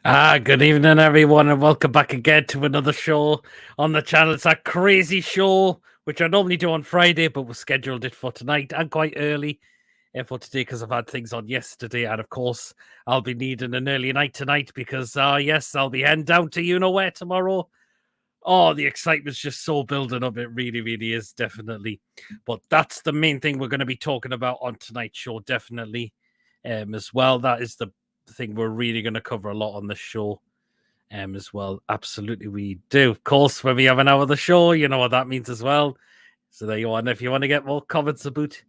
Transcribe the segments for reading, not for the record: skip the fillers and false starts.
Good evening, everyone, and welcome back again to another show on the channel. It's a crazy show, which I normally do on Friday, but we scheduled it for tonight and quite early for today because I've had things on yesterday. And of course, I'll be needing an early night tonight because, yes, I'll be heading down to you know where tomorrow. Oh, the excitement's just so building up. It really, really is, definitely. But that's the main thing we're going to be talking about on tonight's show, definitely, as well. That is the thing we're really going to cover a lot on the show, as well. Absolutely, we do. Of course, when we have an hour of the show, you know what that means as well. So there you are. And if you want to get more comments about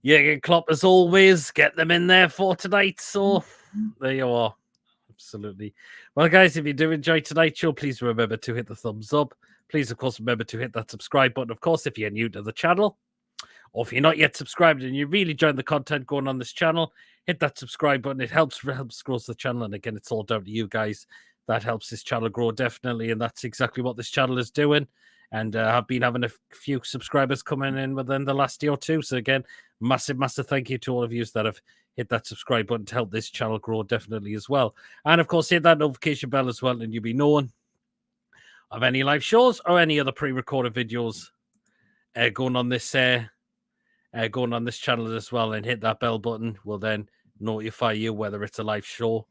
Jurgen Klopp, as always, get them in there for tonight. So there you are. Absolutely. Well, guys, if you do enjoy tonight's show, please remember to hit the thumbs up. Please, of course, remember to hit that subscribe button. Of course, if you're new to the channel, or if you're not yet subscribed and you really enjoy the content going on this channel, hit that subscribe button. It helps grow the channel. And again, it's all down to you guys. That helps this channel grow, definitely. And that's exactly what this channel is doing. And I've been having a few subscribers coming in within the last year or two. So again, massive, massive thank you to all of you that have hit that subscribe button to help this channel grow, definitely, as well. And of course, hit that notification bell as well, and you'll be known of any live shows or any other pre-recorded videos going on this channel as well. And hit that bell button will then notify you whether it's a live show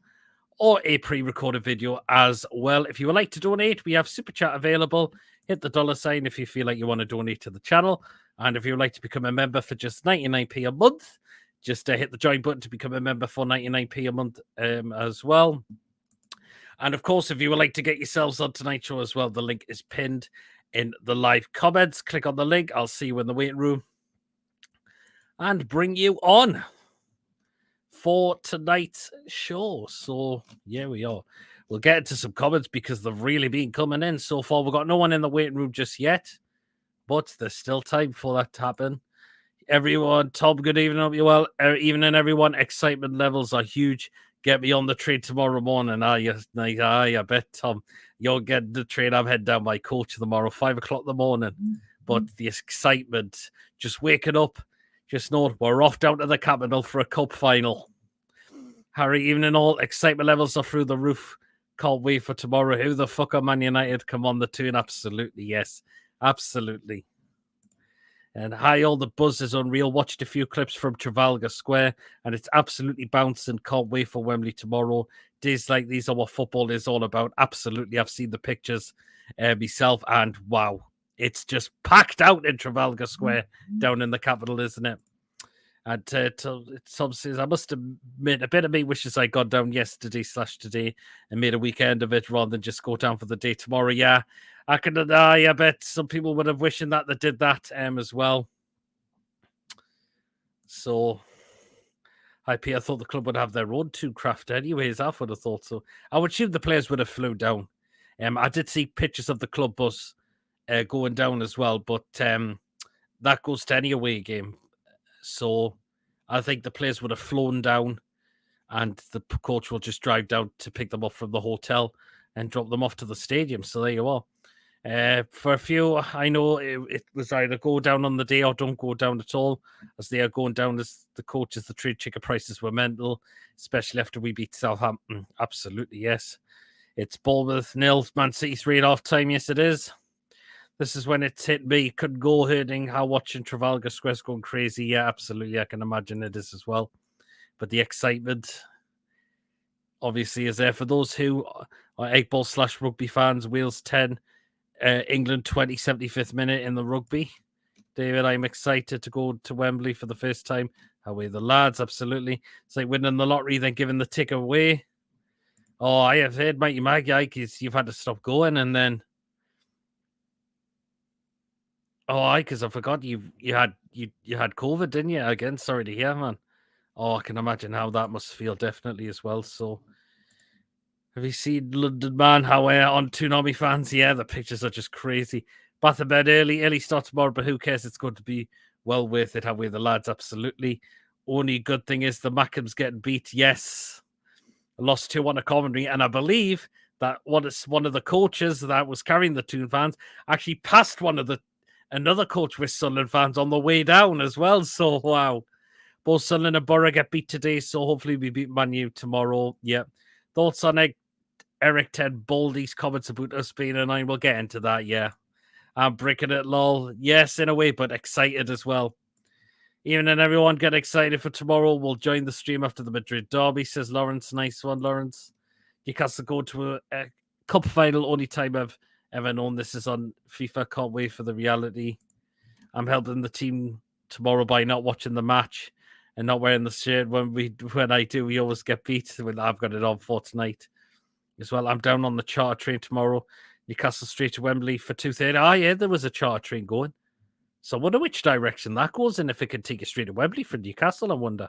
or a pre-recorded video as well. If you would like to donate, we have Super Chat available. Hit the $ if you feel like you want to donate to the channel. And if you would like to become a member for just 99p a month, just hit the join button to become a member for 99p a month as well. And of course, if you would like to get yourselves on tonight's show as well, the link is pinned in the live comments. Click on the link. I'll see you in the waiting room and bring you on for tonight's show. So, yeah, we are. We'll get into some comments because they've really been coming in so far. We've got no one in the waiting room just yet, but there's still time for that to happen. Everyone, Tom, good evening. Hope you well. Evening, everyone. Excitement levels are huge. Get me on the train tomorrow morning. I bet, Tom, you'll get the train. I'm heading down my coach tomorrow, 5 o'clock in the morning. But the excitement, just waking up, just know we're off down to the capital for a cup final. Harry, evening all. Excitement levels are through the roof. Can't wait for tomorrow. Who the fuck are Man United? Come on the tune. Absolutely, yes. Absolutely. And hi, all the buzz is unreal. Watched a few clips from Trafalgar Square, and it's absolutely bouncing. Can't wait for Wembley tomorrow. Days like these are what football is all about. Absolutely. I've seen the pictures myself, and wow, it's just packed out in Trafalgar Square down in the capital, isn't it? And Tom says, I must admit, a bit of me wishes I got down yesterday/today and made a weekend of it rather than just go down for the day tomorrow. Yeah, I can I bet some people would have wishing that they did that as well. So, I thought the club would have their own two craft anyways. I would have thought so. I would assume the players would have flew down. I did see pictures of the club bus going down as well, but that goes to any away game. So I think the players would have flown down and the coach will just drive down to pick them up from the hotel and drop them off to the stadium. So there you are. For a few, I know it was either go down on the day or don't go down at all, as they are going down as the coaches. The trade ticket prices were mental, especially after we beat Southampton. Absolutely, yes. It's Bournemouth 0, Man City 3 at half time. Yes, it is. This is when it's hit me. Couldn't go hurting how watching Trafalgar Square's going crazy. Yeah, absolutely. I can imagine it is as well. But the excitement obviously is there for those who are 8-ball/rugby fans. Wales 10, England 20, 75th minute in the rugby. David, I'm excited to go to Wembley for the first time. Away the lads, absolutely. It's like winning the lottery, then giving the ticket away. Oh, I have heard, Mikey you've had to stop going, and then because I forgot you had COVID, didn't you? Again, sorry to hear, man. Oh, I can imagine how that must feel, definitely as well. So, have you seen London Man? How on Toonami fans? Yeah, the pictures are just crazy. Bath and bed early start tomorrow, but who cares? It's going to be well worth it. How we the lads, absolutely. Only good thing is the Mackems getting beat. Yes, lost 2 on a commentary, and I believe that one of the coaches that was carrying the Toon fans actually passed another coach with Sunderland fans on the way down as well. So, wow. Both Sunderland and Borough get beat today, so hopefully we beat Man U tomorrow. Yeah. Thoughts on Eric Ted Baldy's comments about us being a 9? We'll get into that, yeah. I'm breaking it, lol. Yes, in a way, but excited as well. Even and everyone get excited for tomorrow. We'll join the stream after the Madrid derby, says Lawrence. Nice one, Lawrence. Newcastle go to a cup final. Only time I've ever known this is on FIFA. Can't wait for the reality. I'm helping the team tomorrow by not watching the match and not wearing the shirt. When I do, we always get beat. I've got it on for tonight as well. I'm down on the charter train tomorrow. Newcastle straight to Wembley for 2:30. Ah, yeah, there was a charter train going. So I wonder which direction that goes and if it can take you straight to Wembley for Newcastle, I wonder.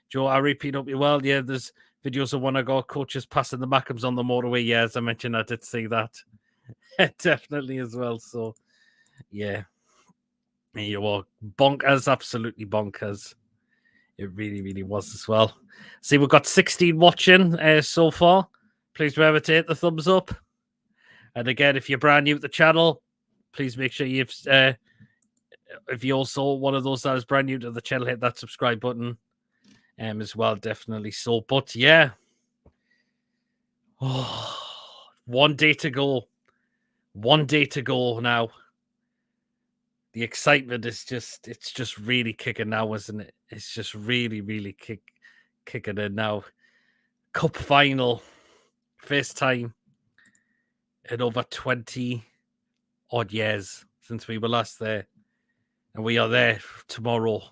Joe, I repeat up you well. Yeah, there's videos of one of our coaches passing the Mackhams on the motorway. Yeah, as I mentioned, I did see that. Definitely as well. So, yeah. You are bonkers, absolutely bonkers. It really, really was as well. See, we've got 16 watching so far. Please remember to hit the thumbs up. And again, if you're brand new to the channel, please make sure you've... if you also one of those that is brand new to the channel, hit that subscribe button as well, definitely. So, but yeah, 1 day to go. 1 day to go now. The excitement is it's just really kicking now, isn't it? It's just really, really kicking in now. Cup final, first time in over 20 odd years since we were last there. And we are there tomorrow.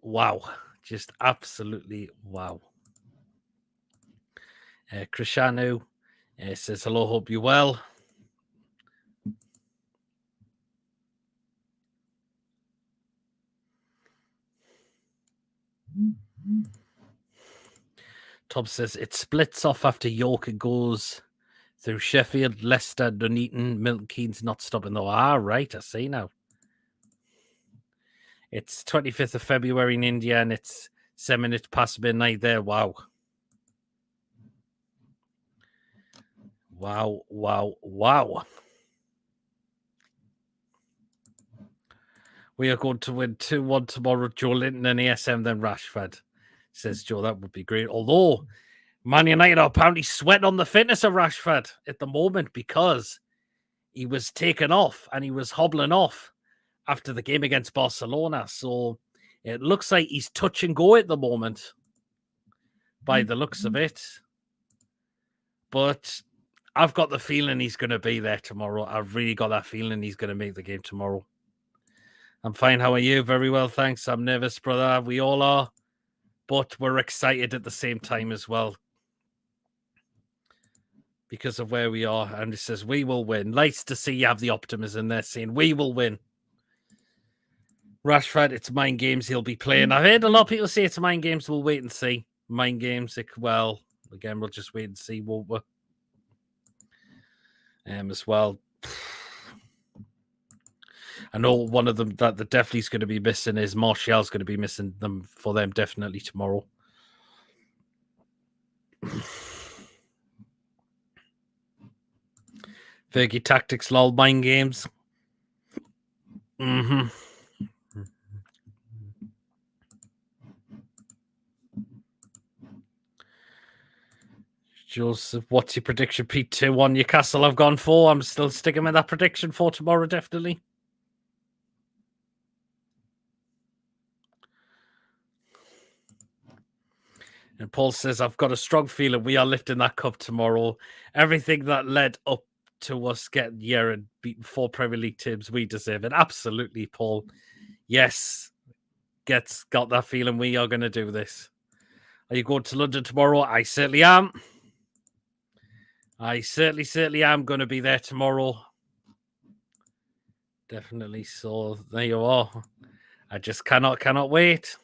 Wow. Just absolutely wow. Krishanu says, hello, hope you're well. Tom says, it splits off after York. It goes through Sheffield, Leicester, Nuneaton, Milton Keynes not stopping though. Ah, right, I see now. It's 25th of February in India and it's 7 minutes past midnight there. Wow. Wow, wow, wow. We are going to win 2-1 tomorrow. Joe Linton and ASM, then Rashford, says Joe. That would be great. Although Man United are apparently sweating on the fitness of Rashford at the moment because he was taken off and he was hobbling off after the game against Barcelona. So it looks like he's touch and go at the moment by the looks of it. But I've got the feeling he's going to be there tomorrow. I've really got that feeling he's going to make the game tomorrow. I'm fine. How are you? Very well, thanks. I'm nervous, brother. We all are. But we're excited at the same time as well because of where we are. And it says, we will win. Nice to see you have the optimism there, saying, we will win. Rashford, it's mind games he'll be playing. I've heard a lot of people say it's mind games. We'll wait and see. Mind games, well, again, we'll just wait and see, won't we? As well. I know one of them that the definitely is going to be missing is Martial's going to be missing them for them definitely tomorrow. Fergie tactics, lol, mind games. Joseph, what's your prediction? Pete 2-1 Newcastle I've gone for. I'm still sticking with that prediction for tomorrow, definitely. And Paul says, I've got a strong feeling we are lifting that cup tomorrow. Everything that led up to us getting here and beating 4 Premier League teams, we deserve it. Absolutely, Paul. Yes, got that feeling we are going to do this. Are you going to London tomorrow? I certainly am. I certainly am going to be there tomorrow. Definitely. So there you are. I just cannot wait.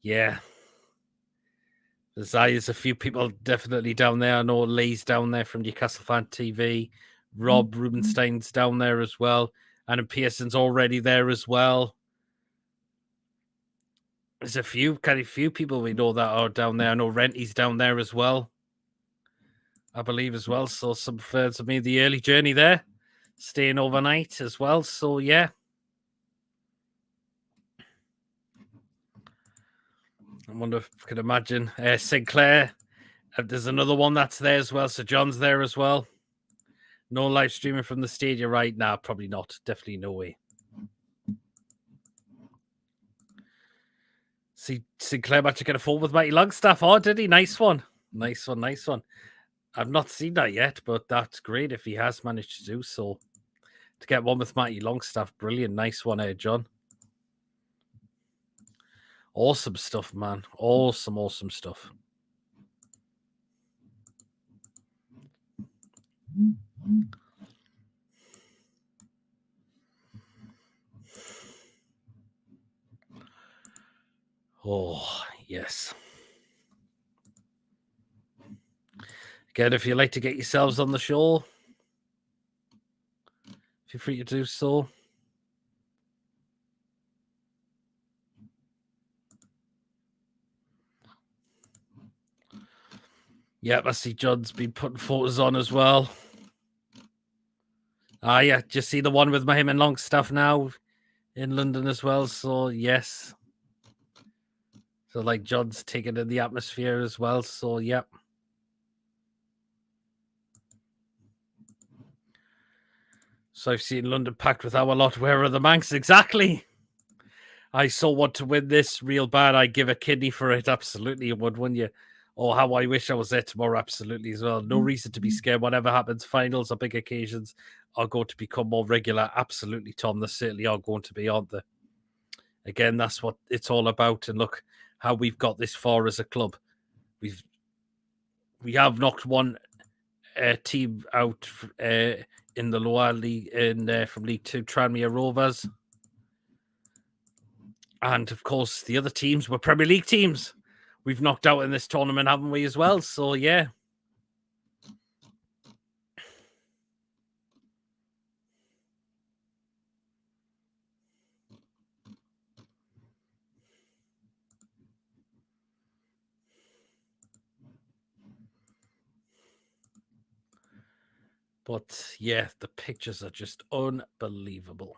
Yeah. There's a few people definitely down there. I know Lee's down there from Newcastle Fan TV. Rob Rubenstein's down there as well. And Pearson's already there as well. There's a few people we know that are down there. I know Renty's down there as well, I believe as well. So some friends of me, the early journey there, staying overnight as well. So yeah. I wonder if I can imagine. Sinclair, there's another one that's there as well. So John's there as well. No live streaming from the stadium right now. Probably not. Definitely no way. See, Sinclair managed to get a fall with Mighty Longstaff. Oh, did he? Nice one. Nice one. Nice one. I've not seen that yet, but that's great if he has managed to do so. To get one with Mighty Longstaff. Brilliant. Nice one there, John. Awesome stuff, man. Awesome, awesome stuff. Oh, yes. Again, if you'd like to get yourselves on the show, feel free to do so. Yep, I see John's been putting photos on as well. Ah, yeah, just see the one with him and Longstaff now in London as well. So, yes. So, like, John's taking in the atmosphere as well. So, yep. So, I've seen London packed with our lot. Where are the Manx? Exactly. I so want to win this real bad. I'd give a kidney for it. Absolutely, you would, wouldn't you? Oh, how I wish I was there tomorrow. Absolutely, as well. No reason to be scared. Whatever happens, finals or big occasions are going to become more regular. Absolutely, Tom. They certainly are going to be, aren't they? Again, that's what it's all about. And look how we've got this far as a club. We have knocked one team out in the lower league from League Two, Tranmere Rovers. And of course, the other teams were Premier League teams we've knocked out in this tournament, haven't we, as well? So, yeah. But, yeah, the pictures are just unbelievable.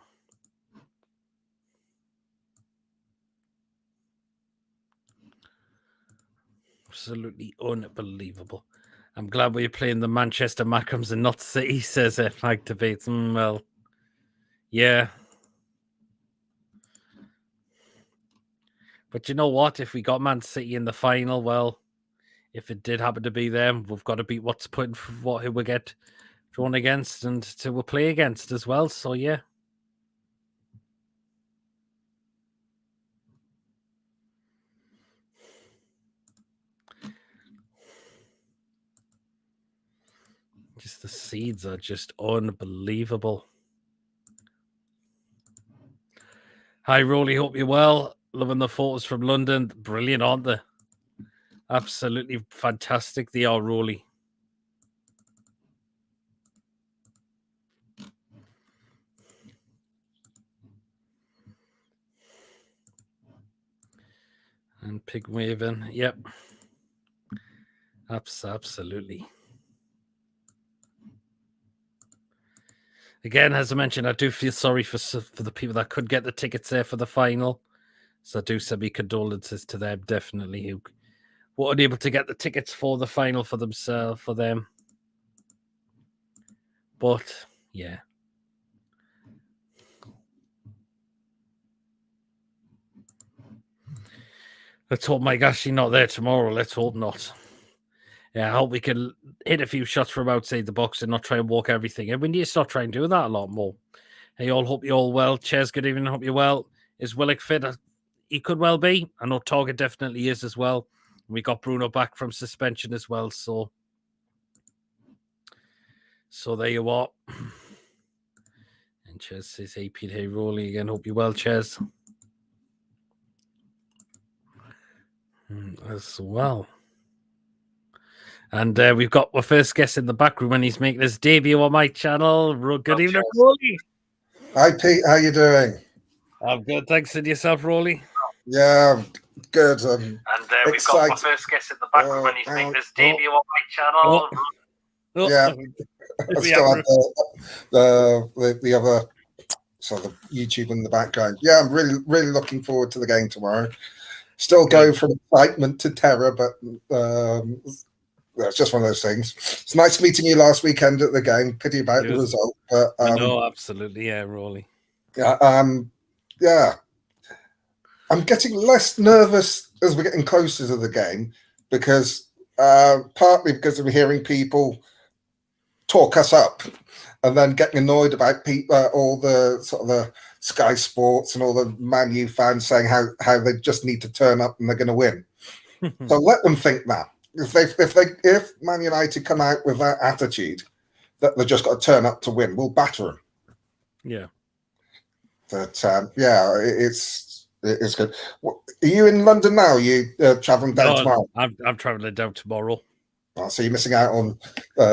Absolutely unbelievable. I'm glad we're playing the Manchester Macrams and not City, says Mike Debates. Well, yeah. But you know what? If we got Man City in the final, well, if it did happen to be them, we've got to beat what's put who we get drawn against and to we'll play against as well. So, yeah. Just the seeds are just unbelievable. Hi, Rolly. Hope you're well. Loving the photos from London. Brilliant, aren't they? Absolutely fantastic. They are, Rolly. And pig waving. Yep. Absolutely. Again, as I mentioned, I do feel sorry for the people that could get the tickets there for the final. So I do send me condolences to them, definitely, who weren't able to get the tickets for the final for themselves, for them. But, yeah. Let's hope Mike Ashley not there tomorrow. Let's hope not. Yeah, I hope we can hit a few shots from outside the box and not try and walk everything in. We need to start trying to do that a lot more. Hey, all, hope you're all well. Cheers, good evening. Hope you're well. Is Willick fit? He could well be. I know Target definitely is as well. We got Bruno back from suspension as well. So there you are. And Ches says, hey, Pete, hey, Rolly again. Hope you're well, Ches. As well. And we've got our first guest in the back room, and he's making his debut on my channel. Good evening, Rolly. Hi, Pete. How you doing? I'm good. Thanks. And yourself, Rolly? Yeah, good. And we've got our first guest in the back room, and he's making his debut on my channel. Yeah, I still have the other sort of YouTube in the background. Yeah, I'm really looking forward to the game tomorrow. Still going from excitement to terror, but it's just one of those things. It's nice meeting you last weekend at the game. Pity about the result, but no, absolutely, yeah, Rolly. Yeah. I'm getting less nervous as we're getting closer to the game because partly because I'm hearing people talk us up and then getting annoyed about all the sort of the Sky Sports and all the Man U fans saying how they just need to turn up and they're going to win. So let them think that if Man United come out with that attitude that they've just got to turn up to win, we'll batter them. Yeah. But it's good. Are you in London now? Are you traveling down tomorrow? I'm traveling down tomorrow. Oh, so you're missing out on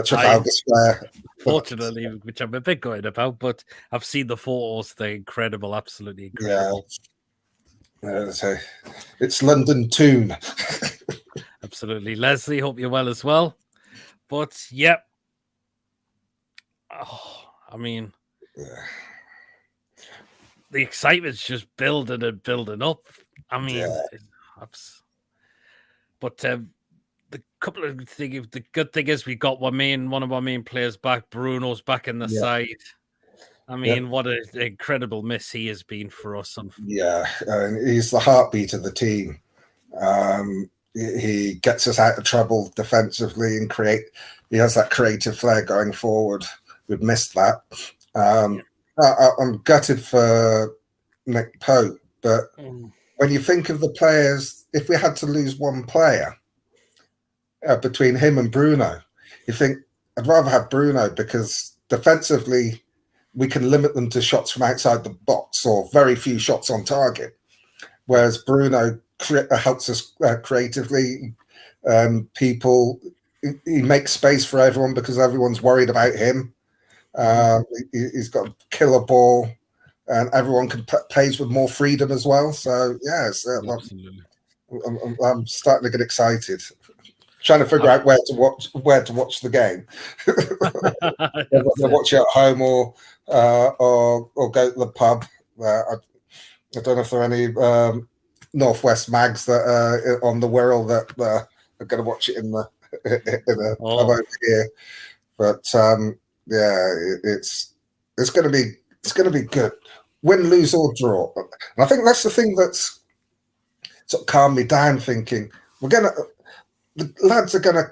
Trafalgar Square. Fortunately, which I'm a bit gutted about, but I've seen the photos. They're incredible, absolutely incredible. Yeah. So it's London Toon. Absolutely. Leslie, hope you're well as well. But, yep. Oh, I mean, the excitement's just building and building up. I mean, but the couple of things, the good thing is we got one of our main players back. Bruno's back in the side. I mean, what an incredible miss he has been for us. Yeah, and he's the heartbeat of the team. He gets us out of trouble defensively and he has that creative flair going forward. We've missed that. I'm gutted for Nick Pope, but when you think of the players, if we had to lose one player between him and Bruno, you think I'd rather have Bruno because defensively we can limit them to shots from outside the box or very few shots on target, whereas Bruno helps us creatively. He makes space for everyone because everyone's worried about him. He's got a killer ball, and everyone plays with more freedom as well. So I'm starting to get excited. Trying to figure out where to watch the game. Whether watch it at home or go to the pub. I don't know if there are any Northwest mags that are on the Wirral that are going to watch it in a pub over here. But it's going to be good. Win, lose or draw. And I think that's the thing that's sort of calmed me down. Thinking the lads are going to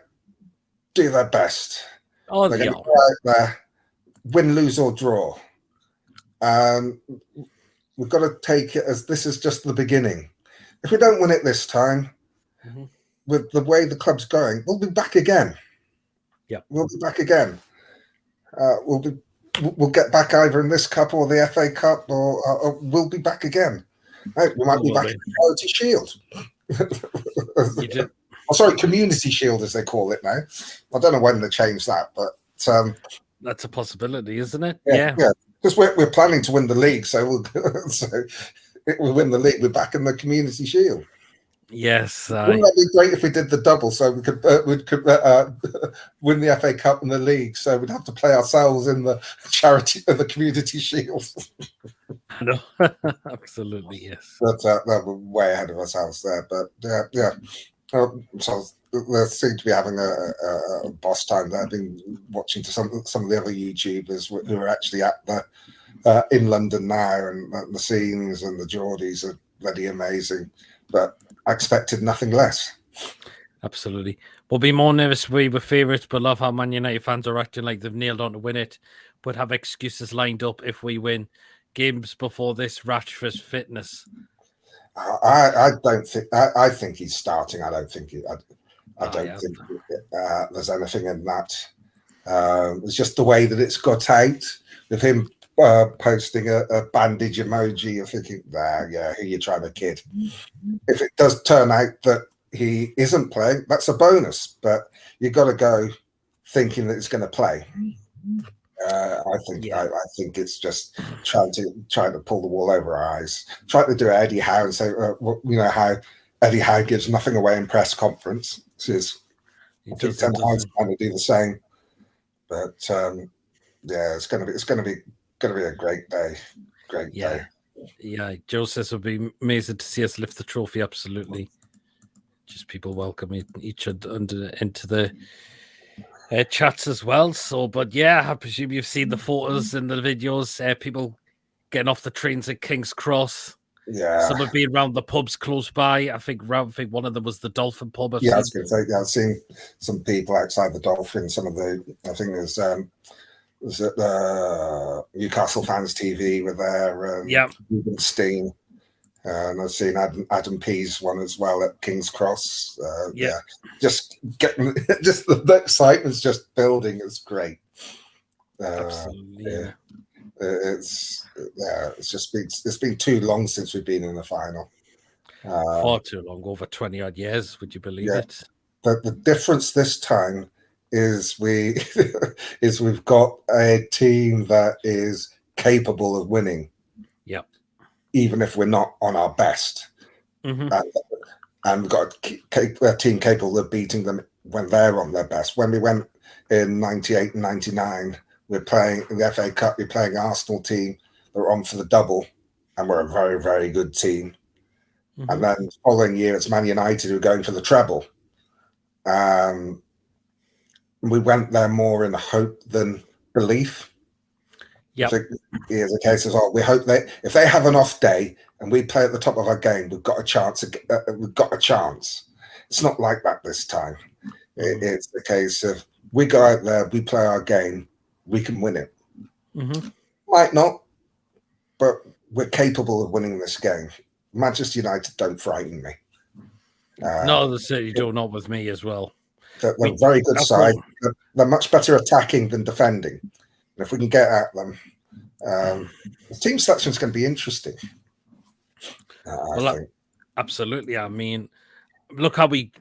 do their best. They're going to go out there, win, lose or draw. We've got to take it as this is just the beginning. If we don't win it this time, with the way the club's going, we'll be back again. Yeah, we'll be back again. We'll get back either in this cup or the FA Cup, or we'll be back again. We might be back in the Charity Shield. Oh, sorry, Community Shield, as they call it now. I don't know when they changed that, but that's a possibility, isn't it? Yeah. Because we're planning to win the league, so we'll win the league. We're back in the Community Shield. Yes, wouldn't that be great if we did the double, so we could win the FA Cup and the league? So we'd have to play ourselves in the charity of the Community Shield. No, absolutely, yes. But we're way ahead of ourselves there. But yeah. So they seem to be having a boss time there. I've been watching to some of the other YouTubers who are actually at in London now, and the scenes and the Geordies are bloody amazing. But I expected nothing less. Absolutely. We'll be more nervous. We were favourites, but love how Man United fans are acting like they've nailed on to win it, but have excuses lined up if we win. Games before this, Rashford's fitness. I don't think. I think he's starting. I don't think. I don't think there's anything in that. It's just the way that it's got out with him posting a bandage emoji. You're thinking, who you're trying to kid. If it does turn out that he isn't playing, that's a bonus. But you've got to go thinking that it's going to play. I think it's just trying to pull the wool over our eyes. Trying to do Eddie Howe and say, how Eddie Howe gives nothing away in press conference. I think Ten Hag's trying to do the same. But it's going to be a great day. Great day. Yeah, Joe says it would be amazing to see us lift the trophy. Absolutely. Just people welcoming each other into the chats as well. So, but yeah, I presume you've seen the photos and the videos. People getting off the trains at King's Cross. Yeah. Some have been around the pubs close by. I think one of them was the Dolphin pub. I was going to say, I've seen some people outside the Dolphin. Some of the, I think there's was it Newcastle Fans TV were there. Rubenstein. And I've seen Adam P's one as well at King's Cross. Just getting, just the excitement's just building. It's great. Absolutely. It's been too long since we've been in the final. Far too long, over 20 odd years. Would you believe it? But the difference this time is we've got a team that is capable of winning. Yep. Even if we're not on our best. Mm-hmm. And we've got a team capable of beating them when they're on their best. When we went in 98 and 99, we're playing in the FA Cup, we're playing Arsenal team that were on for the double, and we're a very, very good team. Mm-hmm. And then the following year, it's Man United who are going for the treble. We went there more in hope than belief. Yeah, I think it's a case of, we hope if they have an off day and we play at the top of our game, we've got a chance. We've got a chance. It's not like that this time. Mm-hmm. It's the case of we go out there, we play our game, we can win it. Mm-hmm. Might not, but we're capable of winning this game. Manchester United don't frighten me. No, they certainly do not with me as well. They're a very good side. They're much better attacking than defending. And if we can get at them, the team selection is going to be interesting. I think. Absolutely. I mean, look how we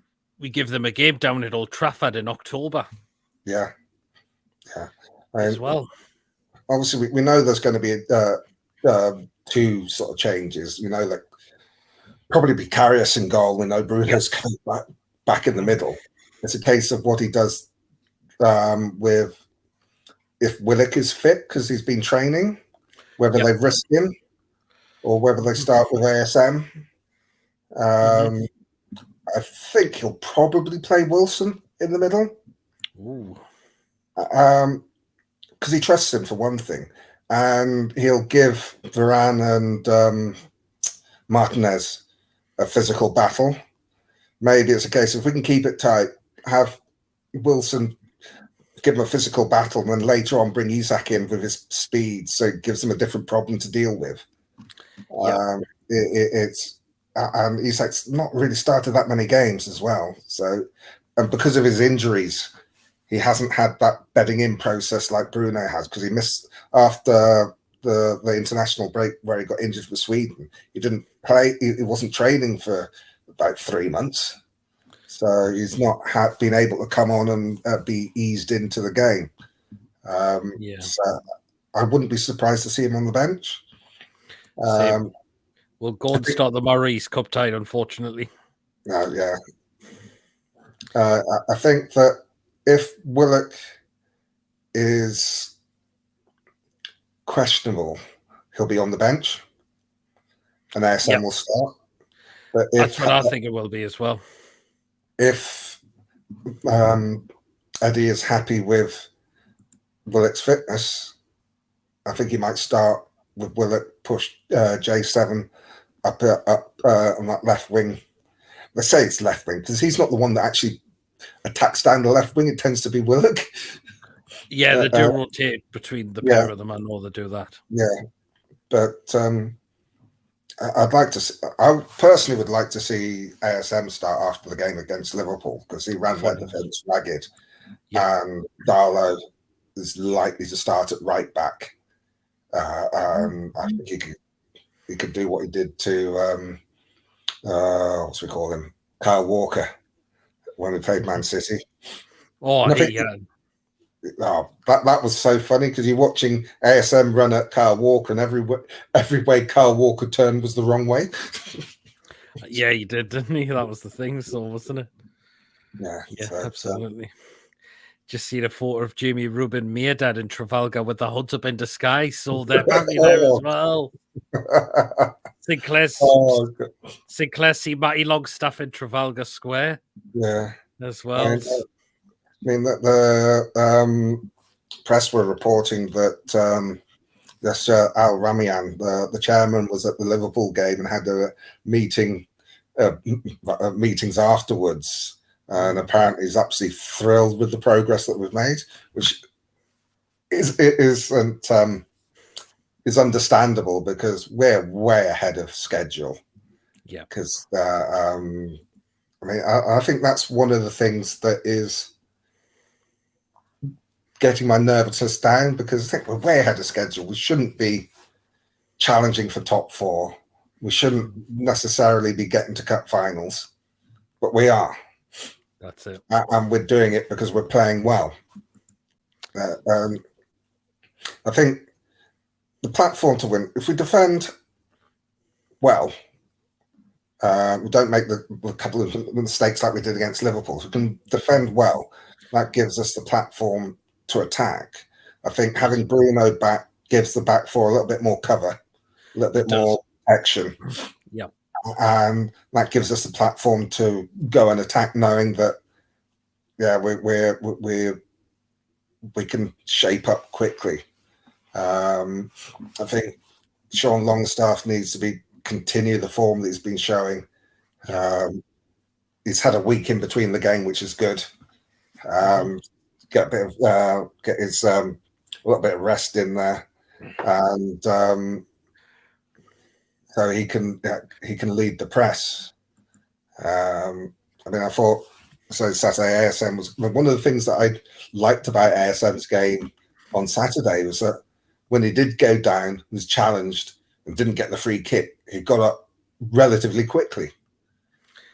give them a game down at Old Trafford in October. Yeah. As well. Obviously, we know there's going to be two sort of changes. We know that probably be Karius in goal. We know Bruno's coming back in the middle. It's a case of what he does with if Willock is fit because he's been training, whether they risk him or whether they start with ASM. I think he'll probably play Wilson in the middle. Because he trusts him for one thing, and he'll give Varane and Martinez a physical battle. Maybe it's a case of if we can keep it tight, have Wilson give him a physical battle, and then later on bring Isak in with his speed, so it gives him a different problem to deal with. And Isak's not really started that many games as well. So, and because of his injuries, he hasn't had that bedding in process like Bruno has, because he missed after the international break where he got injured for Sweden. He didn't play. He wasn't training for about 3 months. So he's not been able to come on and be eased into the game. So I wouldn't be surprised to see him on the bench. We'll go and start the Maurice Cup tie, unfortunately. I think that if Willock is questionable, he'll be on the bench and ASM will start. But that's what I think it will be as well. If Eddie is happy with Willock's fitness, I think he might start with Willock, push J7 up on that left wing. Let's say it's left wing, because he's not the one that actually attacks down the left wing. It tends to be Willock. Yeah, they do rotate between the pair of them. I know they do that. Yeah, but I personally would like to see ASM start after the game against Liverpool, because he ran that defence ragged, and Darlow is likely to start at right back. I think he could do what he did to what's we call him, Kyle Walker, when we played Man City. That was so funny, because you're watching ASM run at Kyle Walker, and every way Kyle Walker turned was the wrong way. Yeah, he did, didn't he? That was the thing, so wasn't it? Yeah, absolutely. Just seen a photo of Jamie Rubin Meerdad in Trafalgar with the hoods up in disguise, so they're apparently there as well. Sinclair's Oh, Sinclair see Matty Longstaff in Trafalgar Square. Yeah, as well. I mean that the press were reporting that this Al Ramian, the chairman, was at the Liverpool game and had a meeting, meetings afterwards, and apparently he's absolutely thrilled with the progress that we've made, which is understandable because we're way ahead of schedule. Yeah, because I mean, I think that's one of the things that is getting my nervousness down, because I think we're way ahead of schedule. We shouldn't be challenging for top four. We shouldn't necessarily be getting to cup finals, but we are. That's it. And we're doing it because we're playing well. I think the platform to win, if we defend well, we don't make the couple of mistakes like we did against Liverpool. If we can defend well, that gives us the platform to attack. I think having Bruno back gives the back four a little bit more cover, a little bit more action. Yeah. And that gives us the platform to go and attack, knowing that, yeah, we can shape up quickly. I think Sean Longstaff needs to continue the form that he's been showing. He's had a week in between the game, which is good. Get a bit of get his a little bit of rest in there, and so he can lead the press. I mean, I thought Saturday ASM was one of the things that I liked about ASM's game on Saturday was that when he did go down, was challenged and didn't get the free kick, he got up relatively quickly.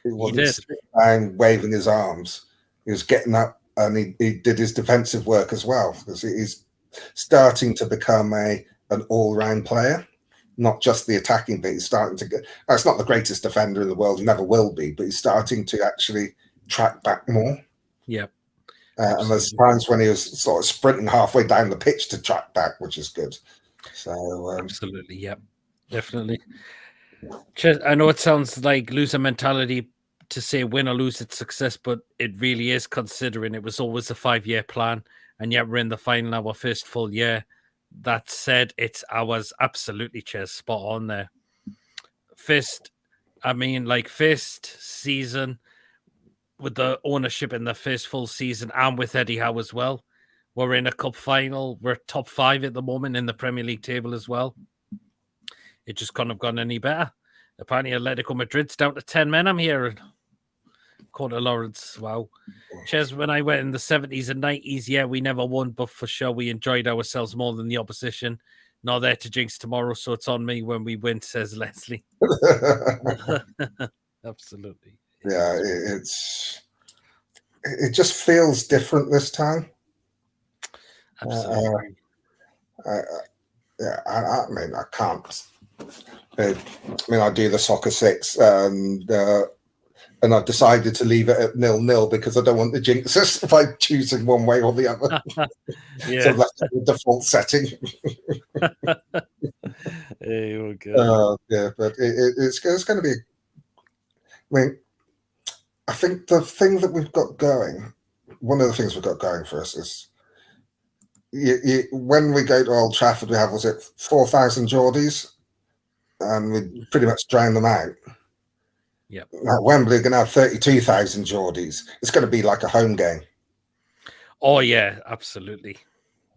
He wasn't sitting down waving his arms. He was getting up, and he did his defensive work as well, because he's starting to become an all-round player, not just the attacking bit. He's starting to get. It's not the greatest defender in the world, never will be, but he's starting to actually track back more. Yeah. And there's times when he was sort of sprinting halfway down the pitch to track back, which is good. So absolutely, yeah, definitely. I know it sounds like loser mentality to say win or lose it's success, but it really is, considering it was always a 5-year plan, and yet we're in the final, our first full year. That said, it's ours. Absolutely, Ches, spot on there. First season with the ownership in the first full season, and with Eddie Howe as well. We're in a cup final. We're top 5 at the moment in the Premier League table as well. It just couldn't have gone any better. Apparently, Atletico Madrid's down to 10 men. I'm here. Quarter Lawrence. Wow. Ches, when I went in the 70s and 90s, yeah, we never won, but for sure we enjoyed ourselves more than the opposition. Not there to jinx tomorrow, so it's on me when we win, says Leslie. Absolutely. Yeah, it just feels different this time. Absolutely. I mean, I can't. I mean, I do the soccer 6, and I've decided to leave it at 0-0 because I don't want the jinxes by choosing one way or the other. Yeah. So that's the default setting. Yeah, but it's going to be. I mean, I think the thing that we've got going, one of the things we've got going for us is, when we go to Old Trafford, we have, was it 4,000 Geordies, and we pretty much drown them out. Yeah. At Wembley, we're going to have 32,000 Geordies. It's going to be like a home game. Oh yeah, absolutely.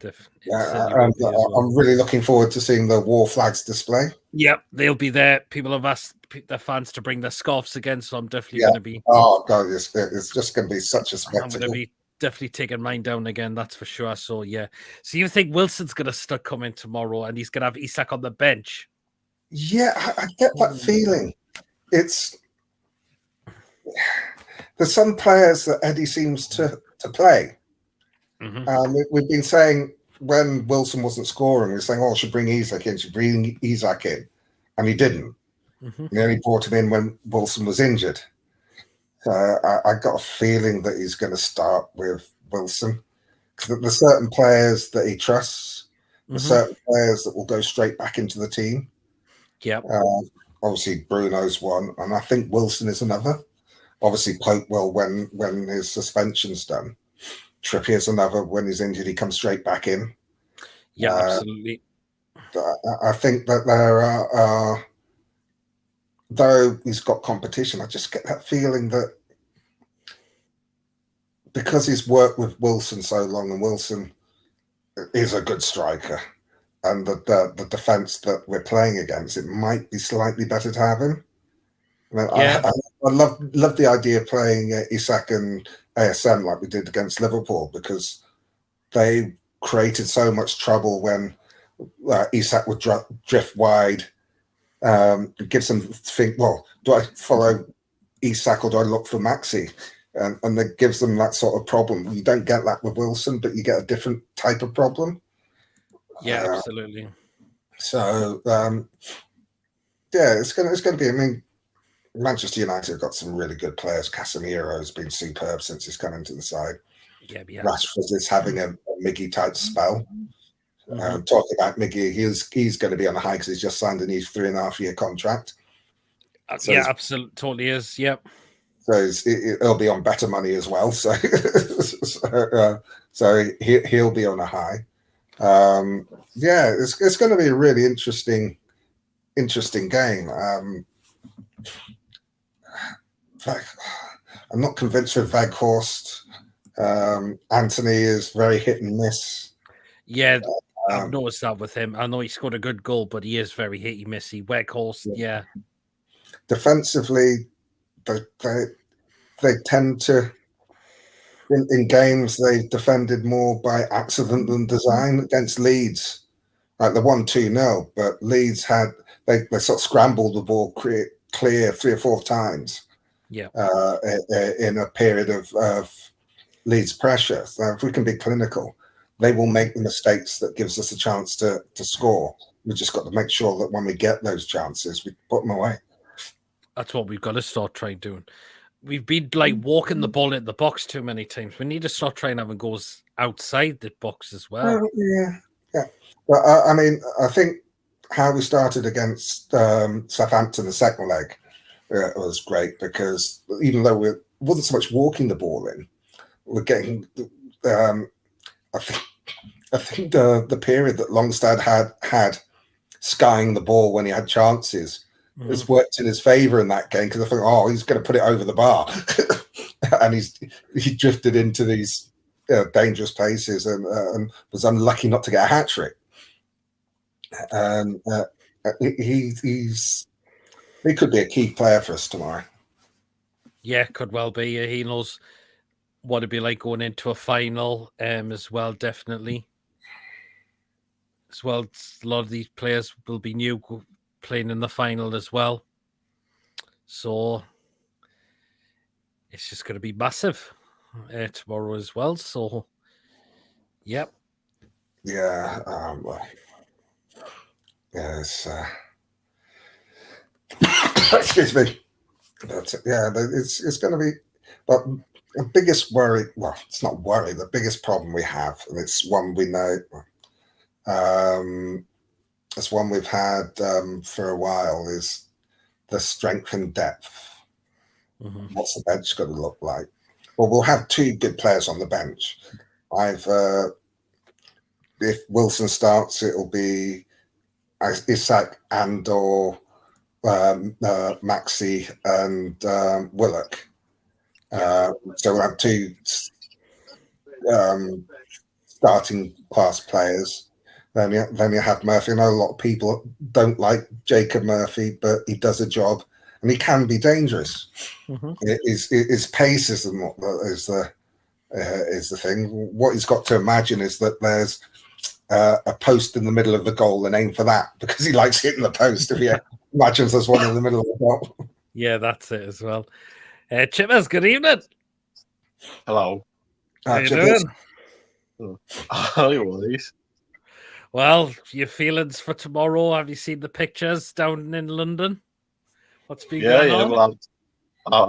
I'm really looking forward to seeing the war flags display. Yep, they'll be there. People have asked their fans to bring their scarves again, so I'm definitely going to be. Oh god, it's just going to be such a spectacle. I'm going to be definitely taking mine down again. That's for sure. So yeah. So you think Wilson's going to start coming tomorrow, and he's going to have Isak on the bench? Yeah, I get that feeling. There's some players that Eddie seems to play. We've been saying, when Wilson wasn't scoring, we were saying, "Oh, should bring Isak in," and he didn't. He only brought him in when Wilson was injured. So I got a feeling that he's going to start with Wilson, because there's certain players that he trusts, there's certain players that will go straight back into the team. Yeah. Obviously, Bruno's one, and I think Wilson is another. Obviously, Pope will when his suspension's done. Trippier's another. When he's injured, he comes straight back in. Yeah, absolutely. I think that there are, though he's got competition, I just get that feeling that because he's worked with Wilson so long, and Wilson is a good striker, and the defense that we're playing against, it might be slightly better to have him. Yeah. I love the idea of playing Isak and ASM like we did against Liverpool, because they created so much trouble when Isak would drift wide. It gives them think, well, do I follow Isak or do I look for Maxi? And it gives them that sort of problem. You don't get that with Wilson, but you get a different type of problem. Yeah, absolutely. So yeah, it's gonna be. I mean, Manchester United have got some really good players. Casemiro's been superb since he's come into the side. Yeah, Rashford is having a Miggy type spell. Mm-hmm. Talking about Miggy, he's going to be on the high because he's just signed a new 3.5-year contract. So yeah, absolutely, totally is. Yep. So he'll be on better money as well. So so he'll be on a high. Yeah, it's going to be a really interesting game. I'm not convinced with Weghorst. Anthony is very hit and miss. Yeah, I've noticed that with him. I know he scored a good goal, but he is very hitty missy. Weghorst, yeah. Defensively, they tend to, in games, they defended more by accident than design against Leeds. Like the 1-2-0, but Leeds they sort of scrambled the ball clear 3 or 4 times. Yeah. In a period of Leeds pressure. So if we can be clinical, they will make the mistakes that gives us a chance to score. We've just got to make sure that when we get those chances, we put them away. That's what we've got to start trying doing. We've been like walking the ball into the box too many times. We need to start trying having goals outside the box as well. Yeah. But I mean, I think how we started against Southampton the second leg was great, because even though it wasn't so much walking the ball in, we're getting. I think the period that Longstaff had skying the ball when he had chances has worked in his favour in that game, because I think, oh, he's going to put it over the bar, and he drifted into these dangerous places and was unlucky not to get a hat trick. And he could be a key player for us tomorrow. Yeah, could well be. He knows what it'd be like going into a final as well, definitely. As well, a lot of these players will be new playing in the final as well. So it's just going to be massive tomorrow as well. So, yep. Yeah. Yes. Excuse me. But yeah, it's going to be. But the biggest worry, well, it's not worry. The biggest problem we have, and it's one we know. It's one we've had for a while, is the strength and depth. Mm-hmm. What's the bench going to look like? Well, we'll have 2 good players on the bench. If Wilson starts, it'll be Isak and or Maxi and Willock. So we'll have 2 starting class players. Then you have Murphy. I know a lot of people don't like Jacob Murphy, but he does a job and he can be dangerous. Mm-hmm. His pace is the thing. What he's got to imagine is that there's a post in the middle of the goal and aim for that, because he likes hitting the post. If he imagines there's one in the middle of the goal. Yeah, that's it as well. Chippers, good evening. Hello. How you doing? Hi, Wallis. Well, your feelings for tomorrow? Have you seen the pictures down in London? What's been going on? Well,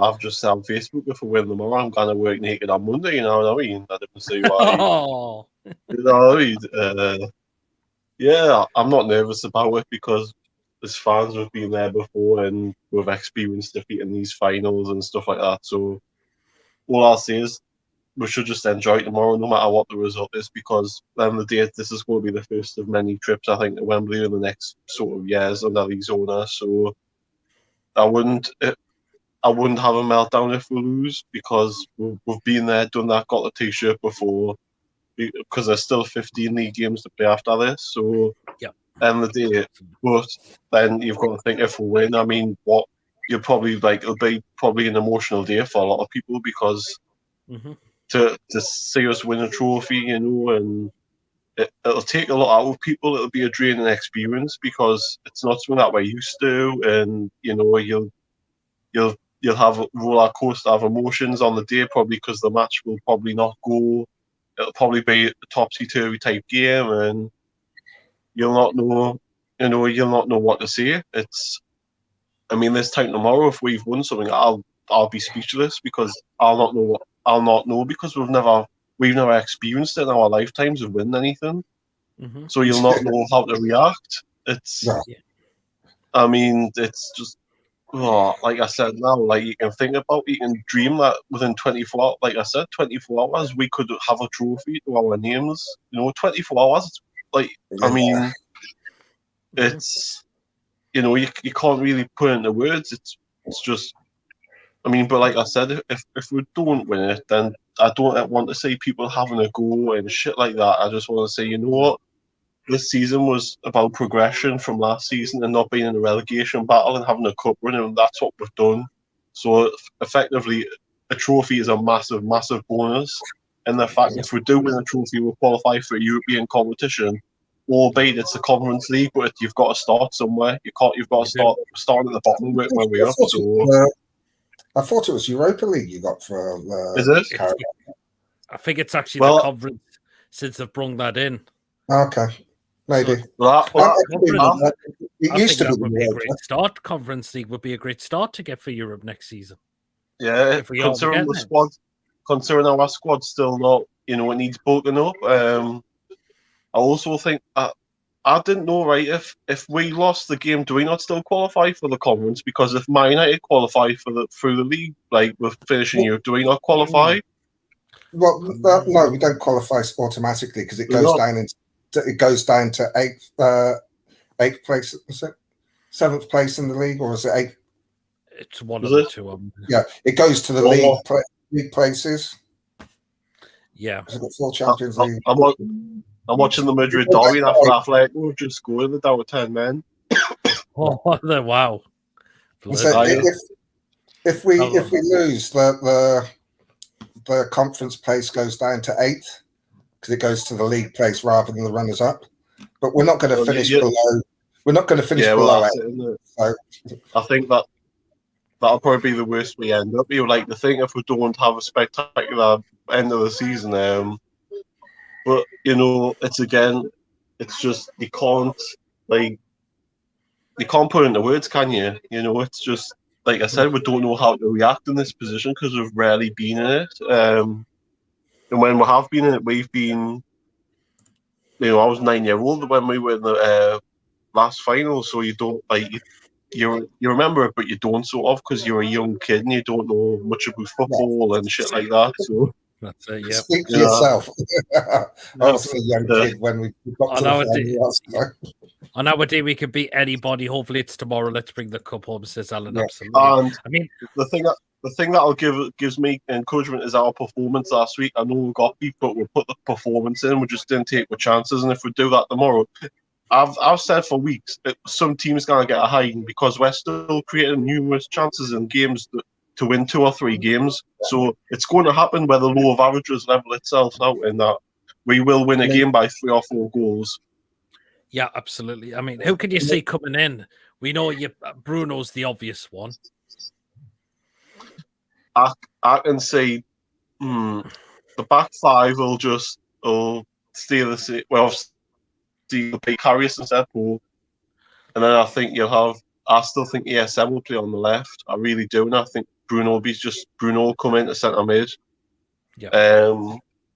I've just said on Facebook, if we win tomorrow, I'm going to work naked on Monday, you know what I mean? I didn't see why. You know what I mean? Yeah, I'm not nervous about it, because as fans, we've been there before and we've experienced defeat in these finals and stuff like that. So all I'll say is we should just enjoy it tomorrow, no matter what the result is, because at the end of the day, this is going to be the first of many trips, I think, to Wembley in the next sort of years under these owners. So I wouldn't have a meltdown if we lose, because we've been there, done that, got the T-shirt before, because there's still 15 league games to play after this. So Yep. End of the day, but then you've got to think, if we win, I mean, what you're probably like, it'll be probably an emotional day for a lot of people, because to see us win a trophy, you know, and it'll take a lot out of people. It'll be a draining experience because it's not something that we're used to, and you know, you'll have a roller coaster of emotions on the day, probably because the match will probably not go. It'll probably be a topsy-turvy type game, and you'll not know what to say. I mean, this time tomorrow, if we've won something, I'll be speechless, because I'll not know because we've never experienced it in our lifetimes of winning anything. So you'll not know how to react. I mean, it's just, like I said, now, like you can dream that within 24, like I said, 24 hours, we could have a trophy to our names. You know, 24 hours, I mean, it's, you know, you can't really put it into words. It's just, I mean, but like I said, if we don't win it, then I don't want to see people having a go and shit like that. I just want to say, you know what? This season was about progression from last season and not being in a relegation battle and having a cup run, and that's what we've done. So effectively, a trophy is a massive, massive bonus. And the fact if we do win a trophy, we'll qualify for a European competition, albeit it's a Conference League, but you've got to start somewhere. You've got to start at the bottom where we're up. So I thought it was Europa League you got for. Is it? I think it's actually the conference since they've brung that in. Okay, maybe. It used to be a great start. Conference League would be a great start to get for Europe next season. Yeah, considering our squad's still not, you know, it needs bulking up. I also think I didn't know, right, if we lost the game, do we not still qualify for the conference? Because if Man United qualify through the league, like with finishing year, do we not qualify? Well, no, we don't qualify automatically, because it goes down to eighth place. Was it 7th place in the league, or is it 8th? It's one of the two. Yeah, it goes to the league places. Yeah, is it 4 Champions League? I'm watching the Madrid derby after Athletic. We've just scored the down with 10 men. Wow! So if we lose, the conference place goes down to 8th, because it goes to the league place rather than the runners up. But we're not going to finish below. We're not going to finish below 8th. So I think that'll probably be the worst we end up. You like to think if we don't have a spectacular end of the season. But you know, it's just you can't put it into words, can you? You know, it's just like I said, we don't know how to react in this position because we've rarely been in it. And when we have been in it, we've been, you know, I was 9-year-old when we were in the last final, so you don't you remember it, but you don't sort of, because you're a young kid and you don't know much about football and shit like that. So. That's it, yeah. Speak for yourself. I was a young kid when we got to the final. On our day, we could beat anybody. Hopefully, it's tomorrow. Let's bring the cup home, says Alan. Yeah. Absolutely. And I mean, the thing that'll gives me encouragement is our performance last week. I know we got beat, but we put the performance in. We just didn't take the chances. And if we do that tomorrow, I've said for weeks that some team's gonna get a hiding, because we're still creating numerous chances in games to win 2 or 3 games. So it's going to happen where the law of averages level itself out, in that we will win a game by 3 or 4 goals. Yeah, absolutely. I mean, who can you see coming in? We know Bruno's the obvious one. I can see the back 5 will stay the same. Well, see, Karius and Seppo, and then I think I still think ESM will play on the left. I really do, and I think Bruno will come into centre mid. Yeah.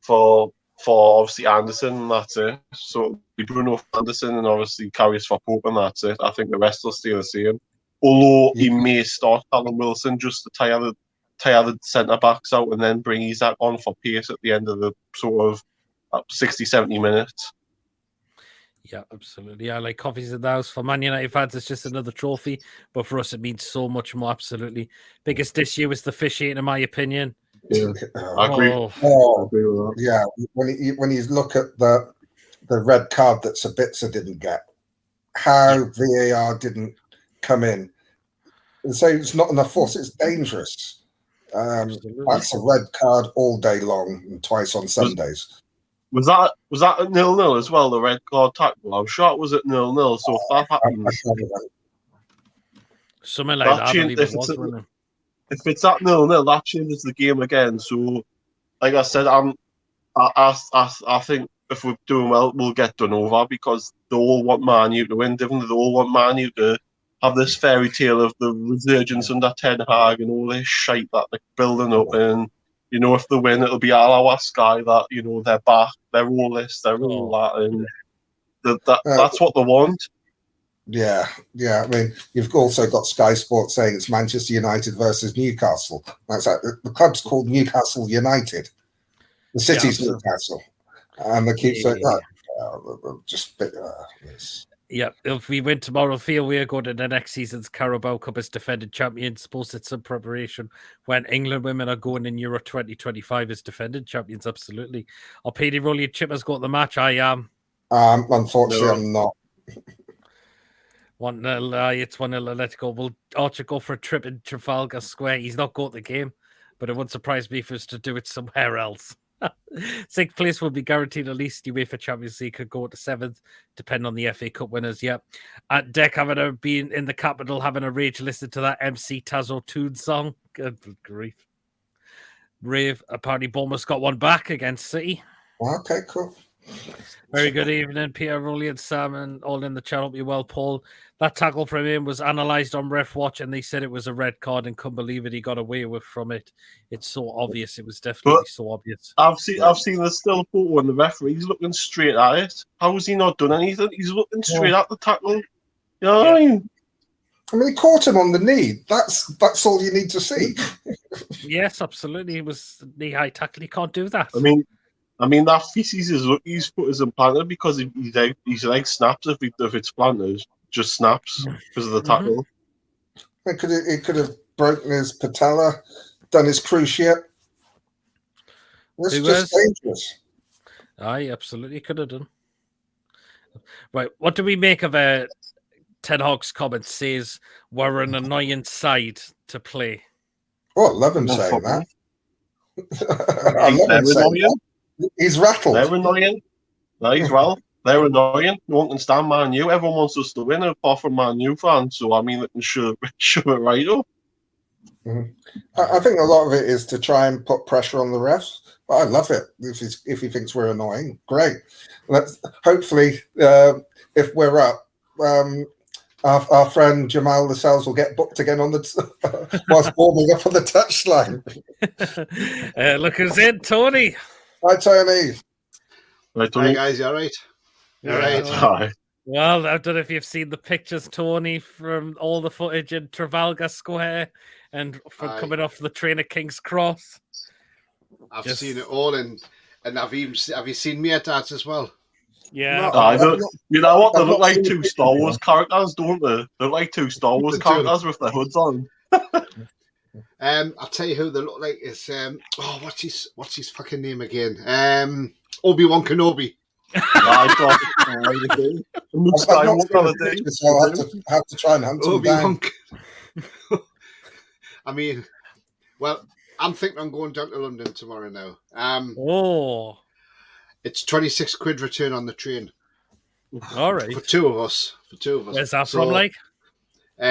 For for obviously Anderson, and that's it. So it'll be Bruno Anderson and obviously carries for Pope, and that's it. I think the rest will stay the same. Although he may start Callum Wilson just to tire the centre backs out and then bring Isaac on for pace at the end of the sort of 60, 70 minutes. Yeah, absolutely. Yeah, like coffees in the house. For Man United fans, it's just another trophy. But for us, it means so much more, absolutely. Biggest issue is the officiating, in my opinion. Yeah, I agree. I agree with that. Yeah, when you look at the red card that Sabitzer didn't get, how VAR didn't come in. And so it's not enough force, it's dangerous. That's a red card all day long and twice on Sundays. Was that at 0-0 as well, the red card tackle? I'm sure it was at 0-0, so if that happens... Something like that, I believe it was, wasn't it? If it's at 0-0, that changes the game again. So, like I said, I think if we're doing well, we'll get done over because they all want Man U to win. They all want Man U to have this fairy tale of the resurgence under Ten Hag and all this shite that they're building up. And, you know, if they win, it'll be our Sky that, you know, they're back, they're all this, they're all that. And that's what they want. Yeah. I mean, you've also got Sky Sports saying it's Manchester United versus Newcastle. That's like, the club's called Newcastle United. The city's Newcastle, and they keep saying that. Yeah, if we win tomorrow, feel we're going to the next season's Carabao Cup as defending champions. Suppose it's some preparation when England women are going in Euro 2025 as defending champions. Absolutely. Petey Rolly Chipper's got the match. I am. Unfortunately, I'm not. 1-0, it's 1-0. Let's go. Will Archer go for a trip in Trafalgar Square? He's not got the game, but it wouldn't surprise me if he was to do it somewhere else. Sixth place will be guaranteed at least. UEFA Champions League could go to seventh, depending on the FA Cup winners. Yeah. At Deck, having been in the capital, having a rage listen to that MC Tazo Toon song. Good grief. Rave, apparently Bournemouth got one back against City. Okay, cool. Very good evening, Peter, Rolly, and Sam, and all in the chat. Hope you're well, Paul. That tackle from him was analysed on Ref Watch, and they said it was a red card, and couldn't believe it. He got away with from it. It's so obvious. It was definitely so obvious. I've seen the still photo on the referee. He's looking straight at it. How has he not done anything? He's looking straight at the tackle. You know what I mean? I mean, he caught him on the knee. That's all you need to see. Yes, absolutely. It was knee-high tackle. He can't do that. I mean that feces is his foot is implanted because his leg snaps if it's planted. Just snaps because of the tackle. It could have broken his patella, done his cruciate. It's just dangerous. Aye, absolutely could have done. Right, what do we make of Ten Hag's comment? Says we're an annoying side to play. Oh, I love him saying that. I love him saying that. He's rattled. They're annoying. Right, well, they're annoying. No one can stand Man U. Everyone wants us to win, apart from Man U fans. So, I mean, they can shove it right up. I think a lot of it is to try and put pressure on the refs. But I love it. If he thinks we're annoying, great. Let's hopefully, if we're up, our friend Jamal Lascelles will get booked again on the whilst warming up on the touchline. Look who's in, Tony. Hi, Tony. Hi, guys. You all right? All right. Hi. Well, I don't know if you've seen the pictures, Tony, from all the footage in Trafalgar Square and from coming off the train at King's Cross. I've seen it all, and have you seen me at that as well? Yeah. You know what? They look like two Star Wars characters, don't they? They look like two Star Wars characters with their hoods on. I'll tell you who they look like. It's what's his fucking name again? Obi-Wan Kenobi. I have to try and hunt him down. I mean, well, I'm thinking I'm going down to London tomorrow now. It's 26 quid return on the train. All right. For two of us. Where's that from, like?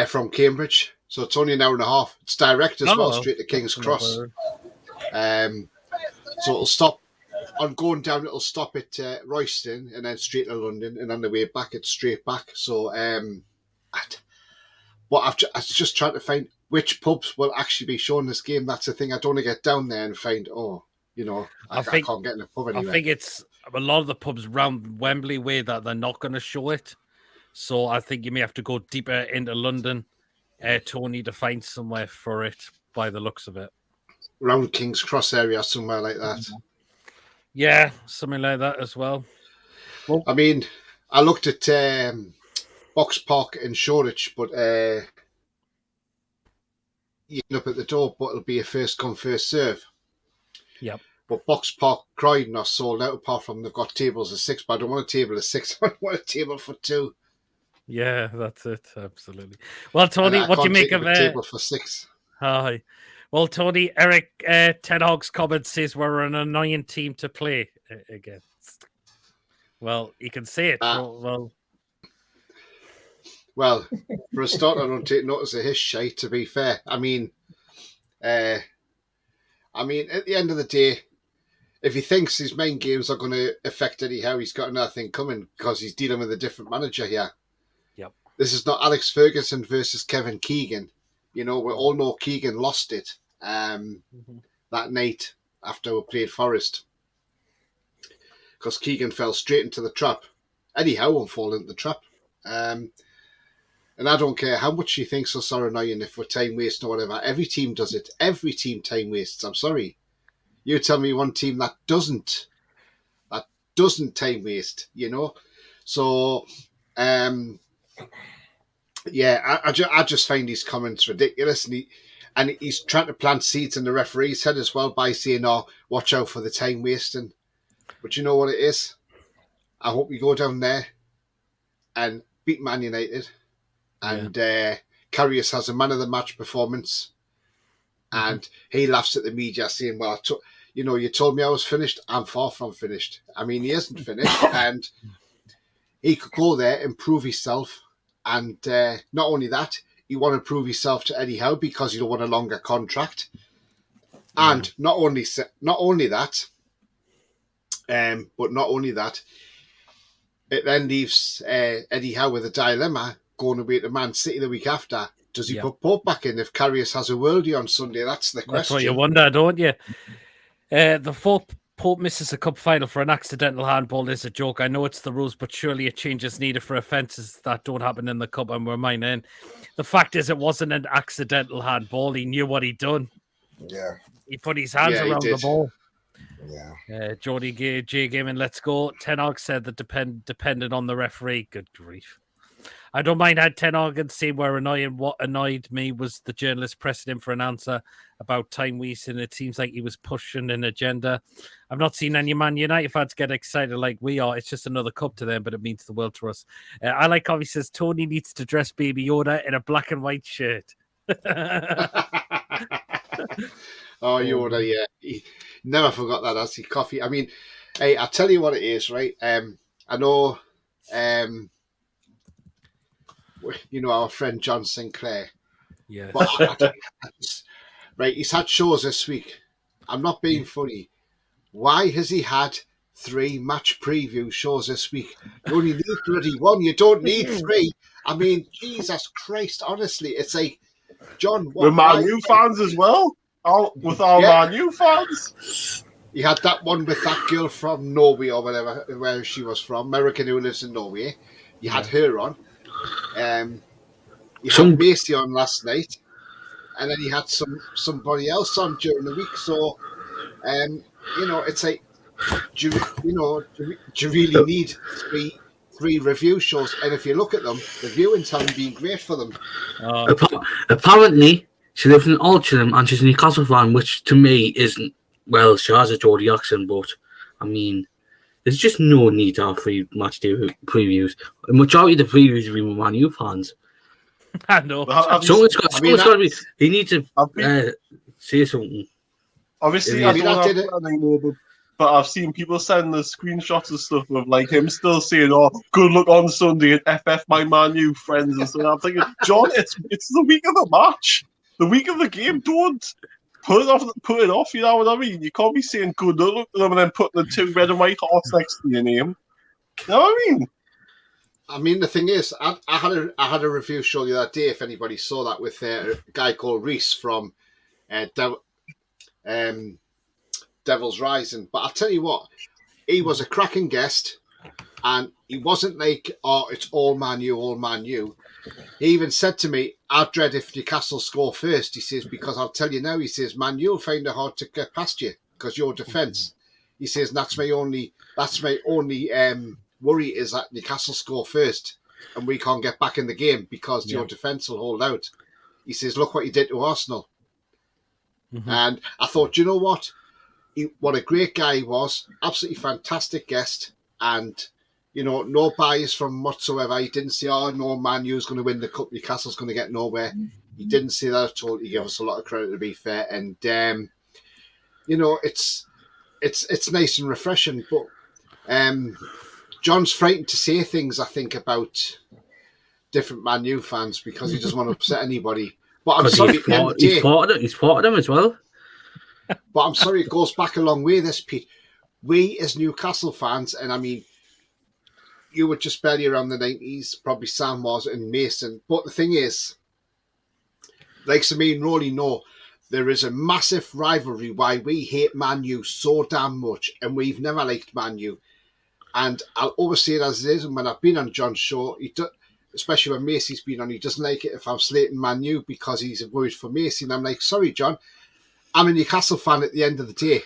From Cambridge. So it's only an hour and a half. It's direct as well, straight to King's Cross. So it'll stop. On going down, it'll stop at Royston and then straight to London. And on the way back, it's straight back. So, but I was just trying to find which pubs will actually be showing this game. That's the thing. I don't want to get down there and find, You know, I can't get in a pub anywhere. I think it's a lot of the pubs around Wembley way that they're not going to show it. So I think you may have to go deeper into London, Tony, to find somewhere for it by the looks of it. Around King's Cross area, somewhere like that. Yeah, something like that as well. I mean, I looked at Box Park in Shoreditch, but you end up at the door, but it'll be a first come, first serve. Yep. But Box Park Croydon are sold out, apart from they've got tables of 6, but I don't want a table of 6, I want a table for 2. Yeah, that's it. Absolutely. Well, Tony, what do you make of a table for 6? Hi. Well, Tony, Eric Ten Hog's comment says we're an annoying team to play against. Well, you can say it. Well, for a start, I don't take notice of his shite, to be fair. I mean, at the end of the day, if he thinks his main games are going to affect anyhow, he's got another thing coming because he's dealing with a different manager here. Yep. This is not Alex Ferguson versus Kevin Keegan. You know, we all know Keegan lost it that night after we played Forest. Because Keegan fell straight into the trap. Anyhow, won't fall into the trap. And I don't care how much he thinks us are annoying if we're time wasting or whatever. Every team does it. Every team time wastes. I'm sorry. You tell me one team that doesn't time waste, you know? So, I just find these comments ridiculous. And he's trying to plant seeds in the referee's head as well by saying, oh, watch out for the time wasting. But you know what it is? I hope you go down there and beat Man United. And Karius has a man of the match performance. And he laughs at the media saying, well, you told me I was finished. I'm far from finished. I mean, he isn't finished. And he could go there and prove himself. And not only that, you want to prove yourself to Eddie Howe because you don't want a longer contract. Yeah. And not only that, it then leaves Eddie Howe with a dilemma going away to Man City the week after. Does he put Pope back in if Karius has a worldie on Sunday? That's the question. That's what you wonder, don't you? The Pope misses a cup final for an accidental handball is a joke. I know it's the rules, but surely a change is needed for offences that don't happen in the cup and we're minor. The fact is, it wasn't an accidental handball. He knew what he'd done. Yeah. He put his hands around the ball. Yeah. Jody J Gaming, let's go. Ten Hag said that depended on the referee. Good grief. I don't mind had Ten Hag and say we're annoying. What annoyed me was the journalist pressing him for an answer about time wasting. It seems like he was pushing an agenda. I've not seen any Man United fans get excited like we are. It's just another cup to them, but it means the world to us. I like how he says Tony needs to dress Baby Yoda in a black and white shirt. Oh, Yoda, yeah. He never forgot that as he coffee. I mean, hey, I'll tell you what it is, right? I know... our friend John Sinclair. Yeah. Right, he's had shows this week. I'm not being funny. Why has he had 3 match preview shows this week? You only need bloody 1. You don't need 3. I mean, Jesus Christ, honestly, it's like, John... With Man U fans as well? With our Man U fans? He had that one with that girl from Norway or whatever, where she was from, American who lives in Norway. You had her on. He had Macy on last night, and then he had somebody else on during the week. So, it's like, do you really need three review shows? And if you look at them, the viewings haven't been great for them. Apparently, she lives in Altrincham and she's a Newcastle fan, which to me isn't. Well, she has a Geordie accent, but I mean. There's just no need to have 3 match day previews. The majority of the previews are with Man U fans. I know. Someone's got to be. He needs to say something. Obviously, I don't have anymore, but I've seen people send the screenshots and stuff of like him still saying, "Oh, good luck on Sunday and FF my Man U friends." And so I'm thinking, John, it's the week of the match, the week of the game. Don't. Put it off, you know what I mean? You can't be saying good luck to them and then putting the 2 red and white hearts next to your name. You know what I mean? I mean, the thing is, I had a review show the other day, if anybody saw that, with a guy called Reese from Devil's Rising. But I'll tell you what, he was a cracking guest, and he wasn't like, oh, it's all Man U, all Man U. He even said to me, I dread if Newcastle score first. He says, because I'll tell you now, he says, man, you'll find it hard to get past you because your defence. He says, that's my only worry is that Newcastle score first and we can't get back in the game because your defence will hold out. He says, look what you did to Arsenal. And I thought, you know what? What a great guy he was. Absolutely fantastic guest. And you know, no bias from whatsoever. He didn't say, oh, no, Man U's going to win the cup. Newcastle's going to get nowhere. He didn't say that at all. He gave us a lot of credit, to be fair. And, you know, it's nice and refreshing. But John's frightened to say things, I think, about different Man U fans because he doesn't want to upset anybody. But I'm sorry, he's part of them as well. But I'm sorry, it goes back a long way, this, Pete. We, as Newcastle fans, and I mean, you were just barely around the 90s, probably Sam was and Mason. But the thing is, like me and Rolly know, there is a massive rivalry why we hate Man U so damn much, and we've never liked Man U. And I'll always say it as it is, and when I've been on John's show, especially when Macy's been on, he doesn't like it if I'm slating Man U because he's worried for Macy. And I'm like, sorry, John, I'm a Newcastle fan at the end of the day.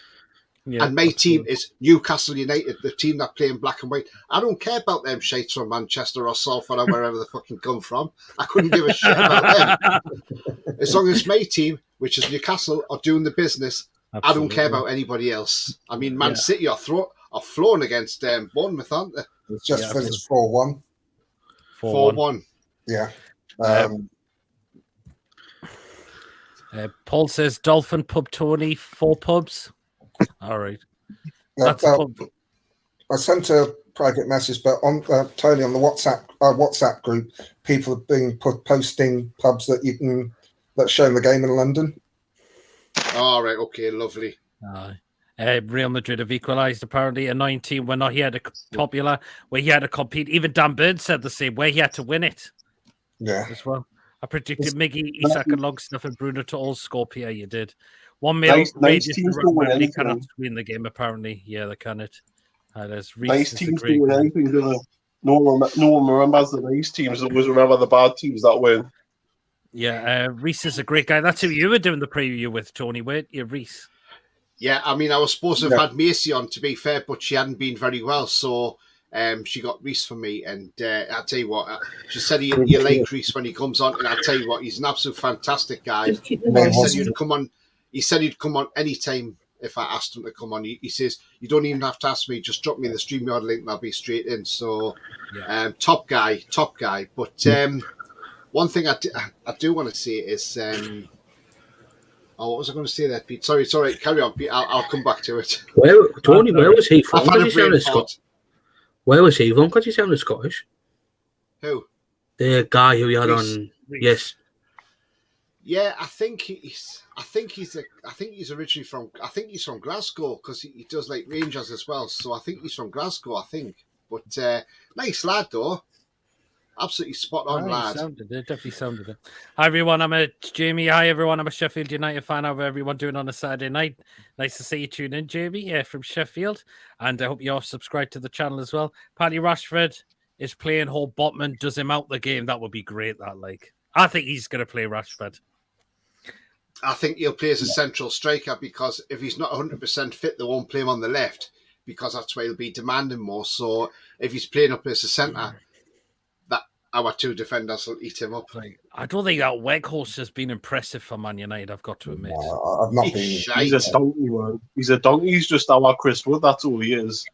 Yeah, and my team is Newcastle United, the team that play in black and white. I don't care about them shites from Manchester or Salford or wherever they fucking come from. I couldn't give a shit about them. As long as my team, which is Newcastle, are doing the business, absolutely. I don't care about anybody else. I mean, Man City are flown against Bournemouth, aren't they? It's just finished 4-1. 4-1. Yeah. Paul says Dolphin Pub Tony, 4 pubs. All right. I sent a private message, but on Tony on the WhatsApp group, people have been posting pubs that show the game in London. All right. Okay. Lovely. Real Madrid have equalised apparently. A 19 when not he had a popular where he had to compete. Even Dan Burn said the same way he had to win it. Yeah. As well. I predicted Miggy, Isak, and Longstaff and Bruno to all score. Pierre, you did. 1 mil. Nice teams don't win anything. They cannot win the game, apparently. Yeah, they cannot. There's nice teams don't win anything, do they? No one remembers the nice teams. Always remember the bad teams that win. Yeah, Reese is a great guy. That's who you were doing the preview with, Tony, weren't you, Reese? Yeah, I mean, I was supposed to have had Macy on, to be fair, but she hadn't been very well, so she got Reese for me. And I'll tell you what, she said you like Reese when he comes on, and I'll tell you what, he's an absolute fantastic guy. He said he'd come on. He said he'd come on anytime if I asked him to come on. He says, you don't even have to ask me, just drop me the StreamYard link and I'll be straight in. So, top guy. But one thing I do want to say is, what was I going to say there, Pete? Sorry, carry on, Pete. I'll come back to it. Well, Tony, where was he from? Where was he from? Because he sounded Scottish. Who? The guy who you had on. Yes. Yeah, I think he's originally from. I think he's from Glasgow because he does like Rangers as well. So I think he's from Glasgow. I think, but nice lad though. Absolutely spot on lad. It definitely sounded it. Hi everyone, I'm Jamie. Hi everyone, I'm a Sheffield United fan. How everyone doing on a Saturday night? Nice to see you tune in, Jamie, from Sheffield, and I hope you're subscribed to the channel as well. Paddy Rashford is playing Hall Botman. Does him out the game? That would be great. I think he's going to play Rashford. I think he'll play as a central striker because if he's not 100% fit, they won't play him on the left because that's where he'll be demanding more. So if he's playing up as a centre, that our 2 defenders will eat him up. I don't think that Weghorst has been impressive for Man United, I've got to admit. I've not been. He's a donkey, man. He's a donkey. He's just our Chris Wood. That's all he is.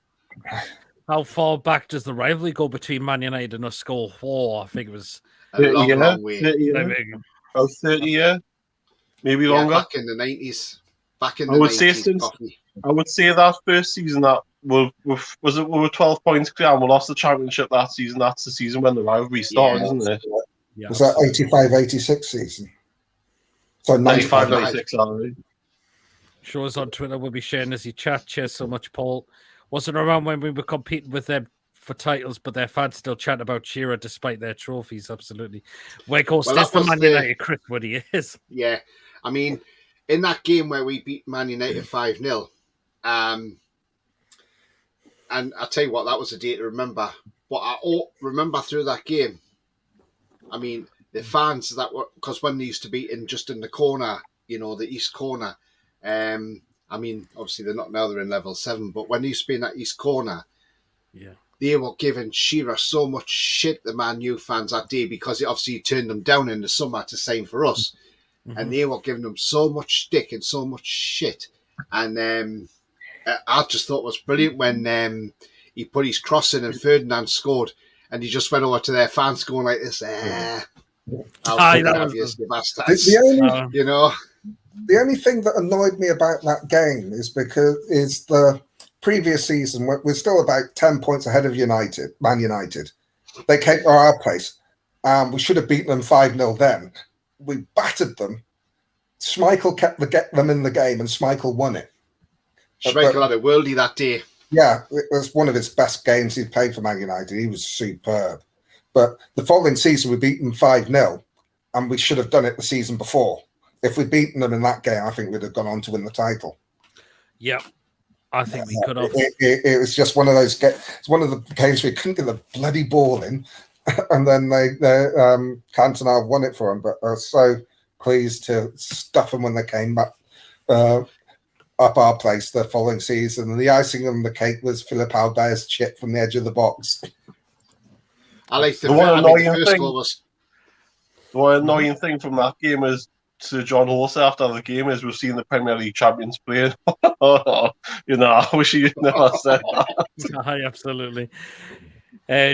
How far back does the rivalry go between Man United and us? I think it was a long way. 30 years. Maybe longer. Back in the 90s. I would say that first season that we were 12 points clear and we lost the championship that season. That's the season when the rivalry started, isn't it? Yeah. Was that 85-86 season? So 95-96. Show us on Twitter. We'll be sharing as you chat. Cheers so much, Paul. Wasn't around when we were competing with them for titles, but their fans still chat about Shearer despite their trophies. Absolutely. Weghorst is the Man United Chris Woody is. Yeah. I mean, in that game where we beat Man United 5-0, And I tell you what, that was a day to remember. But I remember through that game, I mean, the fans that were, because when they used to be just in the corner, you know, the east corner. I mean, obviously they're not now; they're in level 7. But when they used to be in that east corner, they were giving Shearer so much shit, the Man U fans, that day, because he turned them down in the summer to sign for us, and they were giving them so much stick and so much shit. And I just thought it was brilliant when he put his cross in and Ferdinand scored, and he just went over to their fans going like this. You know. The only thing that annoyed me about that game is the previous season we're still about 10 points ahead of Man United. They came to our place. We should have beaten them 5-0 then. We battered them. Schmeichel kept them in the game, and Schmeichel won it. Schmeichel had a worldie that day. Yeah, it was one of his best games he's played for Man United. He was superb. But the following season, we beat them 5-0, and we should have done it the season before. If we'd beaten them in that game, I think we'd have gone on to win the title. Yeah, I think we could have. It was just one of those it's one of the games where we couldn't get the bloody ball in, and then Cantona won it for them. But I was so pleased to stuff them when they came back up our place the following season. And the icing on the cake was Philip Albert's chip from the edge of the box. I like the one annoying thing from that game is to John Horse after the game is we've seen the Premier League champions playing. You know, I wish you never said that. Absolutely.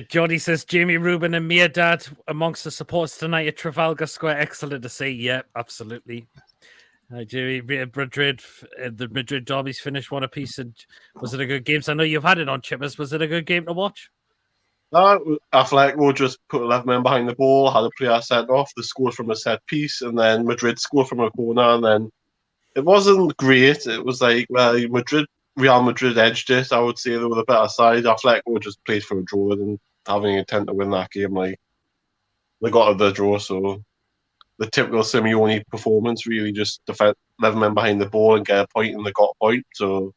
Johnny says Jamie Rubin and Mirdad amongst the supporters tonight at Trafalgar Square. Excellent to see. Yeah, absolutely. Jamie, Madrid, the Madrid derbies finished 1 apiece. And was it a good game? So I know you've had it on, Chippers. Was it a good game to watch? Atletico just put 11 men behind the ball, had a player sent off, they scored from a set piece, and then Madrid scored from a corner, and then it wasn't great. It was like, well, Real Madrid edged it. I would say they were the better side. Atletico just played for a draw and having intent to win that game. Like, they got the draw, so the typical Simeone performance, really just defend 11 men behind the ball and get a point, and they got a point, so...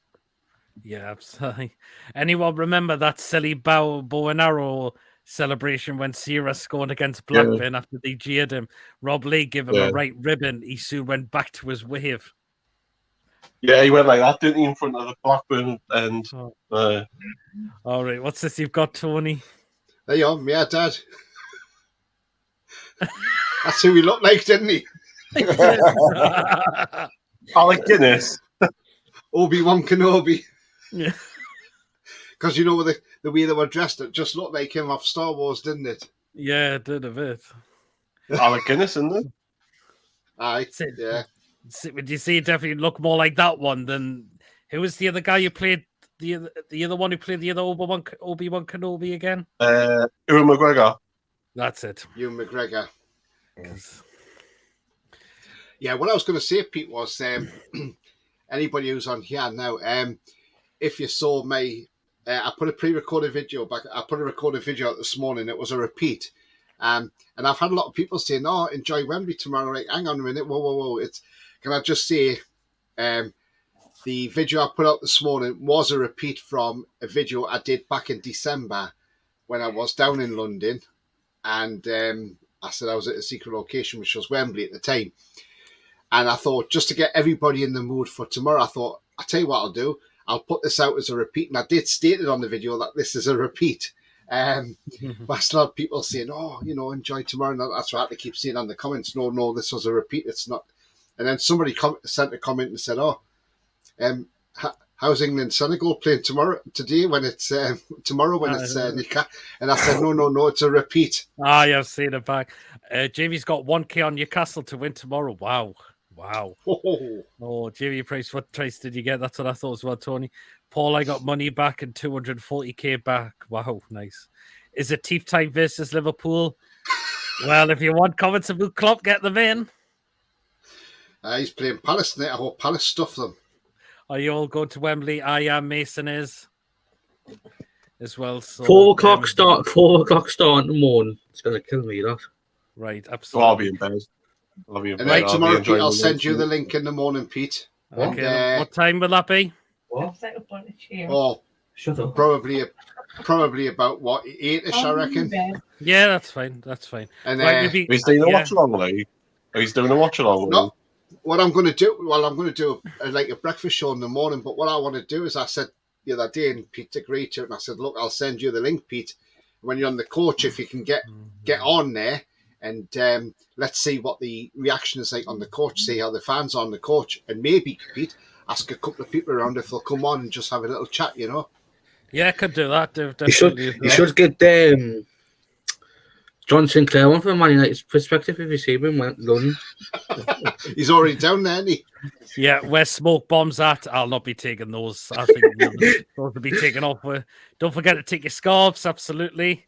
Yeah, absolutely. Anyone remember that silly bow and arrow celebration when Sierra scored against Blackburn after they jeered him? Rob Lee gave him a right ribbon. He soon went back to his wave. Yeah, he went like that, didn't he, in front of the Blackburn end. All right, what's this you've got, Tony? There you are, yeah, Dad. That's who he looked like, didn't he? Alec Guinness. Obi-Wan Kenobi. Yeah. Because you know the way they were dressed, it just looked like him off Star Wars, didn't it? Yeah, it did a bit. Alec Guinness, isn't it? Aye, yeah. Would you see it definitely look more like that one than who was the other guy who played the other one who played the other Obi-Wan Kenobi again? Ewan McGregor. That's it. Ewan McGregor. Yeah, what I was going to say, Pete, was anybody who's on here now, if you saw my, I put a pre-recorded video back. I put a recorded video out this morning. It was a repeat, and I've had a lot of people saying, "Oh, enjoy Wembley tomorrow." Like, hang on a minute, whoa! Can I just say, the video I put out this morning was a repeat from a video I did back in December when I was down in London, and I said I was at a secret location, which was Wembley at the time. And I thought, just to get everybody in the mood for tomorrow, I thought, I'll tell you what I'll do. I'll put this out as a repeat. And I did state it on the video that this is a repeat. But I still had people saying, oh, you know, enjoy tomorrow. And that's what I had to keep saying on the comments. No, this was a repeat. It's not. And then somebody sent a comment and said, oh, how's England Senegal playing today when it's tomorrow when it's Nika? And I said, no, it's a repeat. Ah, yeah, I've seen it back. Jamie's got 1K on Newcastle to win tomorrow. Wow. Oh, Jamie Price, what price did you get? That's what I thought as well, Tony. Paul, I got money back and 240k back. Wow, nice. Is it Teeth Time versus Liverpool? Well, if you want comments about Klopp, get them in. He's playing Palace tonight. I hope Palace stuff them. Are you all going to Wembley? I am. Mason is as well. So 4 o'clock start. 4 o'clock start in the morning. It's gonna kill me, that. Right, absolutely. I'll be in bed. And then tomorrow, Pete, I'll send you the link in the morning, Pete. Okay. What time will that be? What? Oh, Shut up. probably about what 8ish, I reckon. Yeah, that's fine. That's fine. And Right, He's doing a watch along, like. He's doing a watch along. no, what I'm going to do? Well, I'm going to do like a breakfast show in the morning. But what I want to do is, I said the other day, and Pete agreed to it, and I said, look, I'll send you the link, Pete. When you're on the coach, if you can get on there, and let's see what the reaction is like on the coach. See how the fans are on the coach, and maybe Pete ask a couple of people around if they'll come on and just have a little chat. You know. Yeah, I could do that. You should get John Sinclair one from Man United's perspective if you see him in London. He's already down there, isn't he? Yeah, where smoke bombs at, I'll not be taking those. I think those will be taken off. Don't forget to take your scarves, absolutely.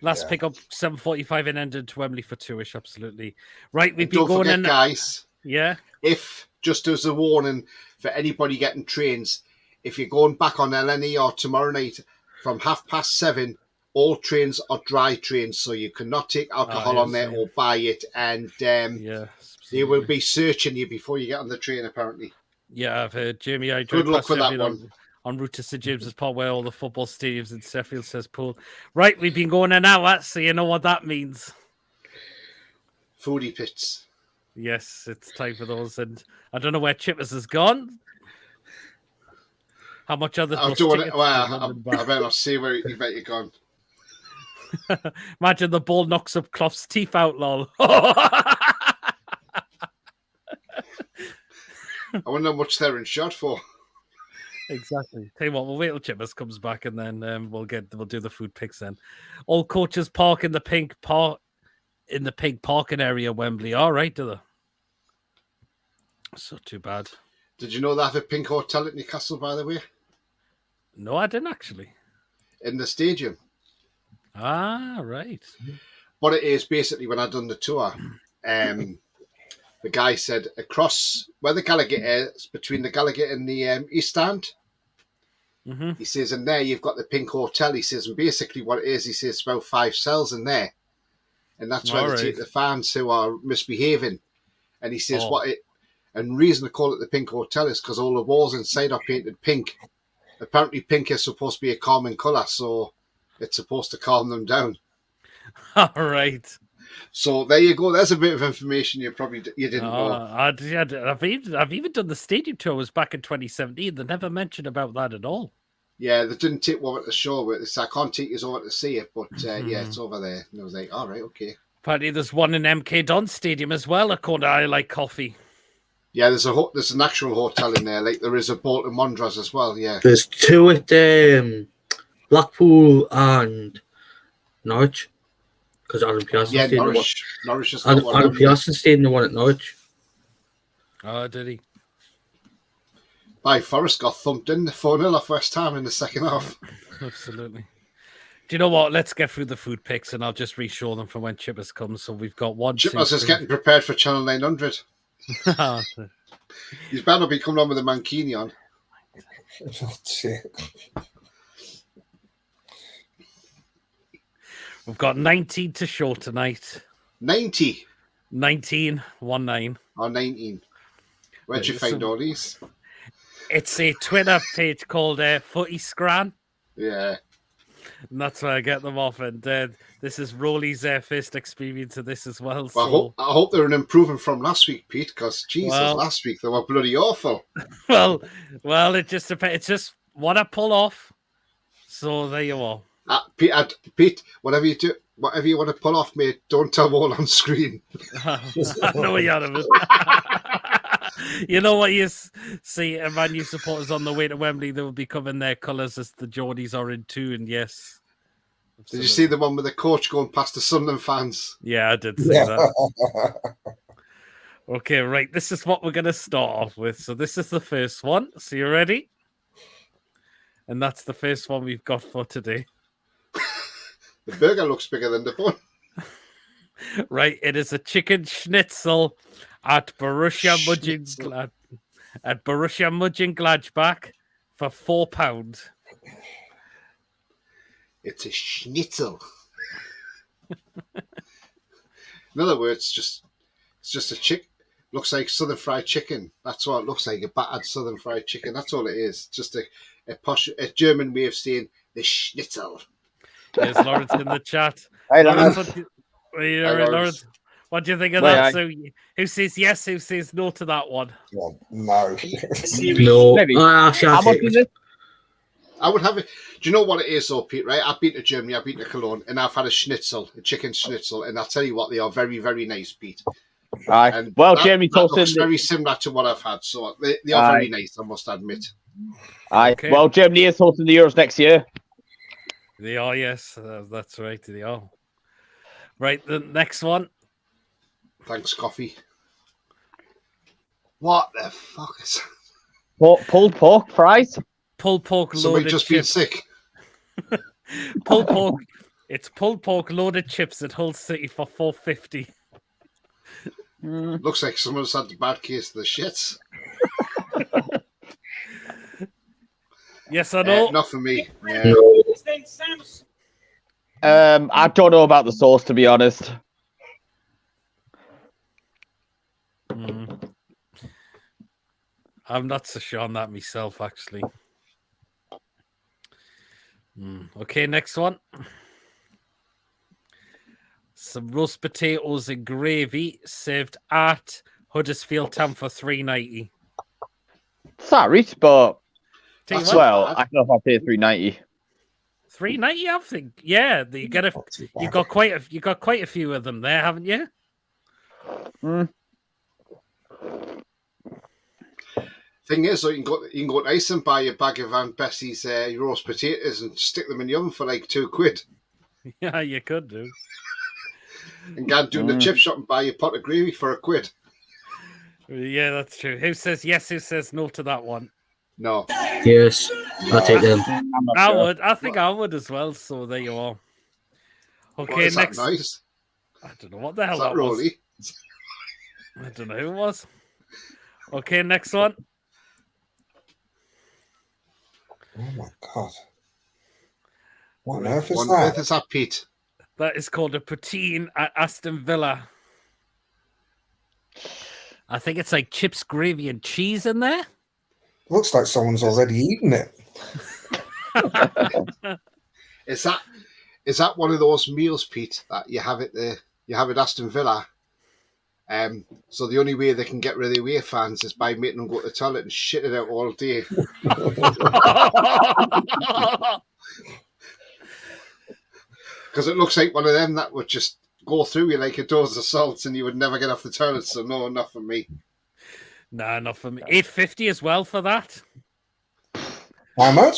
Last pick up 7:45 and ended to Wembley for 2ish, absolutely. Right, we've been going in, guys. Yeah. If just as a warning for anybody getting trains, if you're going back on LNE or tomorrow night from 7:30, all trains are dry trains, so you cannot take alcohol on there or buy it, and they will be searching you before you get on the train, apparently. Yeah, I've heard. Jamie, I good luck with that one. On route to St James's Park, where all the football stadiums in Sheffield, says Paul. Right, we've been going an hour, so you know what that means. Foodie pits. Yes, it's time for those, and I don't know where Chippers has gone. How much other? I better not see where you bet you're gone. Imagine the ball knocks up Clough's teeth out, lol. I wonder how much they're in shot for. Exactly. Tell you what, we'll wait till Chippers comes back, and then we'll do the food picks then. All coaches park in the pink parking area, Wembley. All right, do they? So too bad. Did you know they have a pink hotel at Newcastle, by the way? No, I didn't actually. In the stadium. Ah, right. What it is, basically, when I done the tour, the guy said across where the Gallagher is, between the Gallagher and the East Stand, he says, and there you've got the pink hotel. He says, and basically what it is, he says, about 5 cells in there. And that's where they take the fans who are misbehaving. And he says, and the reason they call it the pink hotel is because all the walls inside are painted pink. Apparently pink is supposed to be a calming colour, so it's supposed to calm them down. All right. So there you go. There's a bit of information you didn't know. I've even done the stadium tour. It was back in 2017. They never mentioned about that at all. Yeah, they didn't take over to the show. They said, I can't take you over to see it, but yeah, it's over there. And I was like, all right, okay. Apparently there's one in MK Don Stadium as well, according to I Like Coffee. Yeah, there's an actual hotel in there. Like there is a Bolton Mondras as well. Yeah, there's 2 at Blackpool and Norwich. Because Adam Pearson stayed Norwich has got one. Adam Pearson stayed in the one at Norwich. Oh, did he? Forest got thumped in the 4-0 off West Ham in the second half. Absolutely. Do you know what? Let's get through the food picks, and I'll just re-show them from when Chippers comes. So we've got one. Chippers is getting prepared for Channel 900. He's better be coming on with a mankini on. We've got 19 to show tonight. 19? 19, 1-9. Oh, 19. Where'd you find all these? It's a Twitter page called Footy Scran. Yeah. And that's where I get them off. And this is Rowley's first experience of this as well. Well, I hope they're improving from last week, Pete, because Jesus, last week they were bloody awful. Well, it just depends. It's just what I pull off. So there you are. Pete, whatever you do, whatever you want to pull off, mate, don't tell all on screen. I know you're out of it. You know what you see, Man U supporters on the way to Wembley, they will be covering their colours as the Geordies are in too, and yes. Absolutely. Did you see the one with the coach going past the Sunderland fans? Yeah, I did see that. Okay, right, this is what we're going to start off with. So this is the first one. So you ready? And that's the first one we've got for today. The burger looks bigger than the bun. Right, it is a chicken schnitzel at Borussia Mönchengladbach for £4. It's a schnitzel. In other words, it's just a chick. Looks like Southern Fried Chicken. That's what it looks like, a battered Southern Fried Chicken. That's all it is. Just a German way of saying the schnitzel. There's Lawrence in the chat. Hey, Lawrence, Lawrence. Lawrence, what do you think of Wait, that? So, who says yes, who says no to that one? Well, no. No. Maybe. Actually, How I'll much take is it. it? I would have it. Do you know what it is, though, Pete? Right? I've been to Germany, I've been to Cologne, and I've had a chicken schnitzel, and I'll tell you what, they are very, very nice, Pete. Aye. And Well, that, Jeremy that looks toasted. very similar to what I've had, so they are very nice, I must admit. Aye. Okay. Well, Germany is hosting the Euros next year. They are, yes. That's right, they are. Right, the next one. Thanks, coffee. What the fuck is Pulled pork fries. Pulled pork somebody loaded just been chips. sick? Pulled pork. It's pulled pork loaded chips at Hull City for $4.50. Looks like someone's had the bad case of the shits. Yes or no? Not for me. Yeah. I don't know about the sauce, to be honest. I'm not so sure on that myself, actually. Okay, next one. Some roast potatoes and gravy served at Huddersfield Town for $3.90. Sorry, but Tell you That's what, well, I don't know if I pay $3.90. $3.90, I think. Yeah, you got quite a few of them there, haven't you? Thing is, though, you can go to Ice and buy a bag of Aunt Bessie's roast potatoes and stick them in the oven for like £2. Yeah, you could do. And go down the chip shop and buy a pot of gravy for £1. Yeah, that's true. Who says yes? Who says no to that one? No. Yes, I'll take them. I would. I think I would as well. So there you are. What Okay, is next. that noise? I don't know what the hell Is that that was. Rolly? I don't know who it was. Okay, next one. Oh my god. What on Right, earth is what on that? earth is that, Pete? That is called a poutine at Aston Villa. I think it's like chips, gravy, and cheese in there. Looks like someone's already eaten it. Is that one of those meals, Pete, that you have at Aston Villa? So the only way they can get rid of the away fans is by making them go to the toilet and shit it out all day. Because it looks like one of them that would just go through you like a dose of salt and you would never get off the toilet. So no, not for me. Nah, not for me. $8.50 as well for that. How much?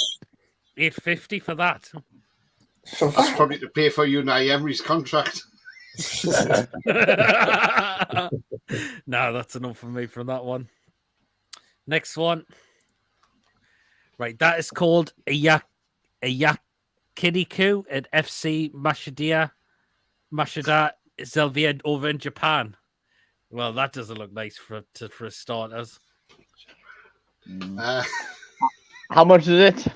$8.50 for that. For That's that? probably to pay for Unai Emery's contract. No, that's enough for me from that one. Next one. Right, that is called a yakiniku at FC Mashida Zelvia over in Japan. Well, that doesn't look nice for starters. How much is it?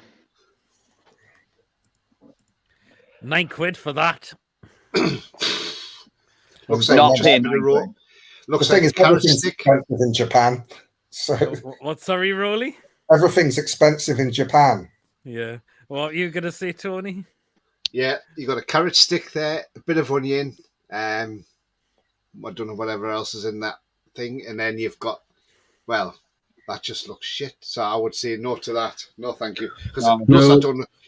£9 for that. Looks Not like paying looks The thing like is, a carrot everything's stick. expensive in Japan. So What, sorry, Rolly? everything's expensive in Japan. Yeah. What are you going to say, Tony? Yeah, you got a carrot stick there, a bit of onion, I don't know whatever else is in that thing, and then you've got, well, that just looks shit. So I would say no to that. No, thank you. Because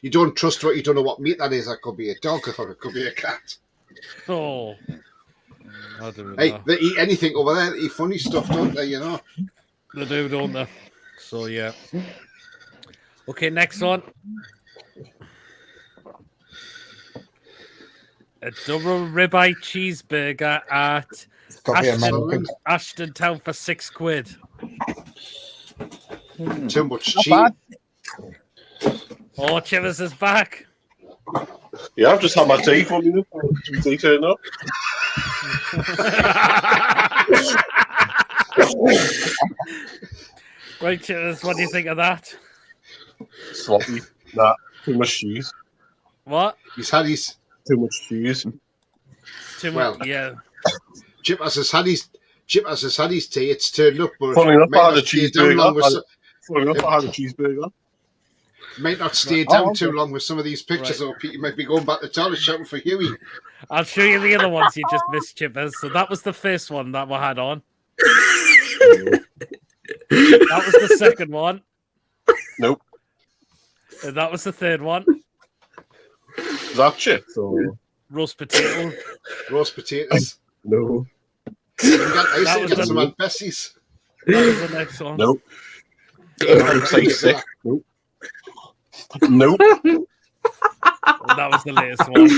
you don't trust what you don't know what meat that is. That could be a dog or it could be a cat. Oh. I don't know. Hey, they eat anything over there. They eat funny stuff, don't they? You know. They do, don't they? So, yeah. Okay, next one. A double ribeye cheeseburger at Got to be American. Ashton Town for £6. Too much Not cheese. bad. Oh, Chivers is back. Yeah, I've just had my tea for you. Tea turn up. Right, Chivers, what do you think of that? Sloppy. Nah, too much cheese. What? He's had his Too much cheese. Too Well, much, yeah. Chip has had his Chippers has had his tea. It's turned up, but Funny enough, might I had not a stay down long with cheeseburger. might not stay down too long with some of these pictures, or Pete might be going back to toilet shouting for Huey. I'll show you the other ones you just missed, Chippers. So that was the first one that we had on. That was the second one. Nope. And that was the third one. Is that chips or roast potatoes? Roast potatoes. No. You got ice That and was get the- some Aunt Bessie's. That was the next one. Nope. Looks like sick. Nope. Nope. That was the latest one.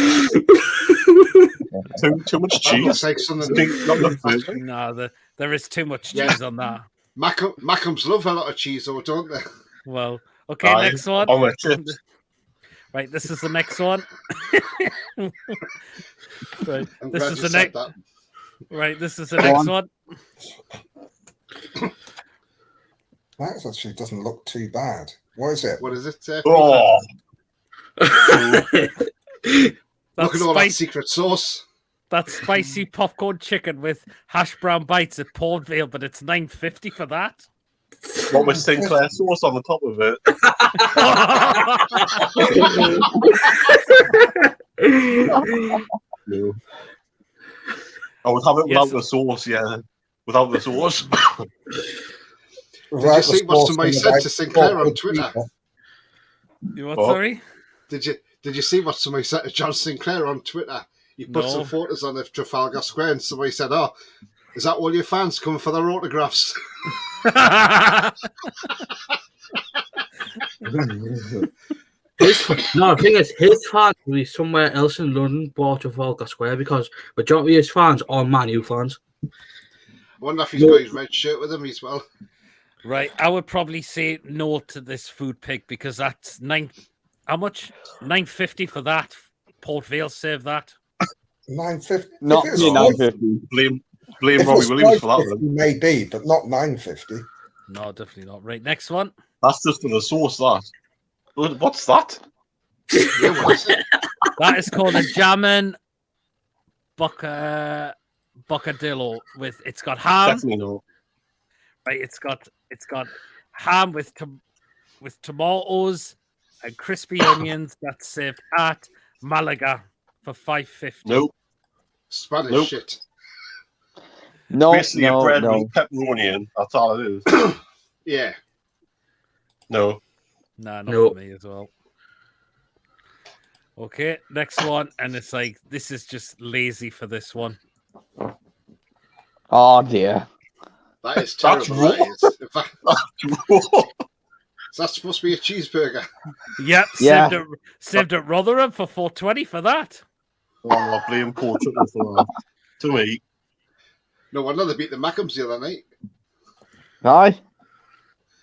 Too much That cheese. looks like something. Not the first one. No, there is too much Yeah. cheese on that. Mackems love a lot of cheese, though, don't they? Well, okay, Aye, next one. on my chips. Right, this is the next one. Right, I'm this glad is you the said next. that. Right, this is the next one. That actually doesn't look too bad. What is it? What is it? Oh, Look at all that secret sauce. That's spicy popcorn chicken with hash brown bites at Port Vale, but it's $9.50 for that. what with Sinclair sauce on the top of it? No. I would have it without the sauce, yeah. Without the sauce. Did you see what somebody said to Sinclair on Twitter? You what, What? sorry? Did you see what somebody said to John Sinclair on Twitter? He put No. some photos on of Trafalgar Square, and somebody said, "Oh, is that all your fans coming for their autographs?" No, the thing is, his fans will be somewhere else in London, bought Trafalgar Square, because majority of his fans are Man U fans. I wonder if he's got his red shirt with him as well. Right, I would probably say no to this food pig because that's how much? $9.50 for that. Port Vale serve that. $9.50. Not If it's me, spicy- 950. Blame if Robbie it's Williams for that spicy, one. maybe, but not $9.50. No, definitely not. Right, next one. That's just for the sauce, that. What's that? Yeah, what is it? That is called a jammin boccadillo with it's got ham. Definitely no. Right, it's got ham with tomatoes and crispy onions. That's served at Malaga for $5.50. Nope. Spanish Nope. shit. No, Basically a no, bread no. with pepperoni in. That's all it is. Yeah. No. Nah, not No. for me as well. Okay, next one, and it's like this is just lazy for this one. Oh dear. That is That's terrible. That raw. is. In fact, that's supposed to be a cheeseburger. Yep, Yeah. served at Rotherham for $4.20 for that. Oh, blame Paul Triple for that. To me. No wonder they beat the Mackems the other night. Aye.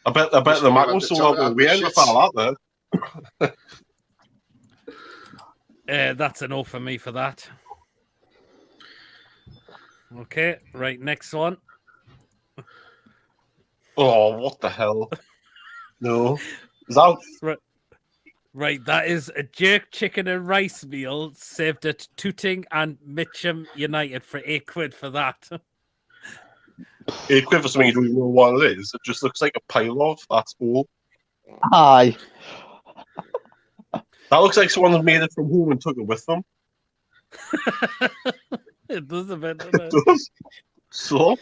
I bet Just the when Mac you was went so to well. toilet We and end up shits. all out there. That's a no for me for that. Okay, right, next one. Oh, what the hell? No. Is that Right, that is a jerk chicken and rice meal served at Tooting and Mitcham United for £8 for that. £8 for something you don't even know what it is? It just looks like a pile of. That's all. Aye. That looks like someone made it from home and took it with them. It does a bit, doesn't It it? does. So,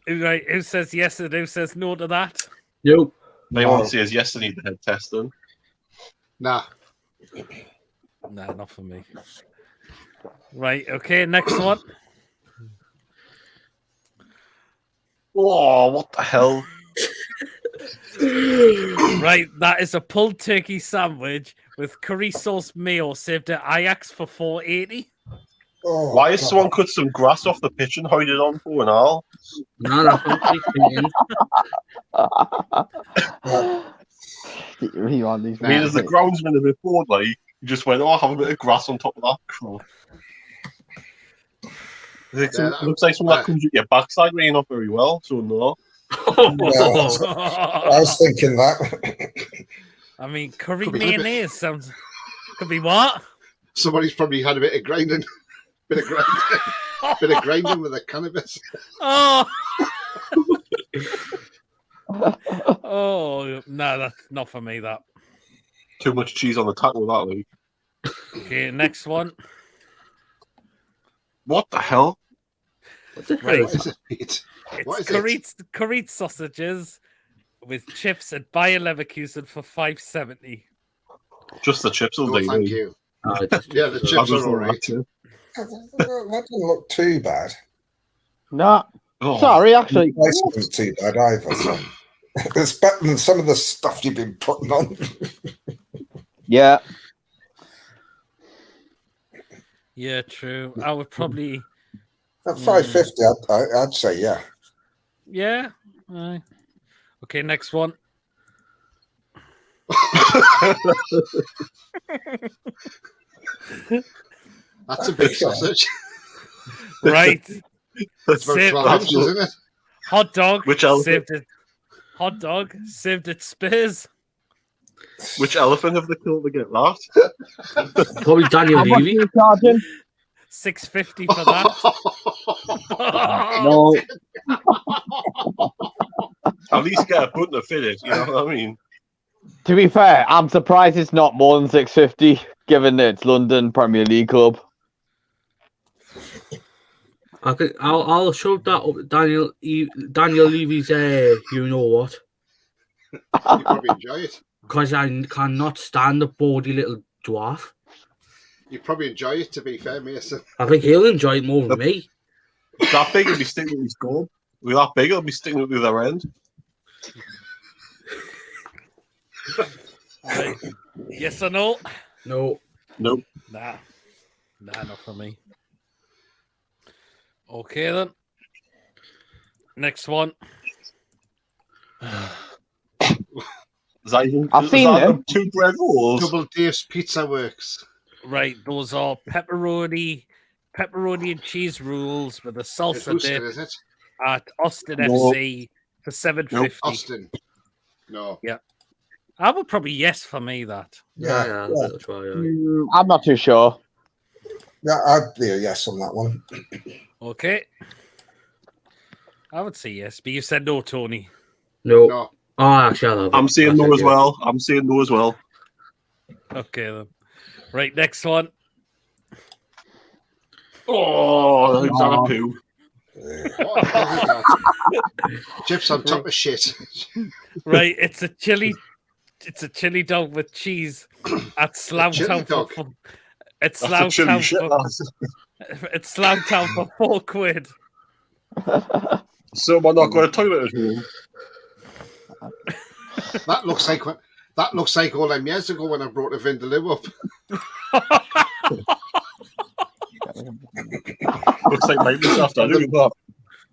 Right, who says yes and who says no to that? Nope. they No. want to say is yes, they need the head testing. Nah. Nah, not for me. Right, okay, next one. Oh, what the hell? Right, that is a pulled turkey sandwich with curry sauce mayo served at Ajax for $4.80. Oh, Why is God. someone cut some grass off the pitch and hide it on for an hour? No, that's what I'm thinking. You want these I mean, men. as the groundsman a bit bored, like, you just went, oh, have a bit of grass on top of that. Cool. It looks like something that comes with your backside weighing up very well, so no. Yeah, I was thinking that. I mean, curry Could be a bit- mayonnaise sounds. Could be what? Somebody's probably had a bit of grinding. Bit of grinding with the cannabis. Oh. Oh no, that's not for me. That Too much cheese on the tackle with that, Lee. okay. Next one. What the hell? What the Right. hell What is is it, Pete? What It's is it? Karite sausages with chips at Bayer Leverkusen for $5.70. Just the chips will No, do. thank Lee. you. Just Yeah, the chips are all right. That didn't look too bad. No. Oh, Sorry, actually. The price wasn't too bad either. So. It's better than some of the stuff you've been putting on. Yeah. Yeah, true. I would probably. At $5.50, I'd say yeah. Yeah. Okay, next one. That's a big sausage. Right. It's about Save- 12 inches, isn't it? Hot dog. Which elephant? Hot dog saved at Spurs. Which elephant have they killed to get that? Probably Daniel How much are Levy. you charging? $6.50 for that. No. At least get a button to fit it, you know what I mean? To be fair, I'm surprised it's not more than $6.50, given that it's London Premier League club. I'll show that up Daniel Levy's you know what, You probably enjoy it. because I cannot stand the bawdy little dwarf. You probably enjoy it, to be fair, Mason. I think he'll enjoy it more than me. That big will be sticking with his goal. With that big, it'll be sticking with the other end. Right. Yes or no? No. Nope. Nah, not for me. Okay then. Next one. Is that even, I've is seen that them. the 2 bread rolls? Double Dave's Pizza Works. Right, those are pepperoni and cheese rolls with a salsa Who said, dip is it? at Austin No. FC for $7.50. Austin. No. I would probably yes for me that. Yeah, I'll try, yeah. I'm not too sure. yeah, I'd be a yes on that one. Okay. I would say yes, but you said no, Tony. No. No. Oh, actually, I'll have it. I'm saying That's no it, as yeah. well. I'm saying no as well. Okay then. Right, next one. Oh, is that a poo? What the hell is that? Chips on top of shit. Right, it's a chili dog with cheese at Slough chili Town dog? for it's That's a Slough chilly Town shit, for lads. it's Slough Town for £4. So we're not going to toilet at home. That looks like all them years ago when I brought the Vindaloo up. Looks like mine this afternoon. But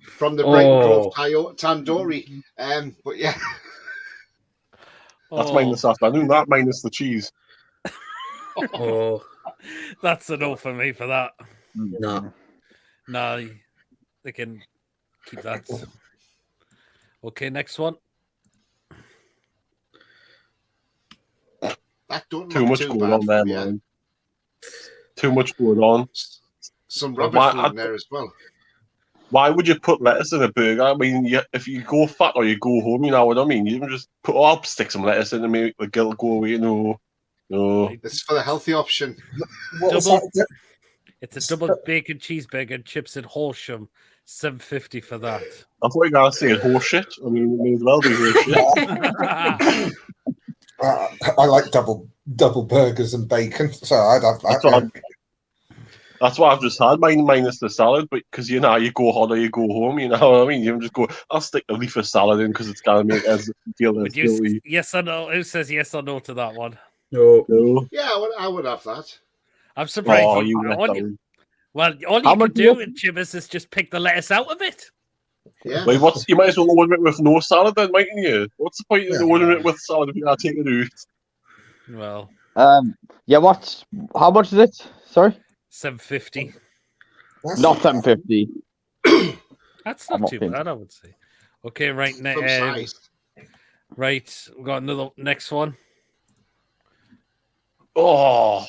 From the Brighton Oh. Grove Tandoori. But yeah. that's mine Oh, this afternoon. That minus the cheese. Oh, that's a no for me for that. no. No, they can keep that. Okay, next one. That don't Too look much too going bad on there, from you. man. Too much going on. Some Well, rubbish food in there as well. Why would you put lettuce in a burger? I mean, if you go fat or you go home, you know what I mean? You can just I'll stick some lettuce in and make the guilt go away. No. It's for the healthy option. What was Double- that? It's a double bacon cheeseburger and chips in Horsham. $7.50 for that. I thought you were going to say horse shit. I mean, it may as well be horse shit. I like double burgers and bacon, so I'd have that. That's what I've just had. Mine minus the salad, but because you go hot or you go home, you know what I mean? You just go, I'll stick a leaf of salad in because it's going to make us feel as Would you guilty. yes or no? Who says yes or no to that one? No. No. Yeah, I would have that. I'm surprised. Oh, all you you let can do in Chivas is just pick the lettuce out of it. Yeah. Wait, you might as well order it with no salad then, mightn't you? What's the point in ordering it with salad if you're not taking it out? Well, Yeah, how much is it? Sorry? $7.50. Not $7.50. That's I'm not not too thinking. bad, I would say. Okay, right Some now. size. Right, we've got another next one. Oh,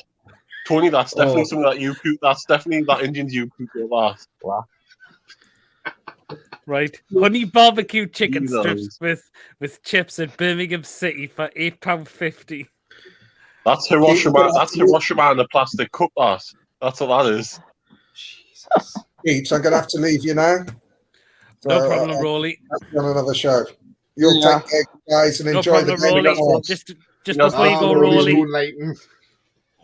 Tony, that's definitely something that you cook. That's definitely that Indians you cook at last. Wow. Right, honey barbecue chicken Jesus. strips with chips in Birmingham City for £8.50. That's Hiroshima. That's Hiroshima in a plastic cup. That's what that is. Jesus. Keeps, I'm gonna have to leave you now. No problem, Rolly. On another show. You'll take care, guys, and No enjoy problem, the game. Rolly. Just before you go, Rolly.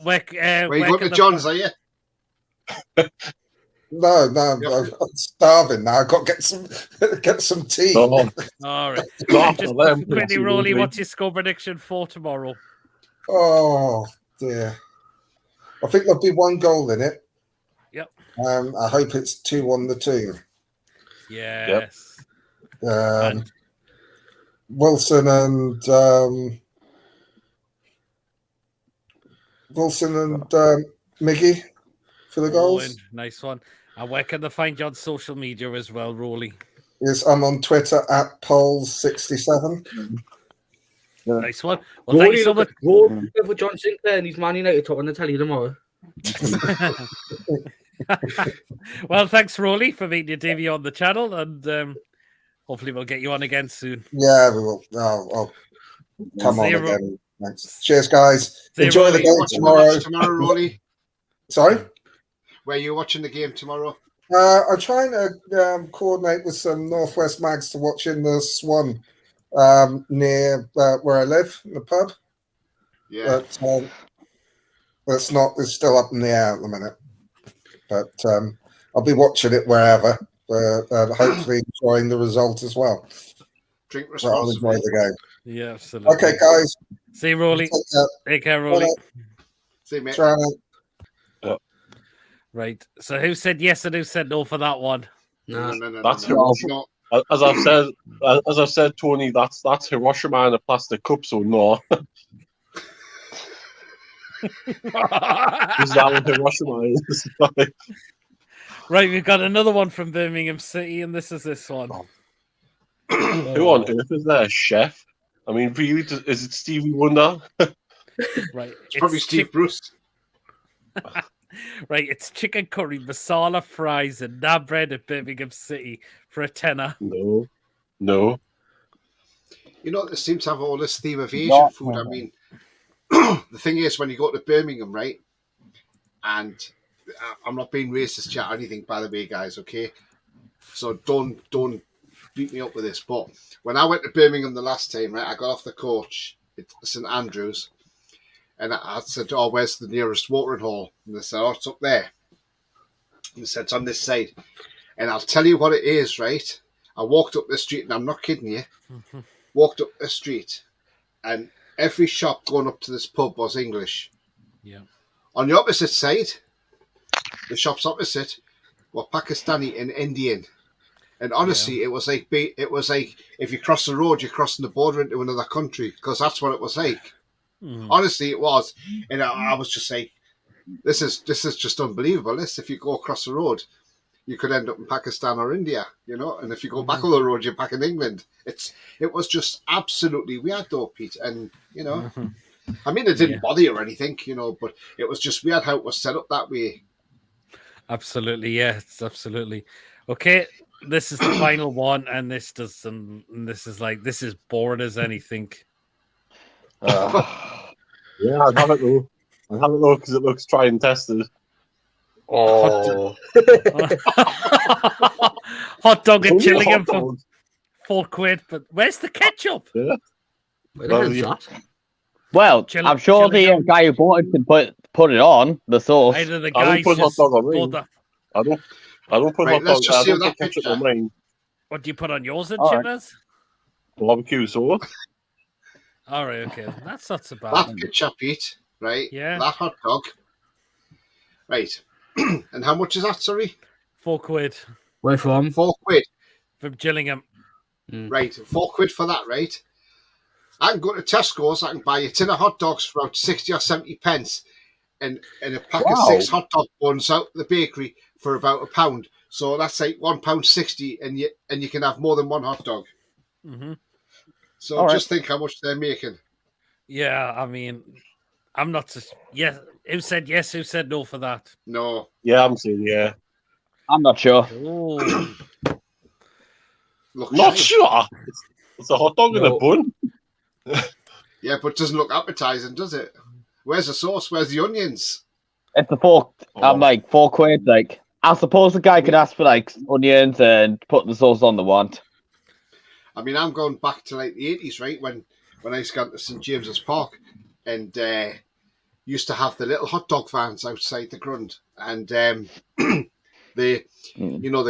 Where you going to John's, are you? No, I'm starving now. I've got to get some tea. Oh. All right. Just quickly, Rolly, what's your score prediction for tomorrow? Oh dear. I think there'll be one goal in it. Yep. I hope it's 2-1 the team. Yes. Yep. Wilson and Miggy for the goals. Nice one. And where can they find you on social media as well, Rolly? Yes, I'm on Twitter at Poles67. Nice one. Well, thank you so much. For John Sinclair and he's Man United top on the telly tomorrow. Well, thanks, Rolly, for making your debut on the channel, and hopefully we'll get you on again soon. Yeah, we will. I'll come on again. Thanks. Cheers, guys. Enjoy the game tomorrow, Rolly. Sorry? Where are you watching the game tomorrow? I'm trying to coordinate with some Northwest mags to watch in the Swan near where I live, in the pub. Yeah. But it's still up in the air at the minute. But I'll be watching it wherever, and hopefully enjoying the result as well. Drink responsibly. I'll enjoy the game. Yeah, absolutely. Okay, guys. See you, Rolly. Take care, Rolly. See you, mate. Right. So who said yes and who said no for that one? No. That's Hiroshima. As I've said, Tony, that's Hiroshima in a plastic cup. So no. Is that what Hiroshima is? Right, we've got another one from Birmingham City, and this one. Who on earth is there? A chef? I mean, really, is it Stevie Wonder? Right, it's probably Steve Bruce. Right, it's chicken curry, masala fries, and naan bread at Birmingham City for £10. No. You know, they seem to have all this theme of Asian food. I mean, the thing is, when you go to Birmingham, right, and I'm not being racist chat or anything, by the way, guys, okay? So don't beat me up with this, but when I went to Birmingham the last time, right, I got off the coach at St Andrews, and I said, oh, where's the nearest watering hole? And they said, oh, it's up there. And they said, it's on this side. And I'll tell you what it is, right? I walked up the street, and I'm not kidding you, walked up the street, and every shop going up to this pub was English. Yeah. On the opposite side, the shops opposite were Pakistani and Indian. And honestly, it was like if you cross the road, you're crossing the border into another country, because that's what it was like. Honestly, it was. And I was just like, this is just unbelievable. If you go across the road, you could end up in Pakistan or India, you know. And if you go back on the road, you're back in England. It was just absolutely weird, though, Pete. And you know, I mean, it didn't bother you or anything, you know, but it was just weird how it was set up that way. Absolutely, yes, absolutely. Okay, this is the final one, and this is boring as anything. Yeah, I'd have it though. Because it looks tried and tested. Oh. Hot dog and Gillingham for £4. But where's the ketchup? Yeah. Well, I'm sure the guy who bought it can put it on the sauce. Either the I don't put hot dog on mine. I don't put hot dog. I don't put ketchup on mine. What do you put on yours, Chippers? Barbecue sauce. All right, okay, that's not so bad. That ketchup, Pete, right? Yeah. That hot dog, right? And how much is that? Sorry, £4. Where from? £4 from Gillingham. Right, £4 for that, right? I can go to Tesco's. I can buy a tin of hot dogs for about 60 or 70 pence, and a pack of 6 hot dog buns out the bakery for about £1. So that's like £1.60, and you can have more than one hot dog. So just think how much they're making. Yeah, I mean, I'm not. Yeah, Who said yes? Who said no for that? No. Yeah, I'm saying yeah. I'm not sure. Oh, Looks Not shite. sure. It's a hot dog in a bun. Yeah, but it doesn't look appetizing, does it? Where's the sauce? Where's the onions? It's the fork. I'm Oh. like £4. Like, I suppose the guy could ask for like onions and put the sauce on the want. I mean, I'm going back to like the 80s, right? When I used to go to St James's Park and used to have the little hot dog vans outside the Grund. And the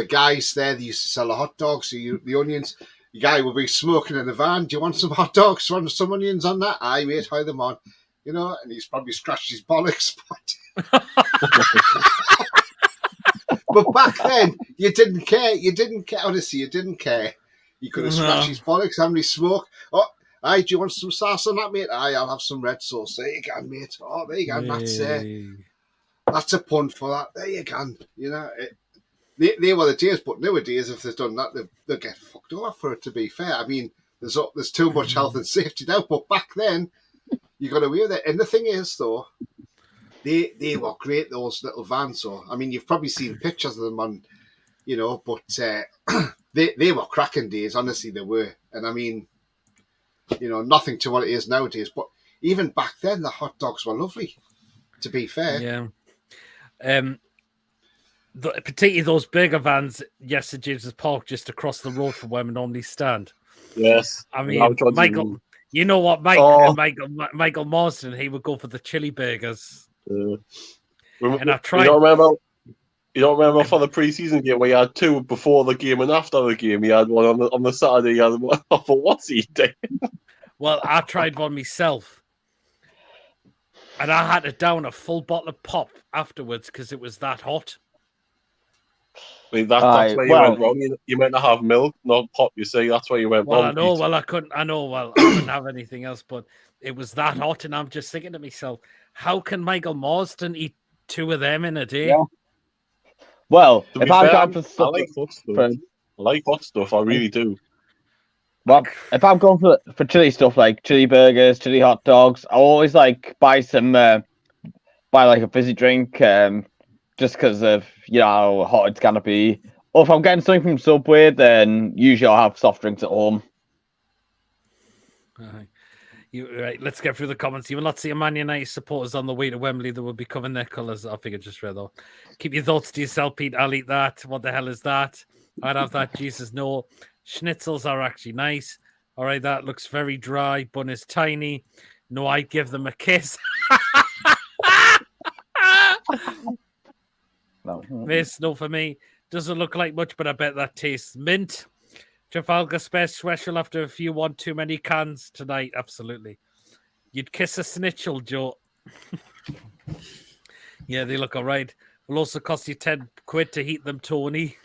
guys there, they used to sell the hot dogs, the onions. The guy would be smoking in the van. Do you want some hot dogs? Want some onions on that? Aye, mate, hide them on. And he's probably scratched his bollocks. But back then, you didn't care. You didn't care. Honestly, you didn't care. You could have scratched his bollocks, having his smoke. Oh, aye, do you want some sauce on that, mate? Aye, I'll have some red sauce. There you go, mate. Oh, there you go. That's a pun for that. There you go. They were the days, but nowadays, if they've done that, they'll get fucked over for it, to be fair. I mean, there's too much health and safety now, but back then, you got away with it. And the thing is, though, they were great, those little vans. So, I mean, you've probably seen pictures of them on, but they were cracking days. Honestly, they were. And I mean, nothing to what it is nowadays. But even back then, the hot dogs were lovely, to be fair. Yeah. Particularly those burger vans, yes, at James's Park, just across the road from where we normally stand. Yes. I mean, Michael, you know what, Michael Marsden, he would go for the chili burgers. And I tried. You don't remember for the pre-season game where you had two before the game and after the game? You had one on the Saturday. You had one for what's he doing? Well, I tried one myself, and I had to down a full bottle of pop afterwards because it was that hot. I mean, that's where you went wrong. You meant to have milk, not pop. You say that's where you went wrong. I know. Well, I couldn't have anything else, but it was that hot, and I'm just thinking to myself, how can Michael Marsden eat two of them in a day? Yeah. Well, if I'm going for stuff, I like hot stuff. I like hot stuff. I really do. Well, if I'm going for chili stuff like chili burgers, chili hot dogs, I always buy a fizzy drink, just because of how hot it's gonna be. Or if I'm getting something from Subway, then usually I'll have soft drinks at home. Right, let's get through the comments. You will not see a Man United supporters on the way to Wembley that will be covering their colours. I figured just read though. Keep your thoughts to yourself, Pete. I'll eat that. What the hell is that? I'd have that. Jesus, no. Schnitzels are actually nice. All right, that looks very dry. Bun is tiny. No, I'd give them a kiss. This, no for me. Doesn't look like much, but I bet that tastes mint. Trafalgar special after a few one too many cans tonight. Absolutely. You'd kiss a snitchel, Joe. Yeah, they look all right. Will also cost you £10 to heat them, Tony.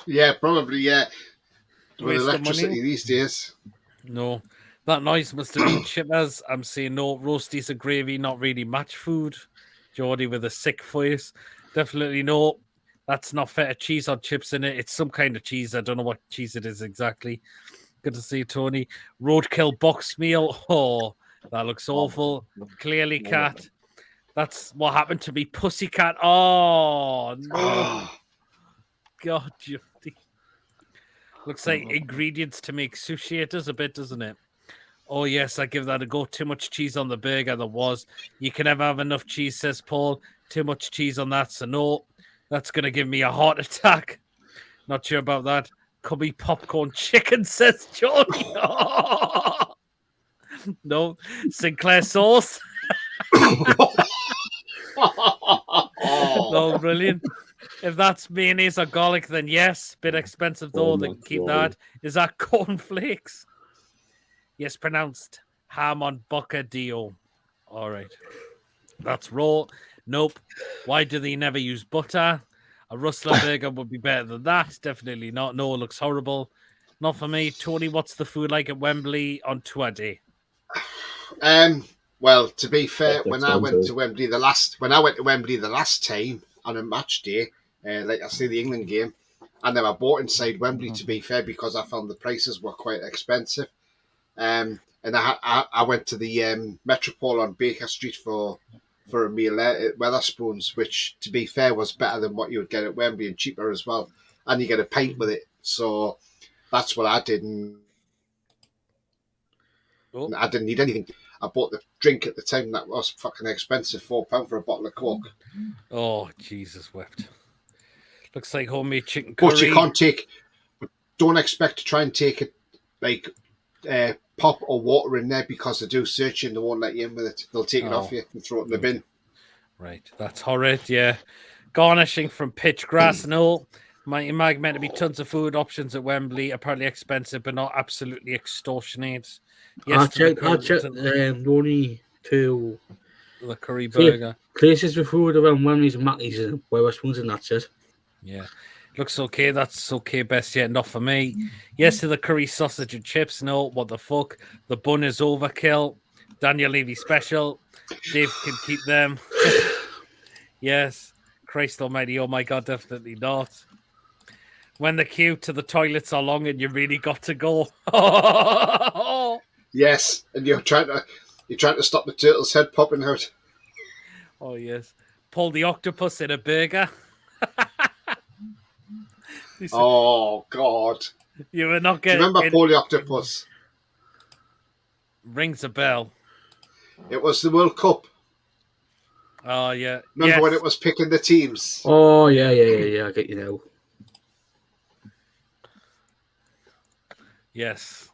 Yeah, probably, yeah. With electricity these days. No. That noise must have been chippers. I'm saying no. Roasties and gravy, not really match food. Geordie with a sick voice. Definitely no. That's not feta cheese or chips in it. It's some kind of cheese. I don't know what cheese it is exactly. Good to see you, Tony. Roadkill box meal. Oh, that looks awful. Clearly, cat. That's what happened to me. Pussycat. Oh, no. God, Jody. Looks like ingredients to make sushi. It does a bit, doesn't it? Oh, yes, I give that a go. Too much cheese on the burger. There was. You can never have enough cheese, says Paul. Too much cheese on that, so no. That's going to give me a heart attack. Not sure about that. Could be popcorn chicken, says Johnny. Oh. No. Sinclair sauce. No, brilliant. If that's mayonnaise or garlic, then yes. Bit expensive, though. Then keep that. Is that cornflakes? Yes, pronounced ham on bocadillo. All right. That's raw. Nope. Why do they never use butter? A Rustler burger would be better than that. Definitely not. No, it looks horrible. Not for me. Tony, what's the food like at Wembley on tour day? Well, to be fair, when I went to Wembley the last time on a match day, like I say the England game, I never bought inside Wembley, to be fair, because I found the prices were quite expensive. And and I went to the Metropole on Baker Street for a meal there at Wetherspoons, which, to be fair, was better than what you would get at Wembley and cheaper as well. And you get a pint with it. So that's what I did. And I didn't need anything. I bought the drink at the time that was fucking expensive, £4 for a bottle of Coke. Oh, Jesus wept. Looks like homemade chicken curry. But you can't take, don't expect to try and take it like pop or water in there, because they do search you and they won't let you in with it. They'll take it off you and throw it in the bin. Right, that's horrid, yeah. Garnishing from pitch grass and all. Mighty Mag meant to be tons of food options at Wembley. Apparently expensive, but not absolutely extortionate. Yes, I checked only to the curry burger. Places with food around Wembley's and Mackey's and Wetherspoons, and that's it. Yeah. Looks okay. That's okay. Best yet. Not for me. Yes to the curry sausage and chips. No, what the fuck? The bun is overkill. Daniel Levy special. Dave can keep them. Yes. Christ almighty. Oh my God, definitely not. When the queue to the toilets are long and you really got to go. Yes, and you're trying to stop the turtle's head popping out. Oh yes. Pull the octopus in a burger. Oh God! You were not getting. Do you remember Paul the Octopus? Rings a bell. It was the World Cup. Oh yeah. Remember when it was picking the teams? Oh yeah. I get you now. Yes.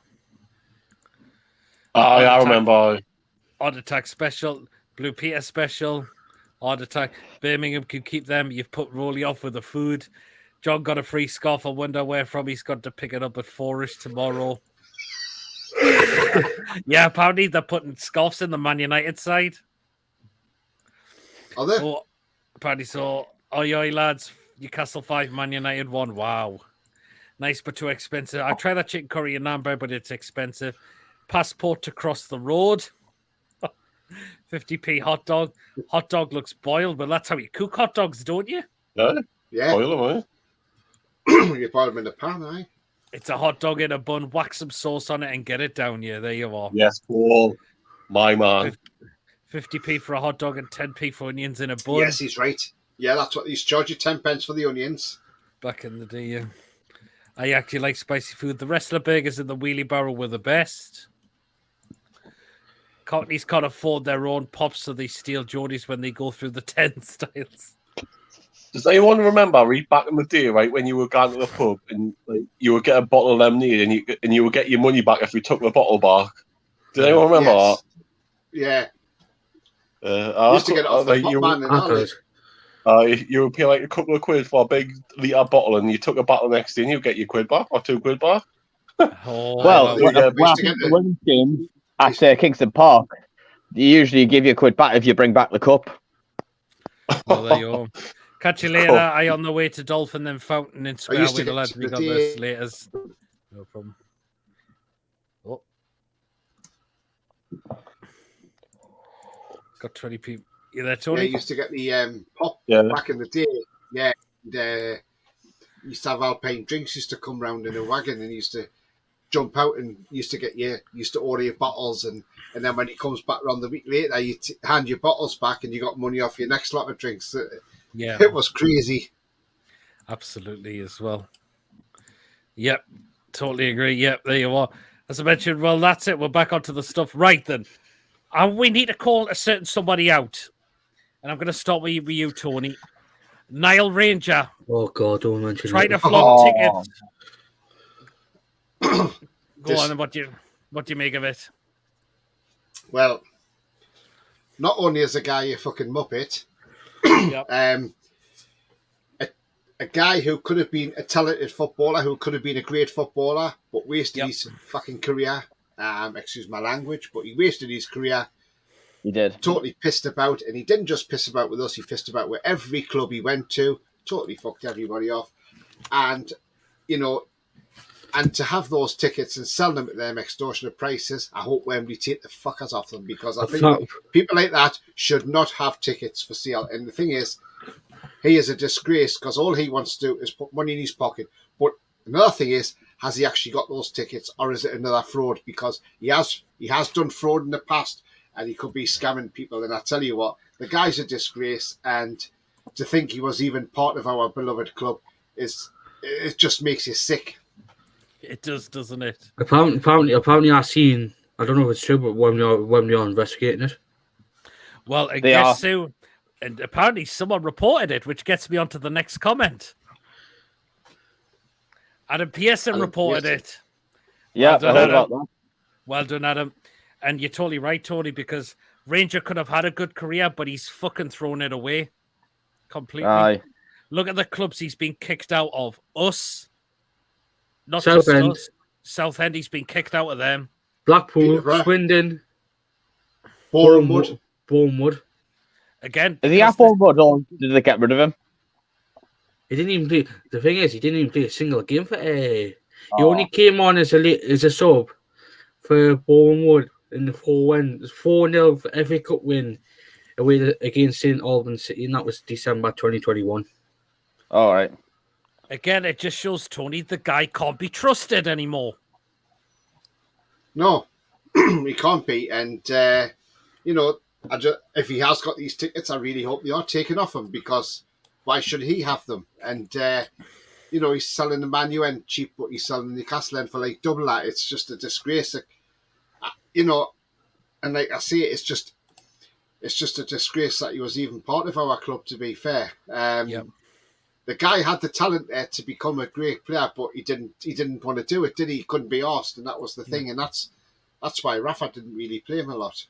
Oh, yeah, I remember. Odd Attack special, Blue Peter special, Odd Attack. Birmingham can keep them. You've put Rolly off with the food. John got a free scarf. I wonder where from. He's got to pick it up at 4ish tomorrow. Yeah, apparently they're putting scarves in the Man United side. Are they? Oh, apparently so. Oi, lads. Newcastle 5, Man United 1. Wow. Nice, but too expensive. I tried that chicken curry in Namber, but it's expensive. Passport to cross the road. 50p hot dog. Hot dog looks boiled, but that's how you cook hot dogs, don't you? No? Yeah. Boil them, eh? You boil them in the pan, eh? It's a hot dog in a bun. Whack some sauce on it and get it down. Yeah, there you are. Yes, Paul. My man. 50p for a hot dog and 10p for onions in a bun. Yes, he's right. Yeah, that's what he's charged you 10 pence for the onions. Back in the day, yeah. I actually like spicy food. The rest of the burgers in the wheelie barrow were the best. Cockneys can't afford their own pops, so they steal Geordies when they go through the 10 styles. Does anyone remember, right back in the day, right, when you were going to the pub and like, you would get a bottle of lemonade and you would get your money back if you took the bottle back? Did anyone remember that? Yeah. I used to get it off the you would pay like a couple of quid for a big litre bottle and you took a bottle next day and you get your quid back or 2 quid back. Well, the women's game at Kingston Park, you usually give you a quid back if you bring back the cup. Well, there you go. Catch you later. I on the way to Dolphin, then Fountain in Square with the lads. We got this later. No problem. Oh. Got 20 people. You there, Tony? Yeah, you used to get the pop back in the day. Yeah. And, used to have Alpine drinks used to come round in a wagon and used to jump out and used to order your bottles and then when he comes back around the week later, you hand your bottles back and you got money off your next lot of drinks. Yeah. It was crazy. Absolutely as well. Yep. Totally agree. Yep. There you are. As I mentioned, well, that's it. We're back onto the stuff. Right then. We need to call a certain somebody out. And I'm going to start with you, Tony. Nile Ranger. Oh, God, don't mention Try to flog tickets. Go on, and what do you make of it? Well, not only is a guy a fucking muppet, yep. A guy who could have been a talented footballer, who could have been a great footballer, but wasted his fucking career. Excuse my language, but he wasted his career. He did. Totally pissed about, and he didn't just piss about with us, he pissed about with every club he went to, totally fucked everybody off. And, you know, and to have those tickets and sell them at them extortionate prices, I hope Wembley take the fuckers off them, because I think people like that should not have tickets for sale. And the thing is, he is a disgrace, because all he wants to do is put money in his pocket. But another thing is, has he actually got those tickets, or is it another fraud? Because he has done fraud in the past, and he could be scamming people. And I tell you what, the guy's a disgrace, and to think he was even part of our beloved club it just makes you sick. It does, doesn't it? Apparently, I've seen. I don't know if it's true, but when we are investigating it. Well, I guess so. And apparently, someone reported it, which gets me onto the next comment. Adam Pearson reported it. Yeah, well done, I heard Adam. about that. Well done, Adam. And you're totally right, Tony, because Ranger could have had a good career, but he's fucking thrown it away completely. Aye. Look at the clubs he's been kicked out of. Us, not Southend. just us. Southend, he's been kicked out of them. Blackpool, Peterborough. Swindon, Bournemouth. Again, Is he at Bournemouth or did they get rid of him? He didn't even play. The thing is, he didn't even play a single game for. He only came on as a sub for Bournemouth in the 4-0 FA Cup win away against St Albans City, and that was December 2021. All right. Again, it just shows Tony the guy can't be trusted anymore. No, he can't be. And if he has got these tickets, I really hope they are taken off him, because why should he have them? And he's selling the Man U end cheap, but he's selling the Newcastle end for like double that. It's just a disgrace. And like I say, it's just a disgrace that he was even part of our club, to be fair. The guy had the talent there to become a great player, but he didn't want to do it, did he? He couldn't be asked, and that was the thing. And that's why Rafa didn't really play him a lot.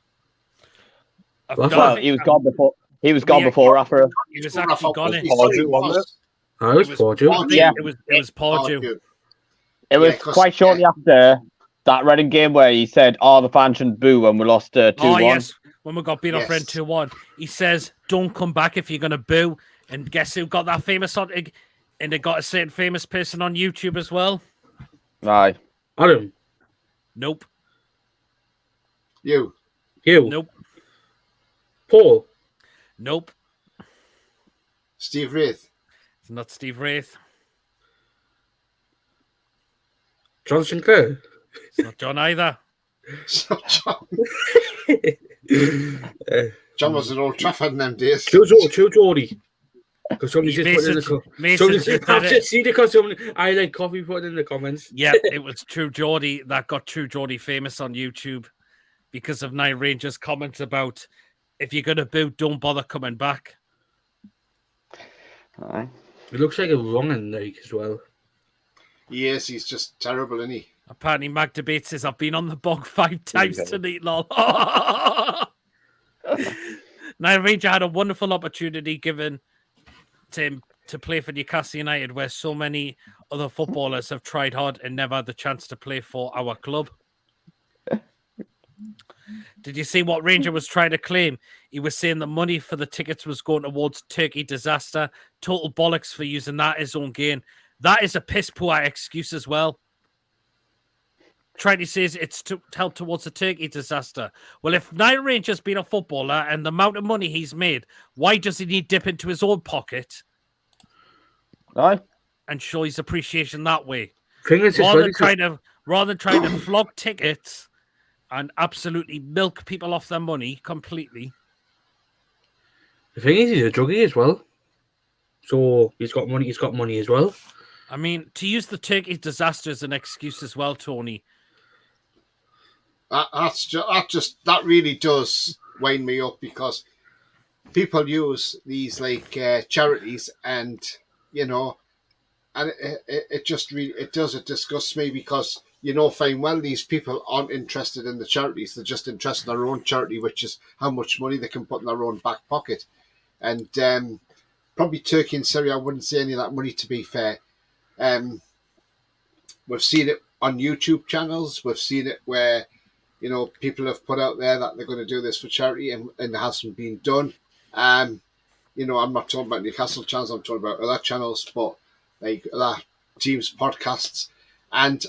Well, he was gone before. He was gone before Rafa. He was actually gone. It was Pardew. Yeah, it was Pardew. It was quite shortly after that Reading game where he said, the fans shouldn't boo when we lost 2-1. Oh, yes, when we got beat off Red 2-1. He says, don't come back if you're going to boo. And guess who got that famous on? And they got a certain famous person on YouTube as well. Aye. Adam. Nope. You. Nope. Paul. Nope. Steve Wraith. It's not Steve Wraith. John Sinclair. It's not John either. John was an Old Trafford in them days. Joe Geordie. Because somebody just put in the comments. I like coffee put in the comments. Yeah, it was True Geordie that got True Geordie famous on YouTube because of Nile Ranger's comments about, if you're going to boo, don't bother coming back. Aye. It looks like a wrong in like as well. Yes, he's just terrible, isn't he? Apparently, Mag Debate says, I've been on the bog 5 times tonight, lol. Nile Ranger had a wonderful opportunity given to him to play for Newcastle United, where so many other footballers have tried hard and never had the chance to play for our club. Did you see what Ranger was trying to claim? He was saying the money for the tickets was going towards Turkey disaster. Total bollocks for using that as his own gain. That is a piss poor excuse as well. Trying to say it's to help towards the Turkey disaster. Well, if Nile Ranger's been a footballer and the amount of money he's made, why does he need to dip into his own pocket? Aye. And show his appreciation that way. Rather than trying to flog tickets and absolutely milk people off their money completely. The thing is, he's a druggie as well. So he's got money as well. I mean, to use the Turkey disaster as an excuse as well, Tony. That really does wind me up, because people use these like charities, and and it disgusts me, because fine well these people aren't interested in the charities, they're just interested in their own charity, which is how much money they can put in their own back pocket. And probably Turkey and Syria, I wouldn't say any of that money, to be fair. We've seen it on YouTube channels, we've seen it where people have put out there that they're going to do this for charity, and it hasn't been done. I'm not talking about Newcastle channels, I'm talking about other channels, but like other teams' podcasts, and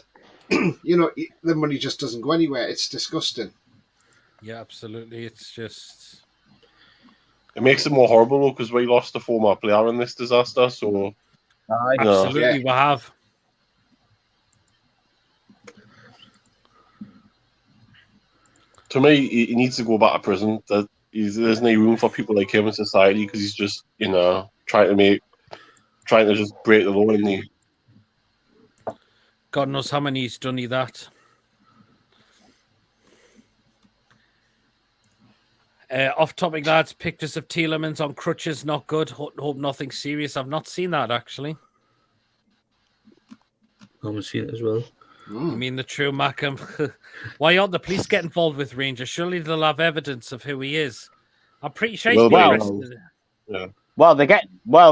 the money just doesn't go anywhere. It's disgusting. Yeah, absolutely. It's just, it makes it more horrible though, because we lost a former player in this disaster. So absolutely, we have. to me, he needs to go back to prison. There's no room for people like him in society because he's just, trying to just break the law, isn't he? God knows how many he's done that. Off topic, lads. Pictures of Tielemans on crutches, not good. Hope nothing serious. I've not seen that actually. I haven't seen it as well. You mean the true Mackham? Why aren't the police get involved with Ranger? Surely they'll have evidence of who he is. I'm pretty sure he's been arrested. Yeah. Well,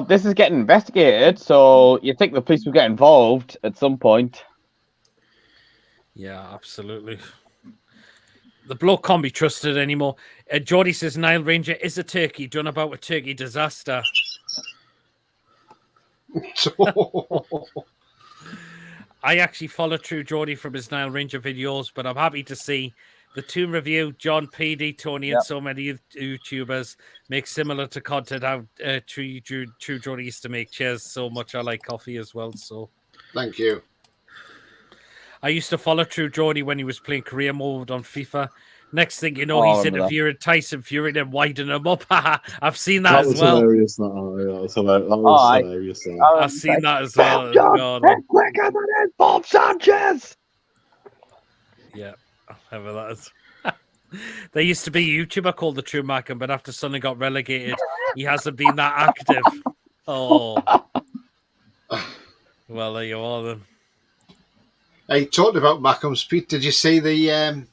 this is getting investigated, so you think the police will get involved at some point. Yeah, absolutely. The bloke can't be trusted anymore. Geordie says Nile Ranger is a turkey done about a turkey disaster. I actually follow True Geordie from his Nile Ranger videos, but I'm happy to see the Tomb Review, John, PD, Tony, and so many YouTubers make similar to content how True Geordie used to make. Cheers so much. I like coffee as well. So thank you. I used to follow True Geordie when he was playing career mode on FIFA. Next thing you know, he's interviewing Tyson Fury and winding him up. I've seen that as well. Hilarious, that was hilarious. I've seen that as well. Quicker than it, Bob Sanchez. Yeah, whoever that is. There used to be a YouTuber called the True Mackham, but after Sonny got relegated, he hasn't been that active. Oh. Well, there you are then. Hey, talking about Mackham's, Pete, did you see the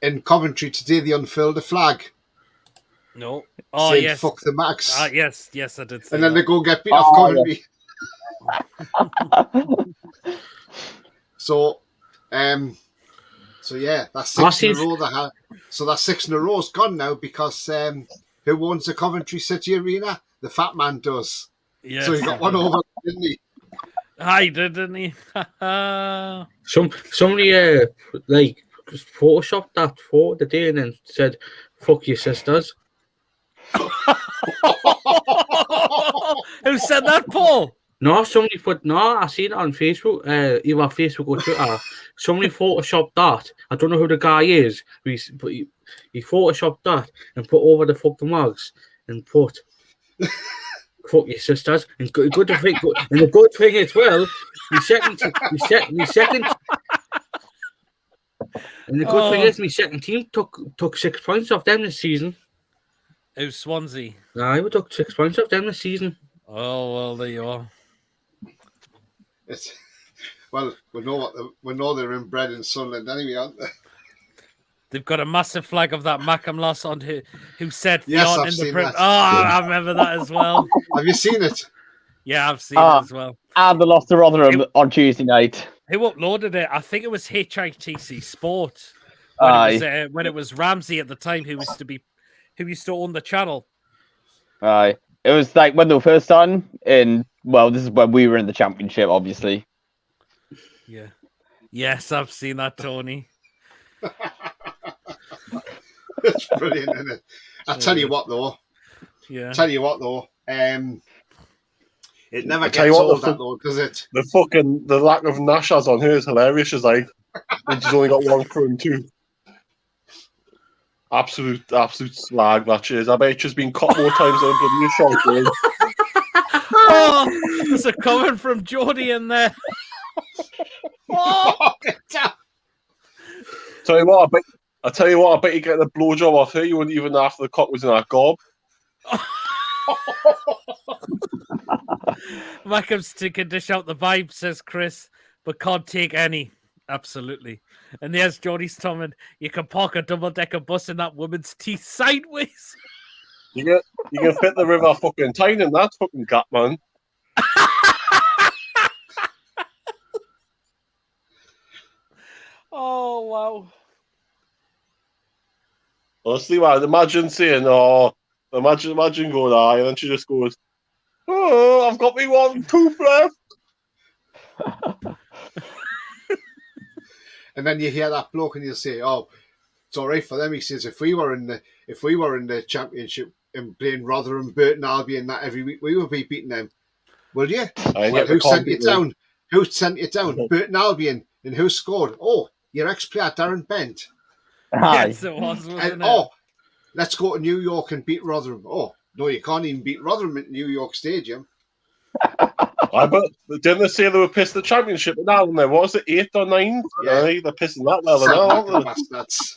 in Coventry today they unfurled the flag? No. Oh, saying, yes. Fuck the Max. Yes, I did see and then that. they go get beat off Coventry. Yeah. So yeah, that's six in a row. So that 6 in a row's gone now because who owns the Coventry City Arena? The fat man does. Yes. So he got one over, didn't he? Hi, didn't he? Somebody just photoshopped that photo the day and then said, "Fuck your sisters." Who said that, Paul? No, somebody I seen it on Facebook, either Facebook or Twitter. Somebody photoshopped that. I don't know who the guy is, but he photoshopped that and put over the fuck the mugs and put fuck your sisters. And good to think, and the good thing as well, my second. And the good thing is, my second team took 6 points off them this season. Who's Swansea? Nah, we took 6 points off them this season. Oh well, there you are. We know they're inbred in Sunderland anyway, aren't they? They've got a massive flag of that Mackham loss on who said yes, I've in the print. Oh, I remember that as well. Have you seen it? Yeah, I've seen it as well. And they lost to Rotherham on Tuesday night. Who uploaded it? I think it was HITC Sport. When it was Ramsey at the time who used to own the channel. Aye. It was like when they were first starting this is when we were in the Championship, obviously. Yeah. Yes, I've seen that, Tony. It's brilliant, isn't it? I tell you what, though. Yeah. It never gets old, that though, does it? The lack of Nashas on her is hilarious. She's like, she's only got one front too. Absolute slag that she is. I bet she's been caught more times than a bloody shot. Oh, there's a comment from Geordie in there. Oh, Tell you what, I bet you get a blowjob off her. You wouldn't even after the cock was in that gob. Mackham's can dish out the vibe, says Chris, but can't take any. Absolutely. And there's Geordie's comment. You can park a double-decker bus in that woman's teeth sideways. You can fit the River fucking Tyne in that fucking gap, man. Oh, wow. Honestly, man, imagine saying, imagine going, and then she just goes, oh, I've got me one tooth left. And then you hear that bloke and you say, oh, it's all right for them. He says, if we were in the Championship and playing Rotherham, Burton Albion that every week, we would be beating them. Will you? Well, who sent you down? Who sent you down? Burton Albion. And who scored? Oh, your ex-player, Darren Bent. Yes, it was, wasn't And it? let's go to New York and beat Rotherham. Oh, no, you can't even beat Rotherham at New York Stadium. But didn't they say they were pissed the championship now? What was it, 8th or 9th? Yeah. They're pissing that level now, aren't Bastards.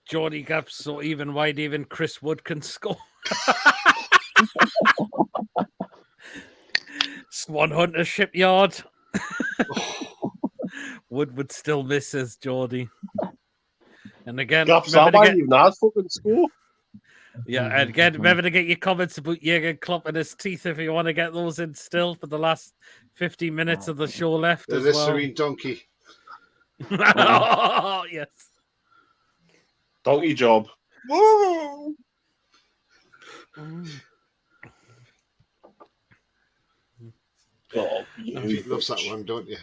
Geordie Gaps, so even wide, even Chris Wood can score. Swan Hunter Shipyard. Wood would still miss his Geordie. And again, Gaps remember to get, even had fucking score. yeah, and again, remember to get your comments about Jurgen Klopp and his teeth if you want to get those in still for the last 15 minutes of the show left The as well. Listerine donkey. Oh, yes. Donkey job. Woo! Oh, He loves that one, don't you?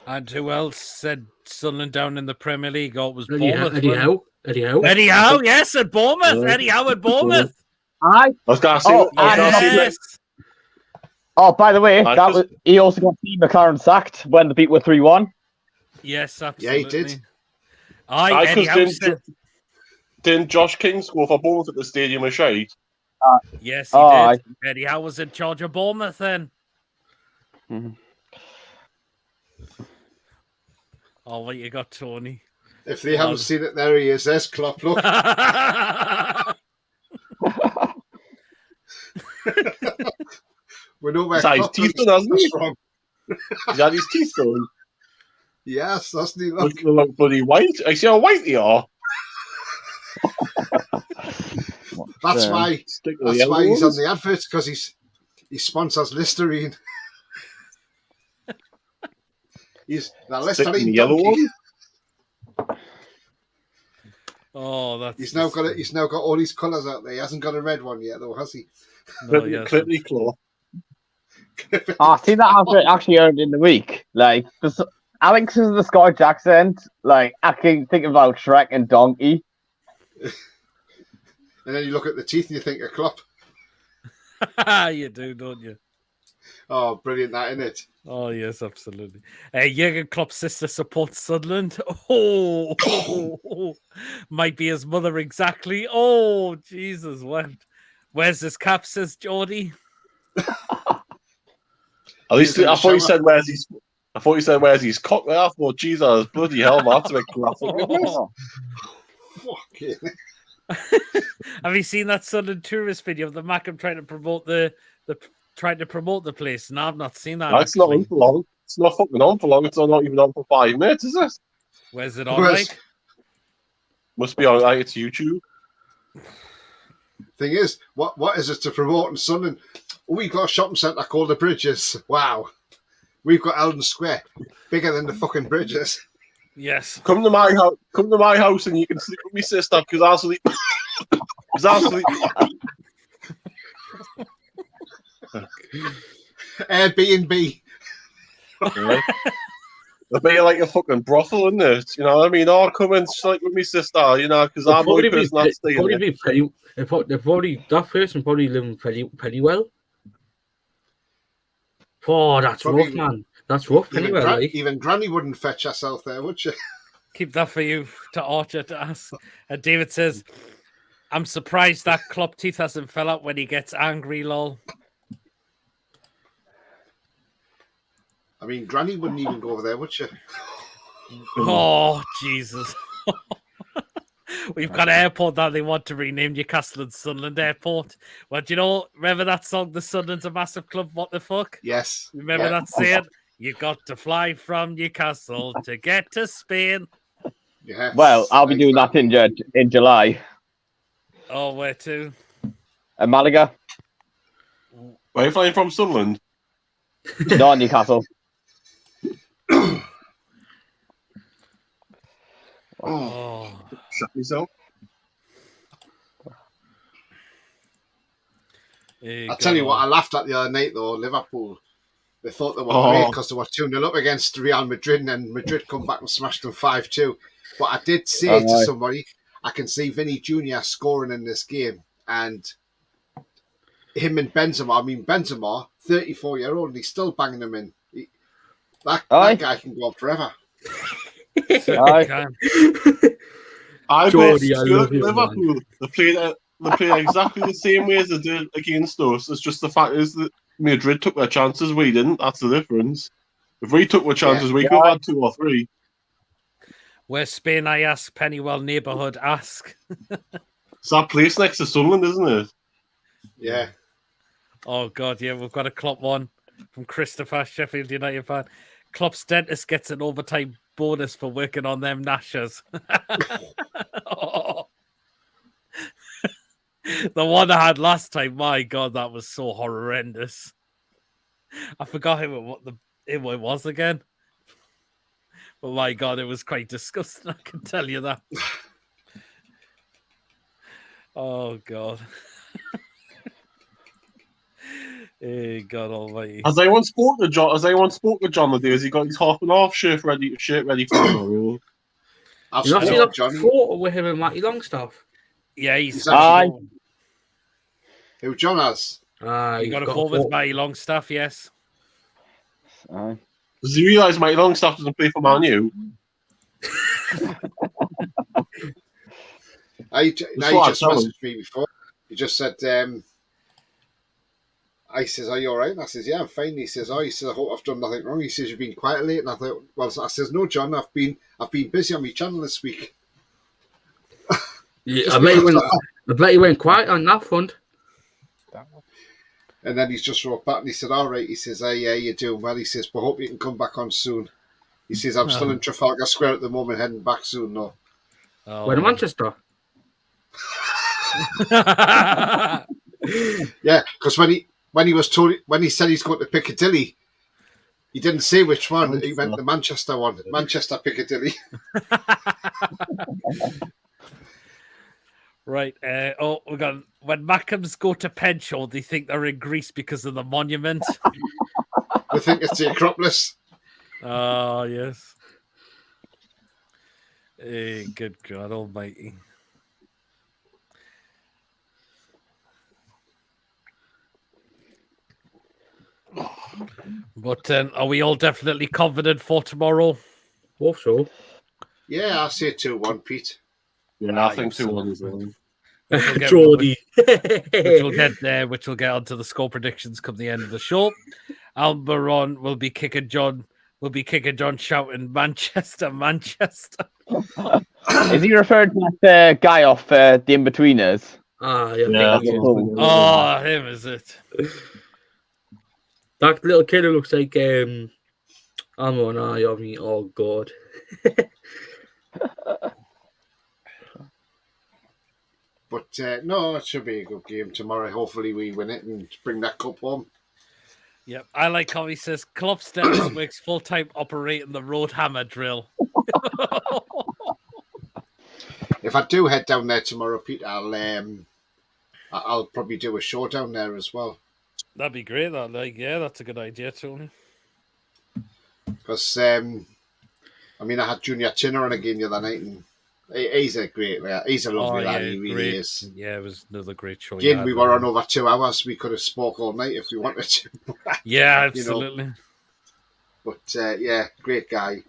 And who else said Sunderland down in the Premier League? Oh, it was Eddie Bournemouth. Howe. Eddie Howe, yes, at Bournemouth. Eddie Howe at Bournemouth. I was going to say, Yes. Oh, by the way, he also got Steve McLaren sacked when the beat were 3-1. Yes, absolutely. Yeah, he did. Eddie Howe said, didn't Josh King score for Bournemouth at the Stadium of Shade? yes, he did. Eddie Howe was in charge of Bournemouth then. Mm-hmm. Oh, what you got, Tony? If they haven't seen it, there he is. There's Klopp, look. We know where Klopp He's teeth done, hasn't he? from. He's had his teeth done. Yes, doesn't he? Look. They look bloody white. I see how white they are. That's why he's on the adverts, because he sponsors Listerine. He's the Listerine donkey. Oh, he's now got all these colours out there. He hasn't got a red one yet, though, has he? No, yes. Clippy claw. I seen that advert actually earned in the week. Like, Alex is the Scottish accent. Like, I can think about Shrek and Donkey. And then you look at the teeth and you think of Klopp. You do, don't you? Oh, brilliant, that, isn't it? Oh, yes, absolutely. Jurgen Klopp's sister supports Sunderland. Oh, might be his mother exactly. Oh, Jesus, where's his cap, says Geordie? At least I thought he said where's his cock there. I thought, Jesus, bloody hell, man, that's a bit graphic. Have you seen that Sunderland tourist video of the Macam trying to promote the place? No, I've not seen that. It's not on for long. It's not fucking on for long. It's not even on for 5 minutes, is it? Where's it on, like? Must be on, like, it's YouTube. Thing is, what is it to promote in Sunderland? We've got a shopping centre called the Bridges. Wow. We've got Eldon Square, bigger than the fucking Bridges. Yes. Come to my house and you can sleep with me sister, because I'll sleep. Airbnb. Right. It'll be like a fucking brothel, isn't it? You know what I mean? Oh, come and sleep with me sister, you know, because I'm the person that's staying there. That person probably living pretty well. Oh, that's rough, man. That's rough. Even Granny wouldn't fetch herself there, would she? Keep that for you to Archer to ask. And David says, I'm surprised that Klopp teeth hasn't fell out when he gets angry, lol. I mean, Granny wouldn't even go over there, would she? Oh, Jesus. We've got an airport that they want to rename Newcastle and Sunderland Airport. Well, do you know, remember that song, The Sunderland's a Massive Club, What the Fuck? Yes. Remember that saying? You got to fly from Newcastle to get to Spain. Yes. Well, I'll be doing that in July. Oh, where to? Malaga. Where are you flying from, Sunderland? No, Newcastle. Oh. Shut yourself. I'll tell you what, I laughed at the other night, though, Liverpool. They thought they were great because they were 2-0 up against Real Madrid, and then Madrid come back and smashed them 5-2. But I did say to somebody, I can see Vinny Jr. scoring in this game, and him and Benzema. I mean, Benzema, 34-year-old, and he's still banging them in. That guy can go on forever. I bet Jordy, I love you, Liverpool, they played exactly the same way as they did against us. It's just the fact is that Madrid took their chances, we didn't. That's the difference. If we took our chances, we could have had 2 or 3. Where's Spain, I ask, Pennywell neighbourhood, ask. It's that place next to Sunderland, isn't it? Yeah. Oh, God, yeah, we've got a Klopp one from Christopher, Sheffield United fan. Klopp's dentist gets an overtime bonus for working on them gnashers. Oh. The one I had last time, my God, that was so horrendous. I forgot what it was again. But my God, it was quite disgusting, I can tell you that. Oh, God. Hey, God almighty. Has anyone spoke to John the day? Has he got his half and half shirt ready for tomorrow? I've You not seen seen a Johnny. photo with him and Matty Longstaff? Yeah, he's Who John has? you got a photo with Matty Longstaff, yes. Does he realise Matty Longstaff doesn't play for Man U? He just messaged me before. He just said, I says, are you all right? And I says, yeah, I'm fine. He says, I hope I've done nothing wrong. He says, you've been quite late. And I thought, well, I says, no, John, I've been busy on my channel this week. Yeah, I bet he went quiet on that front. And then he's just wrote back and he said, all right. He says, hey, yeah, you're doing well. He says, but hope you can come back on soon. He says, I'm still in Trafalgar Square at the moment, heading back soon, though. Oh. We're in Manchester. Yeah, because when he said he's going to Piccadilly, he didn't say which one. He went the Manchester one, Manchester Piccadilly. Right. We got when Mackhams go to Penshaw, they think they're in Greece because of the monument. They think it's the Acropolis. Oh yes. Hey, good God Almighty. But are we all definitely confident for tomorrow? Hope so. Yeah, I say 2-1, Pete. Yeah, I think 2-1 as well. Jordy. Which we'll get onto the score predictions come the end of the show. Almiron will be kicking John shouting Manchester, Manchester. Is he referring to that guy off the In-Betweeners? Yeah. Oh, him is it? That little kid who looks like I'm on eye of me. Oh God. But no, it should be a good game tomorrow. Hopefully we win it and bring that cup home. Yep, I like how he says Klopp Dennis works full-time operating the road hammer drill. If I do head down there tomorrow, Pete, I'll probably do a show down there as well. That'd be great. That's a good idea, Tony. Because I had Junior Chinner on again the other night, and he's a great lad. He's a lovely lad. He really is. Yeah, it was another great show. Again, we were on over 2 hours. We could have spoke all night if we wanted to. Yeah, absolutely. But yeah, great guy.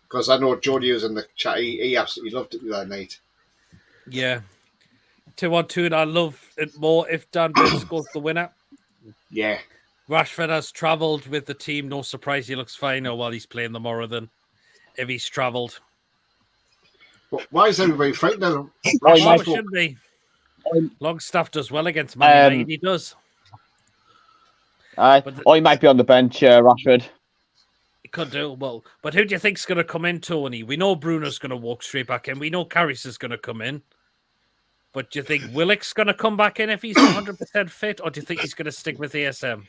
Because I know Jody was in the chat. He absolutely loved it the other night. Yeah. 2-1-2, and I love it more if Dan Burns scores the winner. Yeah. Rashford has travelled with the team. No surprise, he looks fine while he's playing tomorrow then. If he's travelled. But why is everybody frightened of him? Rashford shouldn't be. Longstaff does well against Man United. He does. He might be on the bench, Rashford. He could do well. But who do you think's going to come in, Tony? We know Bruno's going to walk straight back in. We know Karius is going to come in. But do you think Willock's going to come back in if he's 100% fit, or do you think he's going to stick with ASM?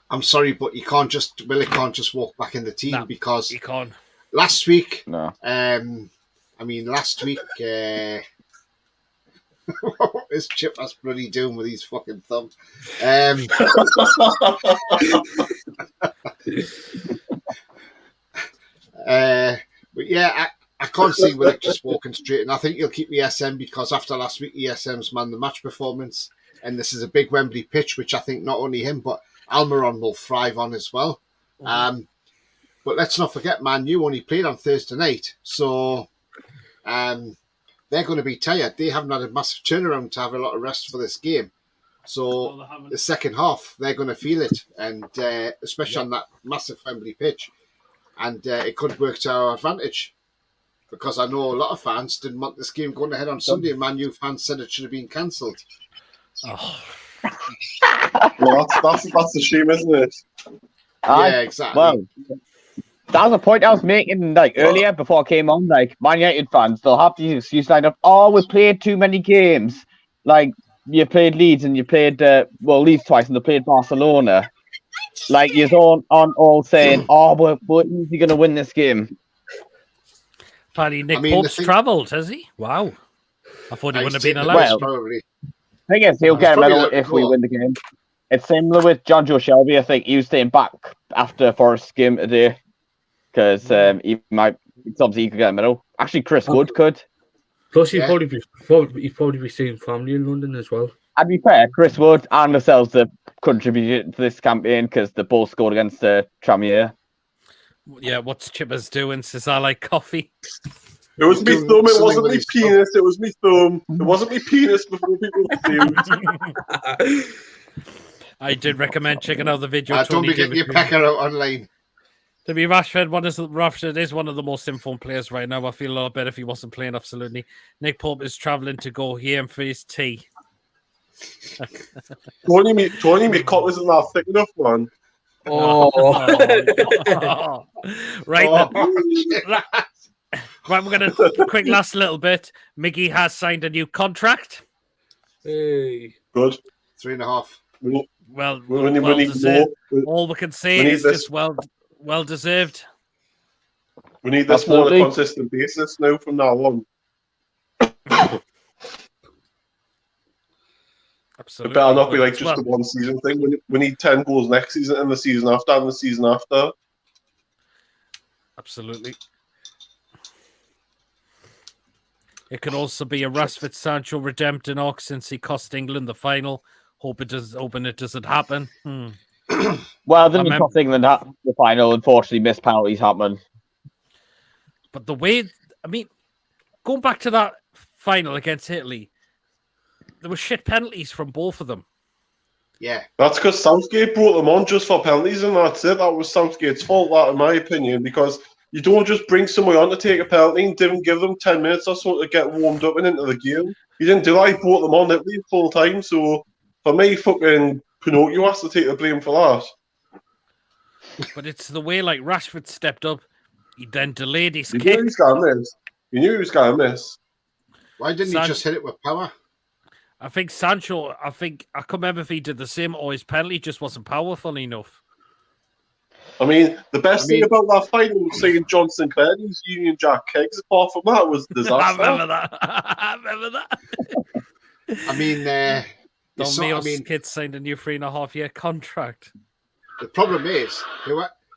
I'm sorry, but Willock can't just walk back in the team because he can't. Last week, last week, what is Chip that's bloody doing with his fucking thumb? But yeah, I can't see Willock just walking straight, and I think he'll keep ESM because after last week, ESM's man the match performance. and this is a big Wembley pitch, which I think not only him but Almiron will thrive on as well. But let's not forget, Man U only played on Thursday night, so they're going to be tired. They haven't had a massive turnaround to have a lot of rest for this game. So the second half, they're going to feel it, and especially on that massive Wembley pitch. And it could work to our advantage, because I know a lot of fans didn't want this game going ahead on Sunday. Man U fans said it should have been cancelled. Well, that's a shame, isn't it? Yeah, exactly. Well, that was a point I was making earlier before I came on. Man United fans, they'll have these excuses lined up. Oh, we played too many games. You played Leeds and you played Leeds twice and they played Barcelona. You're all saying, "Oh, we're easily going to win this game." Paddy, Nick Pope's travelled, has he? Wow, I thought he wouldn't have been allowed. Well, probably. I think he'll get a medal if we win the game. It's similar with John Joe Shelby. I think he was staying back after Forest's game today because he could get a medal. Actually, Chris Wood could. Plus, he'd probably be seeing family in London as well. And to be fair, Chris Wood and ourselves have contributed to this campaign because they both scored against Tranmere. Yeah, what's Chippers doing? Says I like coffee. It was me thumb, it wasn't me penis, it was me thumb. It wasn't me penis before people confused. I did recommend checking out the video. Don't be getting your pecker out online. To be Rashford is one of the most informed players right now. I feel a lot better if he wasn't playing, absolutely. Nick Pope is travelling to go here for his tea. Tony, my cock isn't that thick enough, man. Right, right, we're going to quick last little bit. Miggy has signed a new contract. Hey. Good. 3.5. Well deserved. All we can say is just well deserved. We need this more on a consistent basis now from now on. Absolutely. It better not be just a one season thing. We need 10 goals next season and the season after and the season after. Absolutely. It could also be a Rashford Sancho redemption arc since he cost England the final. Hoping it doesn't happen. Well, didn't he cost England the final? Unfortunately, missed penalties happen. But the way, going back to that final against Italy, there were shit penalties from both of them. Yeah. That's because Southgate brought them on just for penalties, and that's it. That was Southgate's fault, that, in my opinion, because you don't just bring someone on to take a penalty and didn't give them 10 minutes or so to get warmed up and into the game. He didn't do that. He brought them on at least full time, so for me, fucking Pinocchio has to take the blame for that. But it's the way Rashford stepped up. He then delayed his kick. He knew he was going to miss. Why didn't he just hit it with power? I think Sancho, I can't remember if he did the same or his penalty just wasn't powerful enough. The best thing about that final was seeing John Sinclair and his Union Jack kicks. Apart from that, was disaster. I remember that. Don Meo's kids signed a new 3.5-year contract. The problem is,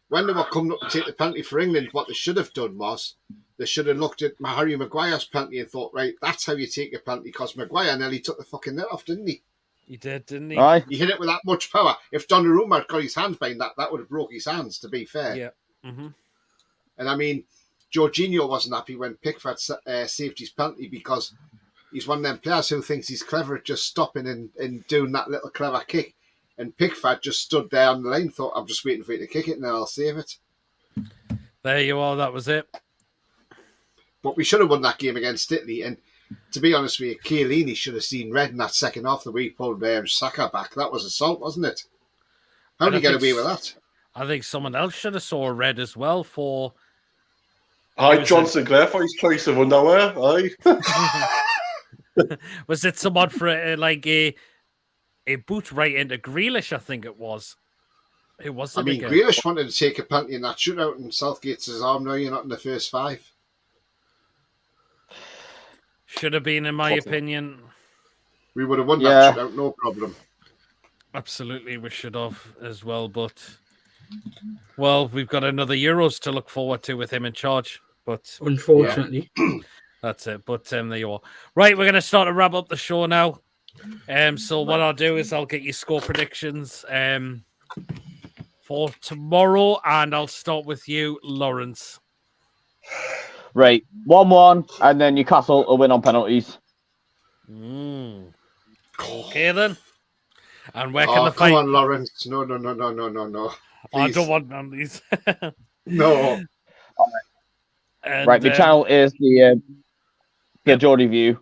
when they were coming up to take the penalty for England, what they should have done was they should have looked at Harry Maguire's penalty and thought, right, that's how you take a penalty, because Maguire nearly took the fucking net off, didn't he? He did, didn't he? Aye. He hit it with that much power. If Donnarumma had got his hands behind that would have broke his hands, to be fair. Yeah. Mm-hmm. And Jorginho wasn't happy when Pickford saved his penalty, because he's one of them players who thinks he's clever at just stopping and doing that little clever kick. And Pickford just stood there on the line, thought, I'm just waiting for you to kick it and then I'll save it. There you are, that was it. But we should have won that game against Italy. And to be honest with you, Chiellini should have seen red in that second half, the way he pulled Saka back. That was assault, wasn't it? How did he get away with that? I think someone else should have saw a red as well for... John Sinclair for his choice of underwear. Aye. Was it someone for a boot right into Grealish, I think it was. Who was it again? Grealish wanted to take a penalty in that shootout, and Southgate says, no, you're not in the first 5. Should have been, in my opinion. We would have won that shootout, no problem. Absolutely, we should have as well, but... Well, we've got another Euros to look forward to with him in charge, but... Unfortunately. That's it, but there you are. Right, we're going to start to wrap up the show now. So what I'll do is I'll get you score predictions for tomorrow, and I'll start with you, Lawrence. Right, 1-1, and then Newcastle will win on penalties. Okay then. And where can the come fight? on, Lawrence. No. I don't Please. want none of these. No. And, Right, my channel is the Geordie View.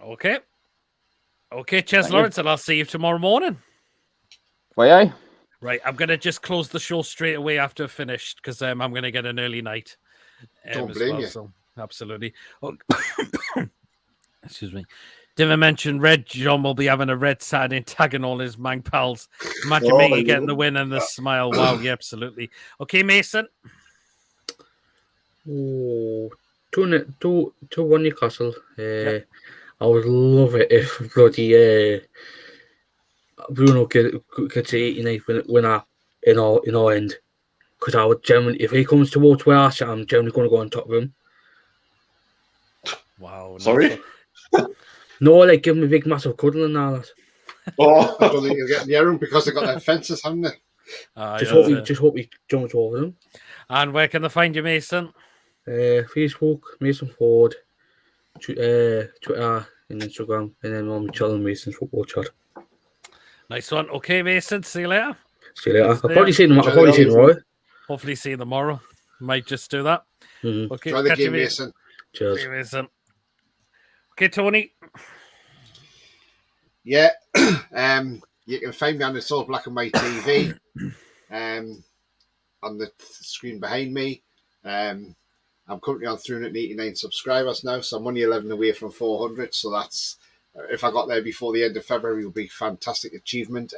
Okay. Okay, cheers, Thank Lawrence, and I'll see you tomorrow morning. Aye. Right, I'm going to just close the show straight away after I've finished, because I'm going to get an early night. Don't blame you. So, absolutely. Oh, excuse me. Didn't I mention Red John will be having a red Saturday tagging all his mang pals. Imagine me getting the win and the smile. Wow, yeah, absolutely. Okay, Mason. Oh, 2-1 Newcastle. I would love it if bloody Bruno could say 89th winner in our end. Because I would generally, if he comes towards where I sit, I'm generally going to go on top of him. Wow. Sorry? No, like give him a big massive cuddle and all that. Oh, I don't think you'll get near them because they've got their fences, haven't they? Just hope he jumps over them. And where can they find you, Mason? Facebook, Mason Ford, Twitter and Instagram, and then on my channel, Mason's Football Chat. Nice one. Okay, Mason. See you later. See you later. I'll probably see them. Hopefully see you tomorrow. Might just do that. Mm-hmm. Okay, Try the catch you, game, Mason. Cheers. See you, Mason. Okay, Tony. Yeah. You can find me on this old black and white TV. On the screen behind me. I'm currently on 389 subscribers now, so I'm only 11 away from 400. So that's, if I got there before the end of February, it would be a fantastic achievement.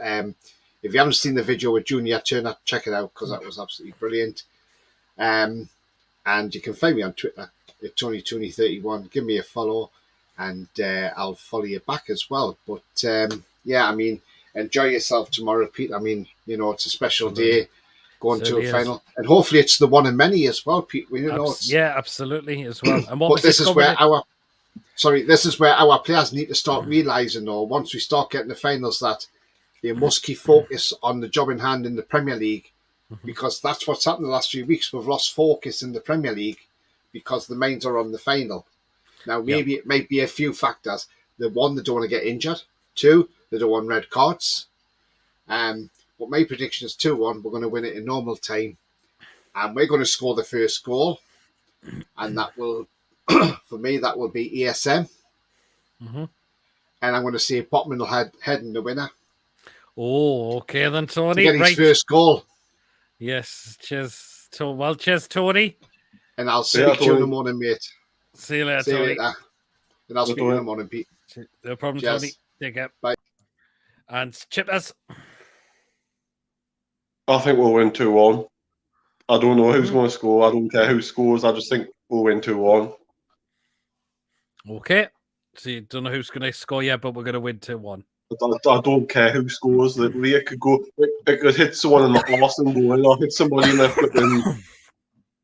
If you haven't seen the video with Junior Turner, check it out because that was absolutely brilliant. And you can find me on Twitter at TonyTony31. Give me a follow, and I'll follow you back as well. But yeah, I mean, enjoy yourself tomorrow, Pete. I mean, you know, it's a special day. Going to a final, and hopefully it's the one in many as well, Pete. We know it's, yeah, absolutely as well. And what but this is where this is where our players need to start realising, though, once we start getting the finals, that they must keep focus on the job in hand in the Premier League, because that's what's happened the last few weeks. We've lost focus in the Premier League because the minds are on the final. Now, maybe it might be a few factors. The one, they don't want to get injured. Two, they don't want red cards. But my prediction is 2-1. We're going to win it in normal time. And we're going to score the first goal. And that will, for me, that will be ESM. And I'm going to see Botman will head in the winner. Oh, okay then, Tony. To get his first goal. Yes, cheers. Well, cheers, Tony. And I'll speak to you in the morning, mate. See you later, Tony. And I'll speak to you in the morning, Pete. No problem, Cheers. Tony. Take care. Bye. And Chippers. I think we'll win 2-1. I don't know who's going to score. I don't care who scores. I just think we'll win 2-1. Okay. So you don't know who's going to score yet, but we're going to win 2-1. I don't care who scores. It could go. It could hit someone in the arse and go in, or hit somebody in the flipping.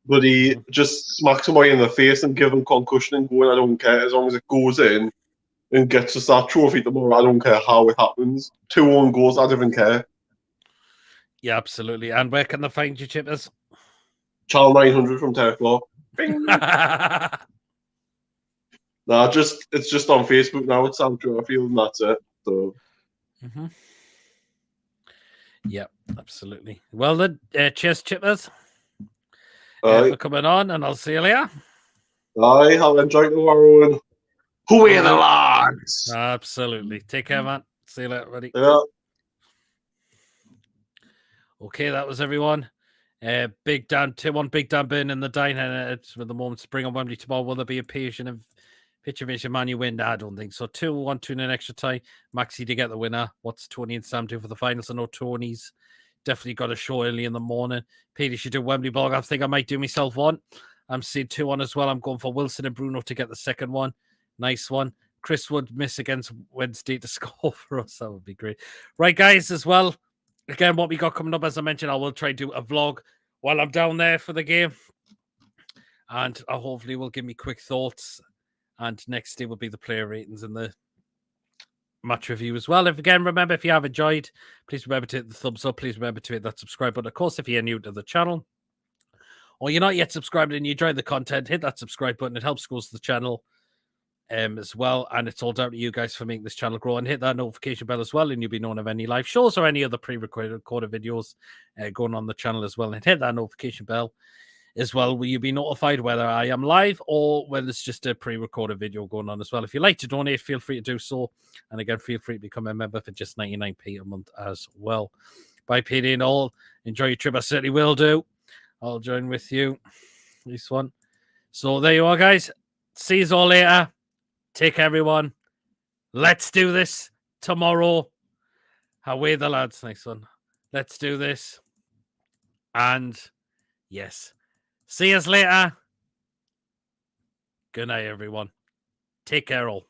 But he just smack somebody in the face and give them concussion and go in. I don't care, as long as it goes in and gets us that trophy tomorrow. I don't care how it happens. 2-1 goals. I don't even care. Yeah, absolutely. And where can they find you, Chippers? Channel 900 from 10 o'clock. Nah, it's just on Facebook now. It's Sam Trafield, and that's it. So. Yeah, absolutely. Well then, cheers, Chippers. For coming on, and I'll see you later. Aye, I'll enjoy tomorrow. And who are the lads? Absolutely. Take care, man. See you later, buddy. Yeah. Okay, that was everyone. Big Dan, 2-1, Big Dan Burn in the diner. It's with the moment spring on Wembley tomorrow. Will there be a patient of pitch of Man U win? I don't think so. 2-1, 2 in an extra time. Maxi to get the winner. What's Tony and Sam do for the finals? I know Tony's definitely got a show early in the morning. Peter should do Wembley Ball. I think I might do myself one. I'm seeing 2-1 as well. I'm going for Wilson and Bruno to get the second one. Nice one. Chris would miss against Wednesday to score for us. That would be great. Right, guys, as well. Again, what we got coming up, as I mentioned, I will try to do a vlog while I'm down there for the game. And hopefully will give me quick thoughts. And next day will be the player ratings and the match review as well. Remember, if you have enjoyed, please remember to hit the thumbs up. Please remember to hit that subscribe button. Of course, if you're new to the channel or you're not yet subscribed and you enjoy the content, hit that subscribe button. It helps grow the channel as well. And it's all down to you guys for making this channel grow. And hit that notification bell as well, and you'll be known of any live shows or any other pre-recorded videos going on the channel as well. And hit that notification bell as well, will you be notified whether I am live or whether it's just a pre-recorded video going on as well. If you'd like to donate, feel free to do so. And again, feel free to become a member for just 99p a month as well. By paying in all, enjoy your trip. I certainly will do. I'll join with you. This one. So there you are, guys. See you all later. Take care, everyone. Let's do this tomorrow. Away the lads. Nice one. Let's do this. And yes. See us later. Good night, everyone. Take care all.